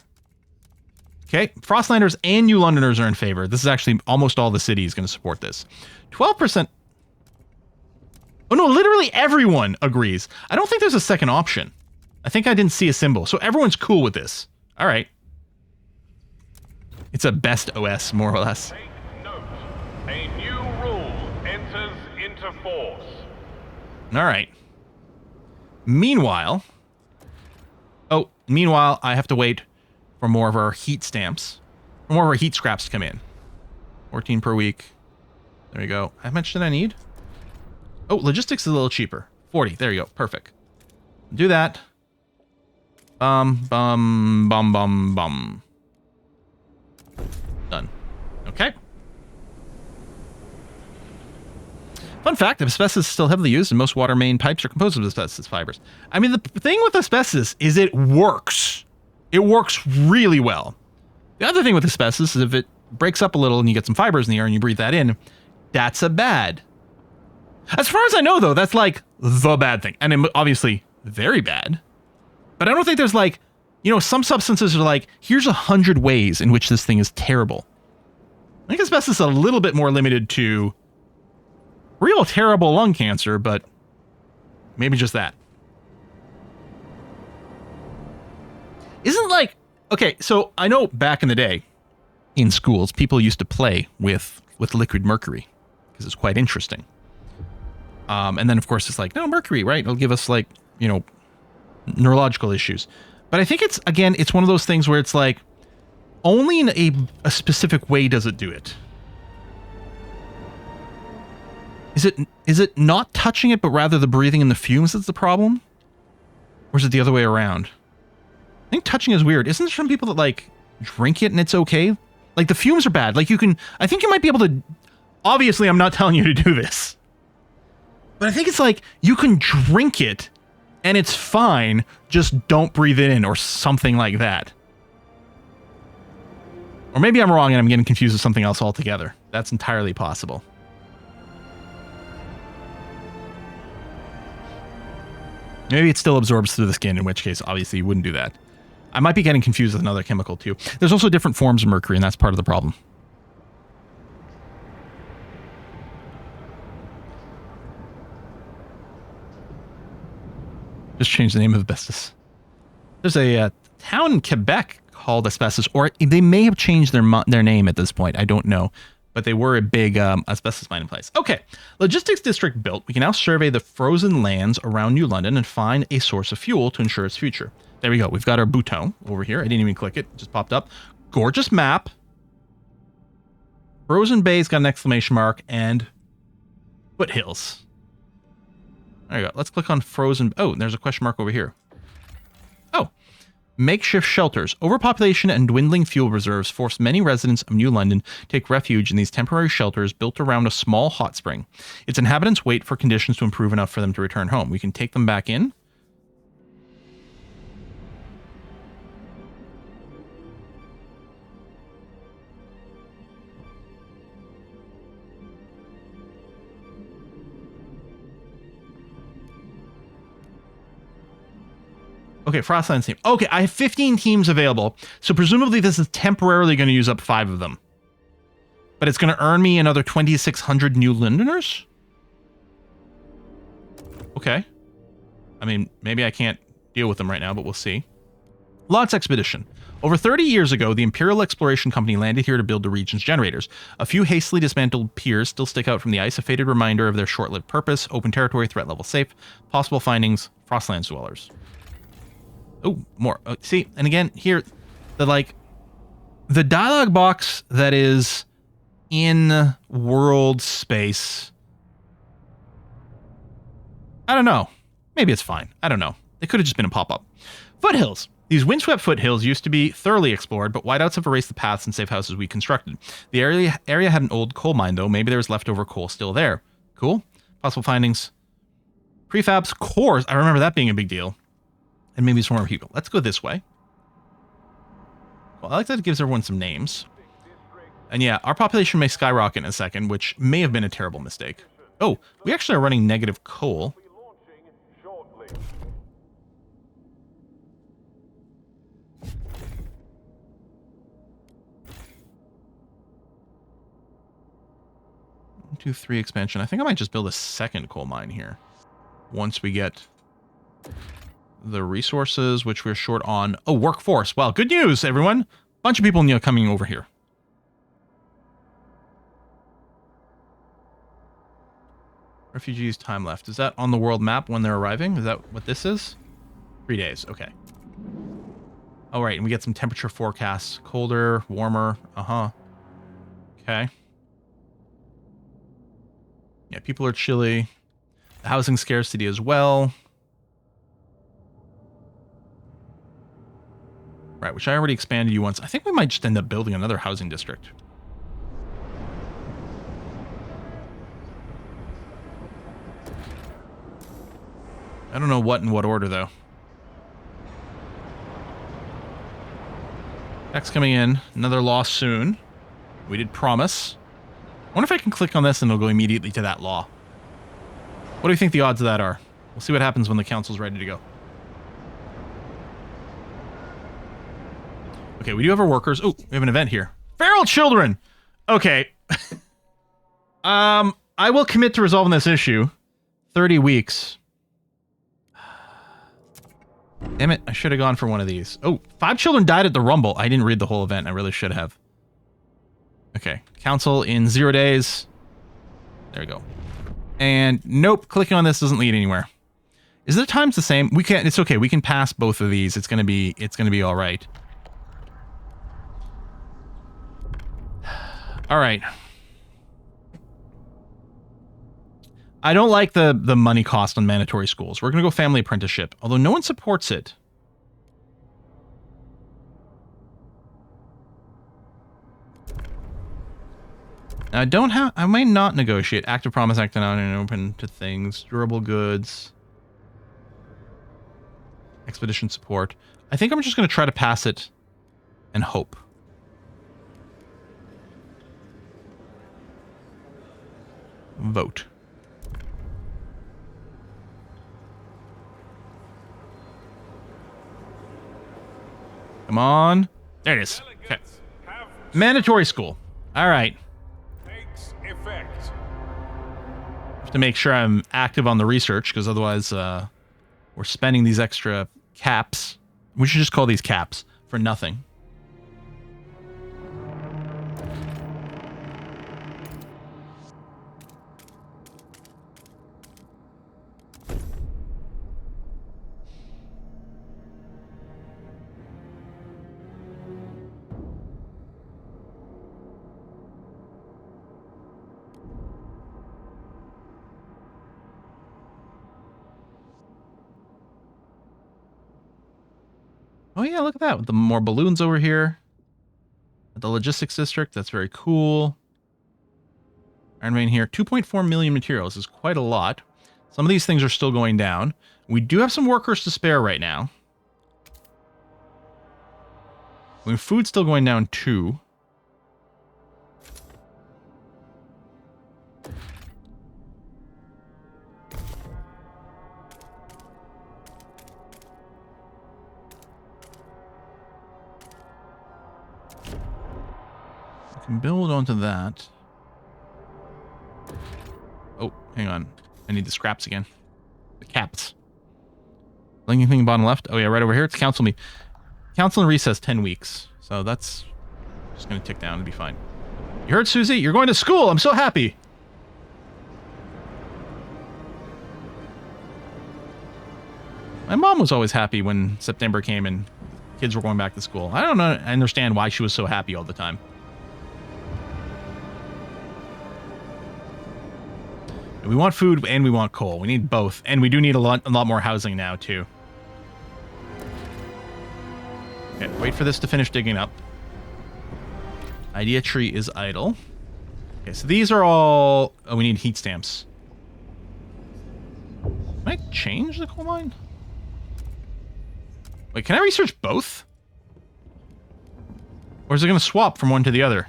Okay, Frostlanders and New Londoners are in favor. This is actually almost all the city is going to support this. 12%. Oh no, literally everyone agrees. I don't think there's a second option. I think I didn't see a symbol. So everyone's cool with this. All right. It's a best OS, more or less. Take note. A new rule enters into force. All right. Meanwhile, I have to wait for more of our heat stamps, for more of our heat scraps to come in. 14 per week. There you go. How much did I need? Oh, logistics is a little cheaper. 40. There you go. Perfect. Do that. Bum. Done. Okay. Fun fact, asbestos is still heavily used and most water main pipes are composed of asbestos fibers. I mean, the thing with asbestos is it works. It works really well. The other thing with asbestos is if it breaks up a little and you get some fibers in the air and you breathe that in, that's a bad. As far as I know, though, that's like the bad thing. And obviously very bad. But I don't think there's like, you know, some substances are like, here's 100 ways in which this thing is terrible. I think asbestos is a little bit more limited to real terrible lung cancer, but maybe just that. Isn't like, okay, so I know back in the day in schools, people used to play with liquid mercury because it's quite interesting. And then of course it's like, no, mercury, right? It'll give us like, you know, neurological issues. But I think it's, again, it's one of those things where it's like, only in a specific way does it do it. Is it not touching it, but rather the breathing in the fumes that's the problem? Or is it the other way around? I think touching is weird. Isn't there some people that like drink it and it's okay? Like the fumes are bad. Like you can, I think you might be able to, obviously I'm not telling you to do this. But I think it's like you can drink it and it's fine. Just don't breathe it in or something like that. Or maybe I'm wrong and I'm getting confused with something else altogether. That's entirely possible. Maybe it still absorbs through the skin, in which case, obviously, you wouldn't do that. I might be getting confused with another chemical, too. There's also different forms of mercury, and that's part of the problem. Just change the name of asbestos. There's a town in Quebec called Asbestos, or they may have changed their name at this point. I don't know. But they were a big asbestos mining place. Okay, logistics district built. We can now survey the frozen lands around New London and find a source of fuel to ensure its future. There we go. We've got our bouton over here. I didn't even click it. It just popped up. Gorgeous map. Frozen Bay's got an exclamation mark and foothills. There you go. Let's click on frozen. Oh, there's a question mark over here. Oh. Makeshift shelters. Overpopulation and dwindling fuel reserves force many residents of New London to take refuge in these temporary shelters built around a small hot spring. Its inhabitants wait for conditions to improve enough for them to return home. We can take them back in. Okay, Frostland team. Okay, I have 15 teams available, so presumably this is temporarily going to use up 5 of them. But it's going to earn me another 2,600 New Londoners? Okay. I mean, maybe I can't deal with them right now, but we'll see. Lot's expedition. Over 30 years ago, the Imperial Exploration Company landed here to build the region's generators. A few hastily dismantled piers still stick out from the ice, a faded reminder of their short-lived purpose. Open territory, threat level safe. Possible findings, Frostlands dwellers. Oh, more. See, and again, here, the dialogue box that is in world space. I don't know. Maybe it's fine. I don't know. It could have just been a pop-up. Foothills. These windswept foothills used to be thoroughly explored, but whiteouts have erased the paths and safe houses we constructed. The area had an old coal mine, though. Maybe there was leftover coal still there. Cool. Possible findings. Prefabs, cores. I remember that being a big deal. And maybe some more people. Let's go this way. Well, I like that it gives everyone some names. And yeah, our population may skyrocket in a second, which may have been a terrible mistake. Oh, we actually are running negative coal. One, two, three expansion. I think I might just build a second coal mine here. Once we get the resources, which we're short on. Oh, workforce. Well, good news, everyone. Bunch of people coming over here. Refugees time left. Is that on the world map when they're arriving? Is that what this is? 3 days. Okay. All right, and we get some temperature forecasts. Colder, warmer. Uh-huh. Okay. Yeah, people are chilly. The housing scarcity as well. Right, which I already expanded you once. I think we might just end up building another housing district. I don't know what in what order, though. Tax coming in. Another law soon. We did promise. I wonder if I can click on this and it'll go immediately to that law. What do you think the odds of that are? We'll see what happens when the council's ready to go. Okay, we do have our workers. Oh, we have an event here. Feral children! Okay. I will commit to resolving this issue. 30 weeks. Damn it, I should have gone for one of these. Oh, 5 children died at the Rumble. I didn't read the whole event. I really should have. Okay, council in 0 days. There we go. And nope, clicking on this doesn't lead anywhere. Is the times the same? We can't. It's okay. We can pass both of these. It's gonna be all right. All right. I don't like the money cost on mandatory schools. We're gonna go family apprenticeship, although no one supports it. I don't have. I might not negotiate. Active promise, acting out and open to things. Durable goods. Expedition support. I think I'm just going to try to pass it and hope. Vote. Come on. There it is. Okay. Mandatory school. All right. Effect. Have to make sure I'm active on the research, because otherwise we're spending these extra caps. We should just call these caps for nothing. Oh yeah, look at that. With the more balloons over here. At the logistics district, that's very cool. Iron Vein here. 2.4 million materials is quite a lot. Some of these things are still going down. We do have some workers to spare right now. We have food still going down too. Can build onto that. Oh, hang on. I need the scraps again. The caps. Blinking thing bottom left. Oh yeah, right over here. It's council meeting. Council and recess 10 weeks. So that's just going to tick down and be fine. You heard, Susie? You're going to school. I'm so happy. My mom was always happy when September came and kids were going back to school. I don't know. I understand why she was so happy all the time. We want food and we want coal. We need both. And we do need a lot more housing now, too. Okay, wait for this to finish digging up. Idea tree is idle. Okay, so these are all... Oh, we need heat stamps. Can I change the coal mine? Wait, can I research both? Or is it going to swap from one to the other?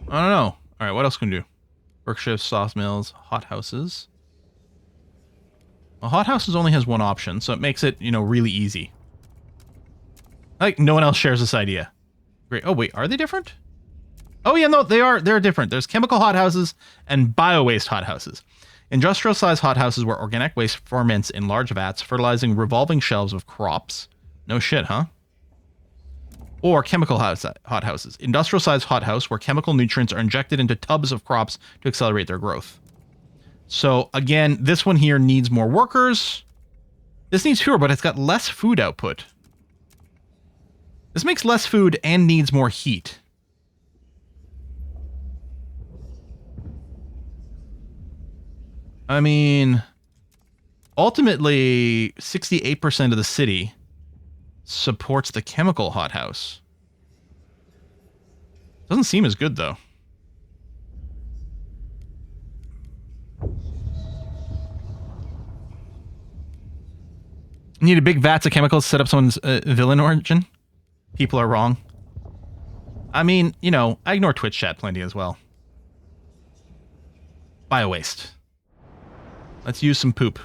I don't know. Alright, what else can we do? Work shifts, sauce mills, hot houses. Well, hot houses only has one option, so it makes it, you know, really easy. Like, no one else shares this idea. Great. Oh, wait, are they different? Oh, yeah, no, they're different. There's chemical hothouses and bio-waste hothouses. Industrial-sized hothouses where organic waste ferments in large vats, fertilizing revolving shelves of crops. No shit, huh? Or chemical hothouses. Industrial-sized hothouse where chemical nutrients are injected into tubs of crops to accelerate their growth. So, again, this one here needs more workers. This needs fewer, but it's got less food output. This makes less food and needs more heat. I mean, ultimately, 68% of the city supports the chemical hothouse. Doesn't seem as good, though. Need a big vats of chemicals to set up someone's villain origin? People are wrong. I mean, you know, I ignore Twitch chat plenty as well. Bio-waste. Let's use some poop.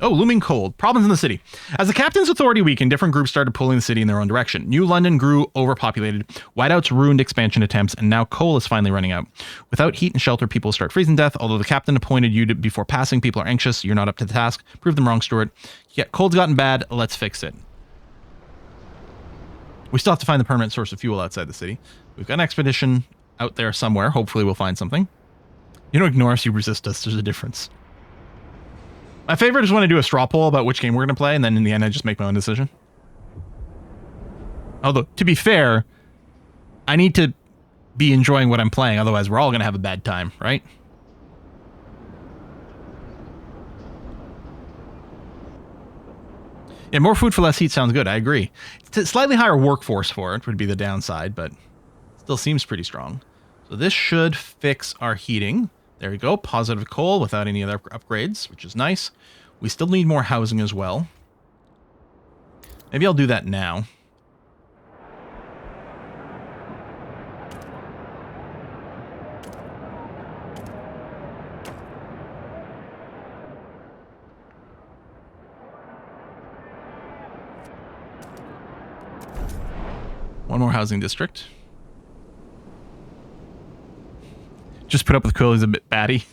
Oh, looming cold. Problems in the city. As the captain's authority weakened, different groups started pulling the city in their own direction. New London grew overpopulated. Whiteouts ruined expansion attempts, and now coal is finally running out. Without heat and shelter, people start freezing to death. Although the captain appointed you to before passing, people are anxious. You're not up to the task. Prove them wrong, Stuart. Yeah, cold's gotten bad. Let's fix it. We still have to find the permanent source of fuel outside the city. We've got an expedition out there somewhere. Hopefully we'll find something. You don't ignore us, you resist us. There's a difference. My favorite is when I do a straw poll about which game we're going to play, and then in the end I just make my own decision. Although, to be fair, I need to be enjoying what I'm playing, otherwise we're all going to have a bad time, right? Yeah, more food for less heat sounds good. I agree. Slightly higher workforce for it would be the downside, but still seems pretty strong. So this should fix our heating. There we go. Positive coal without any other upgrades, which is nice. We still need more housing as well. Maybe I'll do that now. One more housing district. Just put up with Quill, he's a bit batty.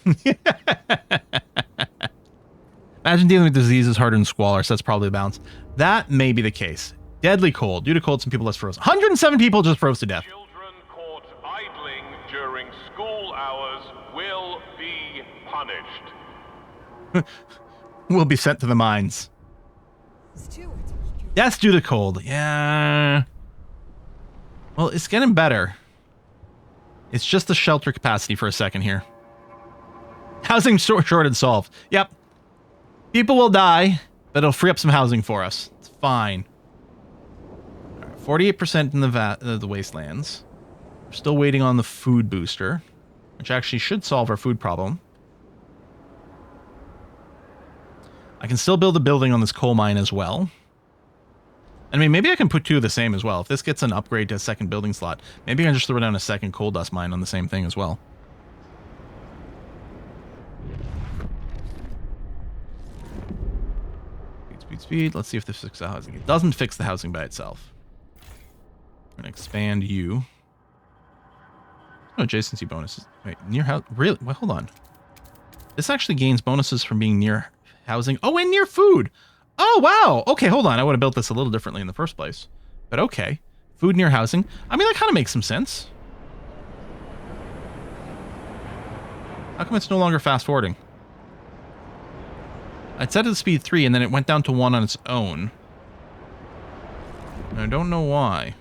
Imagine dealing with diseases harder than squalor, so that's probably the balance. That may be the case. Deadly cold. Due to cold, some people less frozen. 107 people just froze to death. Children caught idling during school hours will be punished. Will be sent to the mines. That's due to cold. Yeah. Well, it's getting better. It's just the shelter capacity for a second here. Housing shortage solved. Yep. People will die, but it'll free up some housing for us. It's fine. 48% in the wastelands. We're still waiting on the food booster, which actually should solve our food problem. I can still build a building on this coal mine as well. I mean, maybe I can put two of the same as well. If this gets an upgrade to a second building slot, maybe I can just throw down a second coal dust mine on the same thing as well. Speed, speed, speed. Let's see if this fixes the housing. It doesn't fix the housing by itself. I'm gonna expand you. No adjacency bonuses. Wait, near house? Really? Well, hold on. This actually gains bonuses from being near housing. Oh, and near food. Oh, wow. Okay, hold on. I would have built this a little differently in the first place. But okay. Food near housing. I mean, that kind of makes some sense. How come it's no longer fast forwarding? I'd set it to speed 3 and then it went down to 1 on its own. And I don't know why.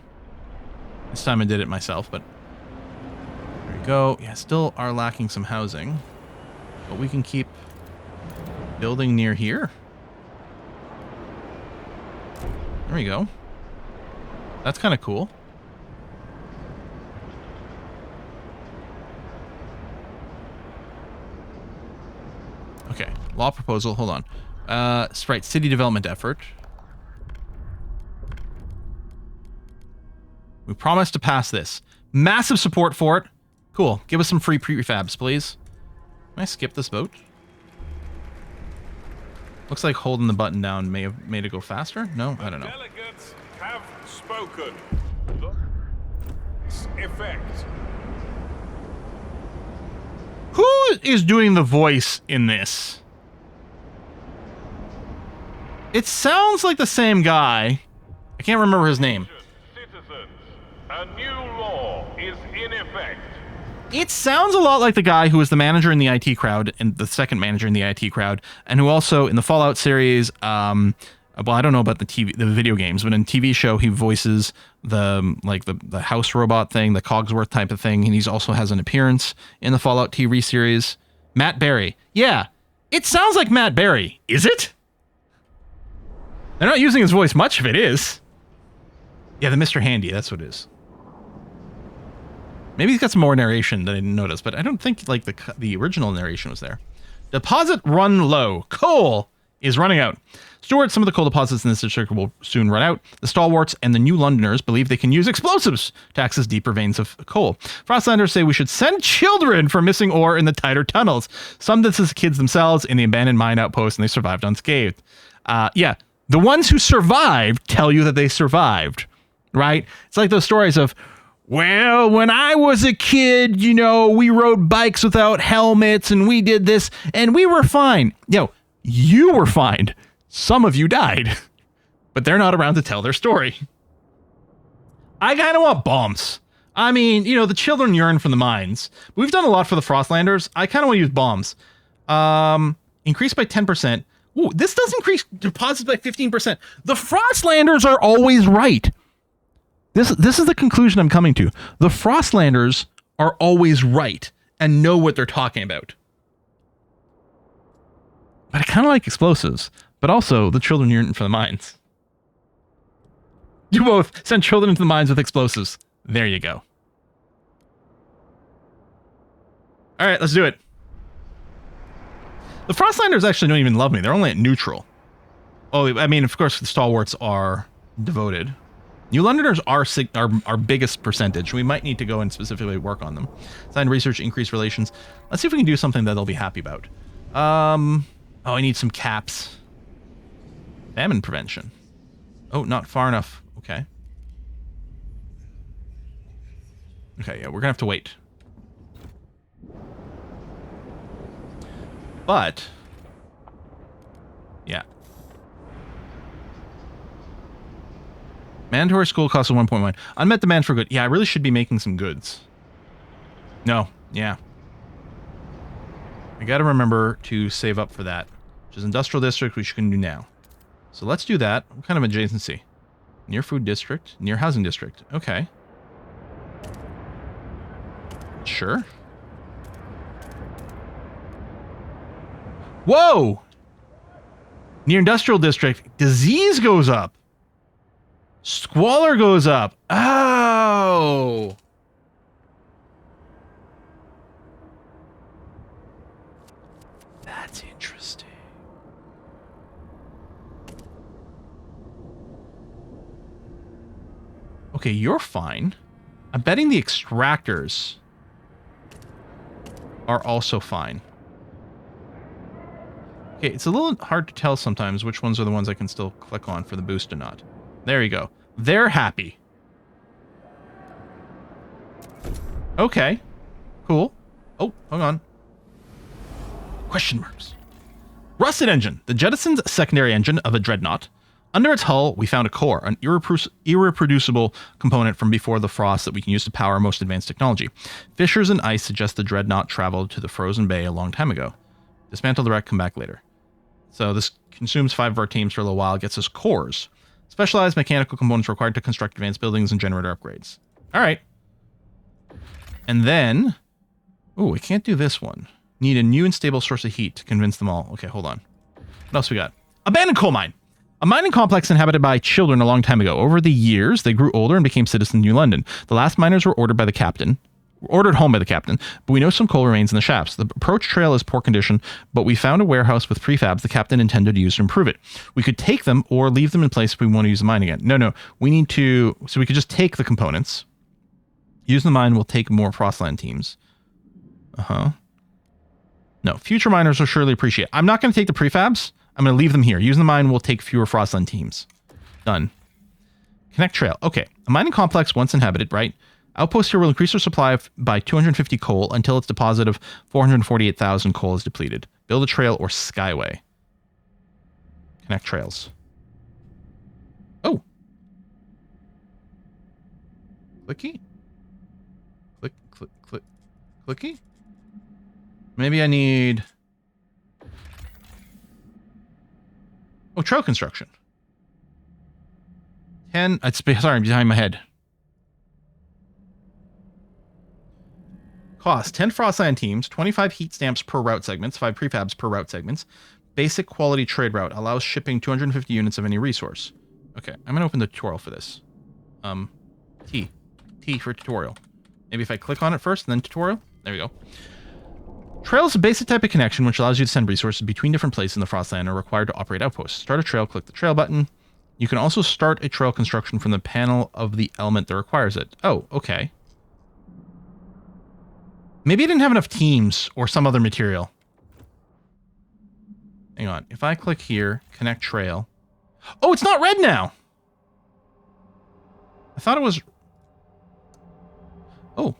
This time I did it myself, but there we go. Yeah, still are lacking some housing. But we can keep building near here. There we go. That's kind of cool. Okay, law proposal, hold on. Sprite, city development effort. We promise to pass this. Massive support for it. Cool, give us some free prefabs, please. Can I skip this vote? Looks like holding the button down may have made it go faster. No, I don't know. Delegates have spoken. Effect. Who is doing the voice in this? It sounds like the same guy. I can't remember his name. Citizens, a new law is in effect. It sounds a lot like the guy who was the manager in the IT crowd, and the second manager in the IT crowd, and who also in the Fallout series, well, I don't know about the video games, but in TV show he voices the house robot thing, the Cogsworth type of thing, and he's also has an appearance in the Fallout TV series. Matt Berry. Yeah, it sounds like Matt Berry. Is it? They're not using his voice much if it is. Yeah, the Mr. Handy, that's what it is. Maybe he's got some more narration that I didn't notice, but I don't think like the original narration was there. Deposit run low. Coal is running out. Stewart, some of the coal deposits in this district will soon run out. The stalwarts and the New Londoners believe they can use explosives to access deeper veins of coal. Frostlanders say we should send children for missing ore in the tighter tunnels. Some did this as kids themselves in the abandoned mine outpost, and they survived unscathed. Yeah, the ones who survived tell you that they survived, right? It's like those stories of, well, when I was a kid, you know, we rode bikes without helmets and we did this and we were fine. Yo, you were fine. Some of you died, but they're not around to tell their story. I kind of want bombs. I mean, you know, the children yearn for the mines. We've done a lot for the Frostlanders. I kind of want to use bombs. Increase by 10%. Ooh, this does increase deposits by 15%. The Frostlanders are always right. This is the conclusion I'm coming to. The Frostlanders are always right and know what they're talking about. But I kind of like explosives, but also the children yearn for the mines. Do both. Send children into the mines with explosives. There you go. All right, let's do it. The Frostlanders actually don't even love me. They're only at neutral. Oh, I mean, of course, the stalwarts are devoted. New Londoners are our biggest percentage. We might need to go and specifically work on them. Sign research, increase relations. Let's see if we can do something that they'll be happy about. Oh, I need some caps. Famine prevention. Oh, not far enough. Okay. Okay, yeah, we're gonna have to wait. But, yeah. Mandatory school costs of 1.1. Unmet demand for good. Yeah, I really should be making some goods. No, yeah. I gotta remember to save up for that. Which is industrial district, which you can do now. So let's do that. What kind of adjacency? Near food district, near housing district. Okay. Sure. Whoa! Near industrial district, disease goes up. Squalor goes up. Oh! That's interesting. Okay, you're fine. I'm betting the extractors are also fine. Okay, it's a little hard to tell sometimes which ones are the ones I can still click on for the boost or not. There you go. They're happy. Okay. Cool. Oh, hang on. Question marks. Rusted engine. The jettison's secondary engine of a dreadnought. Under its hull, we found a core, an irreproducible component from before the frost that we can use to power most advanced technology. Fissures and ice suggest the dreadnought traveled to the frozen bay a long time ago. Dismantle the wreck, come back later. So this consumes 5 of our teams for a little while, gets us cores. Specialized mechanical components required to construct advanced buildings and generator upgrades. All right. And then... Oh, we can't do this one. Need a new and stable source of heat to convince them all. Okay, hold on. What else we got? Abandoned coal mine. A mining complex inhabited by children a long time ago. Over the years, they grew older and became citizens of New London. The last miners were ordered home by the captain, but we know some coal remains in the shafts. The approach trail is poor condition, but we found a warehouse with prefabs the captain intended to use to improve it. We could take them or leave them in place if we want to use the mine again. No, we need to... So we could just take the components. Using the mine will take more Frostland teams. No, future miners will surely appreciate it. I'm not going to take the prefabs. I'm going to leave them here. Using the mine will take fewer Frostland teams. Done. Connect trail. Okay. A mining complex once inhabited, right? Outpost here will increase our supply by 250 coal until its deposit of 448,000 coal is depleted. Build a trail or skyway. Connect trails. Oh. Clicky? Clicky? Maybe I need... Oh, trail construction. 10... Sorry, I'm behind my head. Cost. 10 Frostland teams, 25 heat stamps per route segments, 5 prefabs per route segments. Basic quality trade route. Allows shipping 250 units of any resource. Okay, I'm going to open the tutorial for this. T. T for tutorial. Maybe if I click on it first and then tutorial. There we go. Trail is a basic type of connection which allows you to send resources between different places in the Frostland and are required to operate outposts. Start a trail, click the trail button. You can also start a trail construction from the panel of the element that requires it. Oh, okay. Maybe I didn't have enough teams or some other material. Hang on. If I click here, connect trail. Oh, it's not red now. I thought it was... Oh.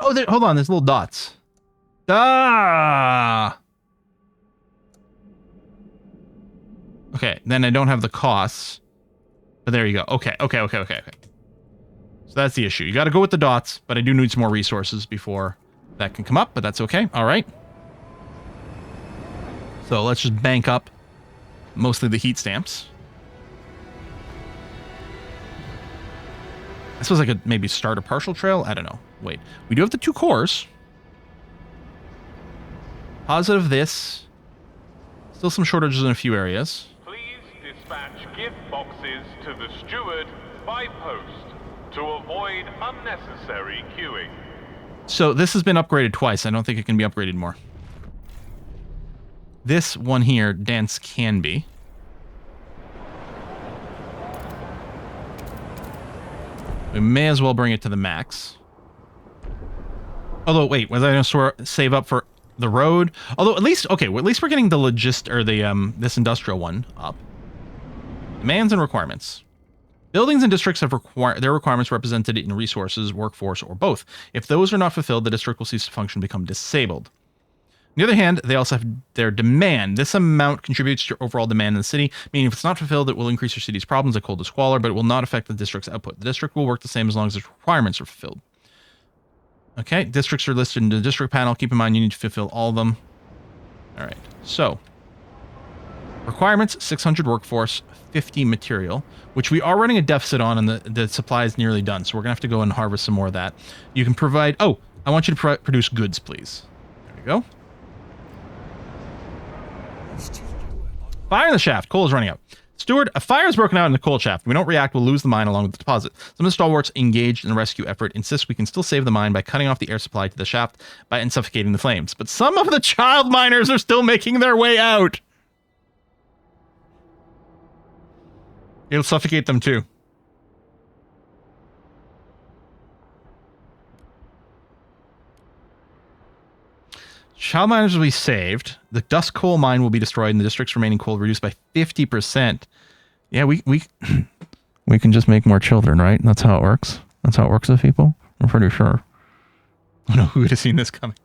Oh, hold on. There's little dots. Ah! Okay, then I don't have the costs. But there you go. Okay. So that's the issue. You got to go with the dots, but I do need some more resources before that can come up, but that's okay. All right. So let's just bank up mostly the heat stamps. I suppose I could maybe start a partial trail. I don't know. Wait, we do have the 2 cores. Positive this. Still some shortages in a few areas. Please dispatch gift boxes to the steward by post to avoid unnecessary queuing. So this has been upgraded twice. I don't think it can be upgraded more. This one here, dance can be. We may as well bring it to the max. Although, wait, was I going to save up for the road? Although, at least, okay, well, at least we're getting the this industrial one up. Demands and requirements. Buildings and districts have their requirements represented in resources, workforce, or both. If those are not fulfilled, the district will cease to function and become disabled. On the other hand, they also have their demand. This amount contributes to your overall demand in the city, meaning if it's not fulfilled, it will increase your city's problems like cold and squalor, but it will not affect the district's output. The district will work the same as long as its requirements are fulfilled. Okay, districts are listed in the district panel. Keep in mind you need to fulfill all of them. All right, so requirements, 600 workforce, 50 material, which we are running a deficit on, and the supply is nearly done, so we're going to have to go and harvest some more of that. You can provide... Oh, I want you to produce goods, please. There we go. Fire in the shaft. Coal is running out. Steward, a fire is broken out in the coal shaft. If we don't react, we'll lose the mine along with the deposit. Some of the stalwarts engaged in the rescue effort insist we can still save the mine by cutting off the air supply to the shaft and suffocating the flames. But some of the child miners are still making their way out. It'll suffocate them too. Child miners will be saved. The dust coal mine will be destroyed, and the district's remaining coal reduced by 50%. Yeah, we can just make more children, right? That's how it works. That's how it works with people. I'm pretty sure. I don't know who would have seen this coming.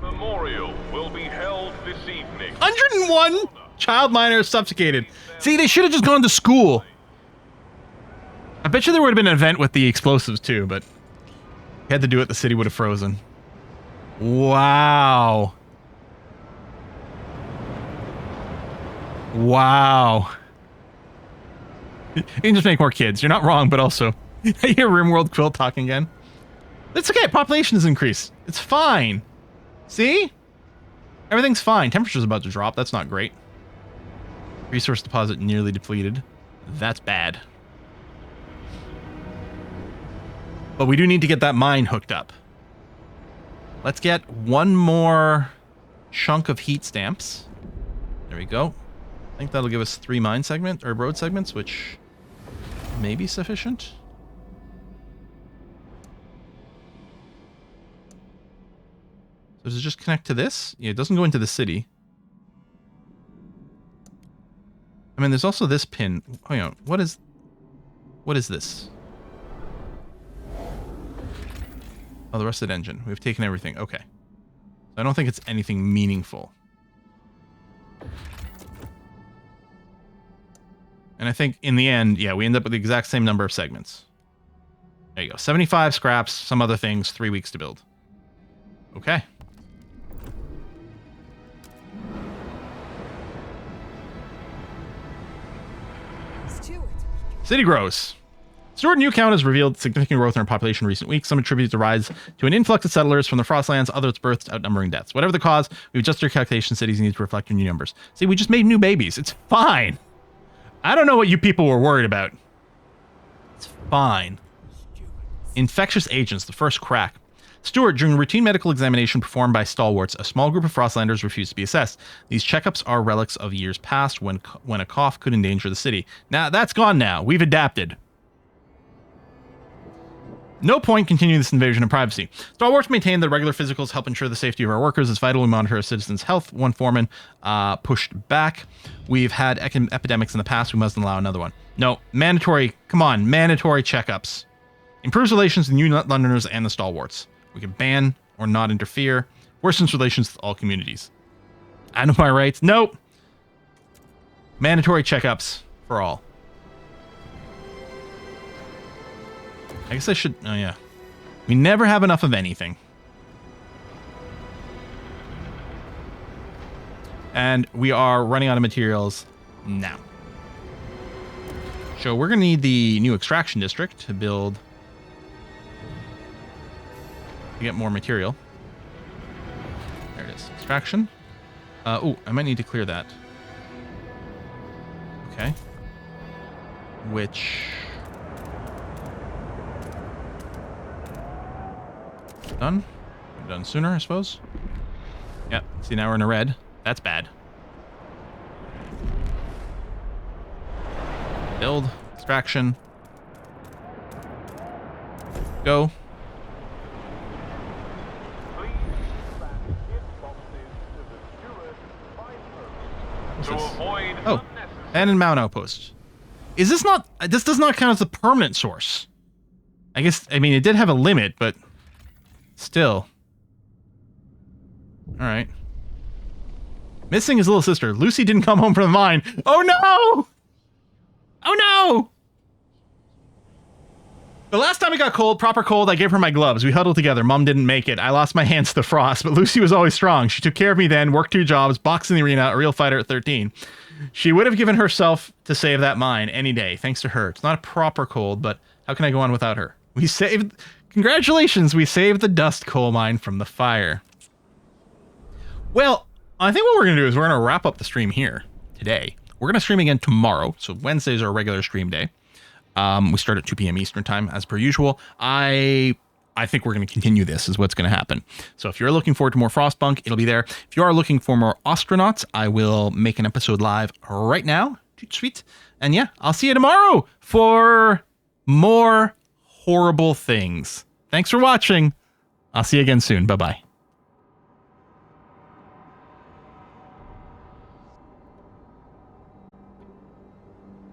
Memorial will be held this evening. 101 child miners suffocated. See, they should have just gone to school. I bet you there would have been an event with the explosives too, but he had to do it. The city would have frozen. Wow. Wow. You can just make more kids. You're not wrong, but also, I hear Rimworld Quill talking again. It's okay. Population has increased. It's fine. See? Everything's fine. Temperature's about to drop. That's not great. Resource deposit nearly depleted. That's bad. But we do need to get that mine hooked up. Let's get one more chunk of heat stamps. There we go. I think that'll give us 3 mine segments or road segments, which may be sufficient. So does it just connect to this? Yeah, it doesn't go into the city. I mean, there's also this pin. Oh, yeah. What is this? Oh, the rusted engine. We've taken everything. Okay. So I don't think it's anything meaningful. And I think in the end, yeah, we end up with the exact same number of segments. There you go. 75 scraps, some other things, 3 weeks to build. Okay. City grows. Stewart New Count has revealed significant growth in our population in recent weeks. Some attribute the rise to an influx of settlers from the Frostlands, others births outnumbering deaths. Whatever the cause, we've adjusted our calculation. Cities need to reflect your new numbers. See, we just made new babies. It's fine. I don't know what you people were worried about. It's fine. Infectious agents, the first crack. Stewart, during a routine medical examination performed by stalwarts, a small group of Frostlanders refused to be assessed. These checkups are relics of years past when a cough could endanger the city. Now, that's gone now. We've adapted. No point continuing this invasion of privacy. Stalwarts maintain that regular physicals help ensure the safety of our workers. It's vital we monitor our citizens' health. One foreman pushed back. We've had epidemics in the past. We must allow another one. No, mandatory, come on, mandatory checkups. Improves relations with New Londoners and the Stalwarts. We can ban or not interfere. Worsens relations with all communities. I know my rights. Nope. Mandatory checkups for all. I guess I should... Oh, yeah. We never have enough of anything. And we are running out of materials now. So we're going to need the new extraction district to build... to get more material. There it is. Extraction. Oh, I might need to clear that. Okay. Which... done. Done sooner, I suppose. Yep. See, now we're in a red. That's bad. Build. Extraction. Go. Oh, and Mount Outpost. Is this not... this does not count as a permanent source. I guess... I mean, it did have a limit, but... still. Alright. Missing his little sister. Lucy didn't come home from the mine. Oh no! Oh no! The last time it got cold, proper cold, I gave her my gloves. We huddled together. Mom didn't make it. I lost my hands to the frost, but Lucy was always strong. She took care of me then, worked 2 jobs, boxed in the arena, a real fighter at 13. She would have given herself to save that mine any day, thanks to her. It's not a proper cold, but how can I go on without her? We saved... Congratulations, we saved the dust coal mine from the fire. Well, I think what we're going to do is we're going to wrap up the stream here today. We're going to stream again tomorrow, so Wednesday's our regular stream day. We start at 2 p.m. Eastern time, as per usual. I think we're going to continue this, is what's going to happen. So if you're looking forward to more Frostpunk, it'll be there. If you are looking for more Astronauts, I will make an episode live right now. Sweet. And yeah, I'll see you tomorrow for more horrible things. Thanks for watching. I'll see you again soon. Bye-bye.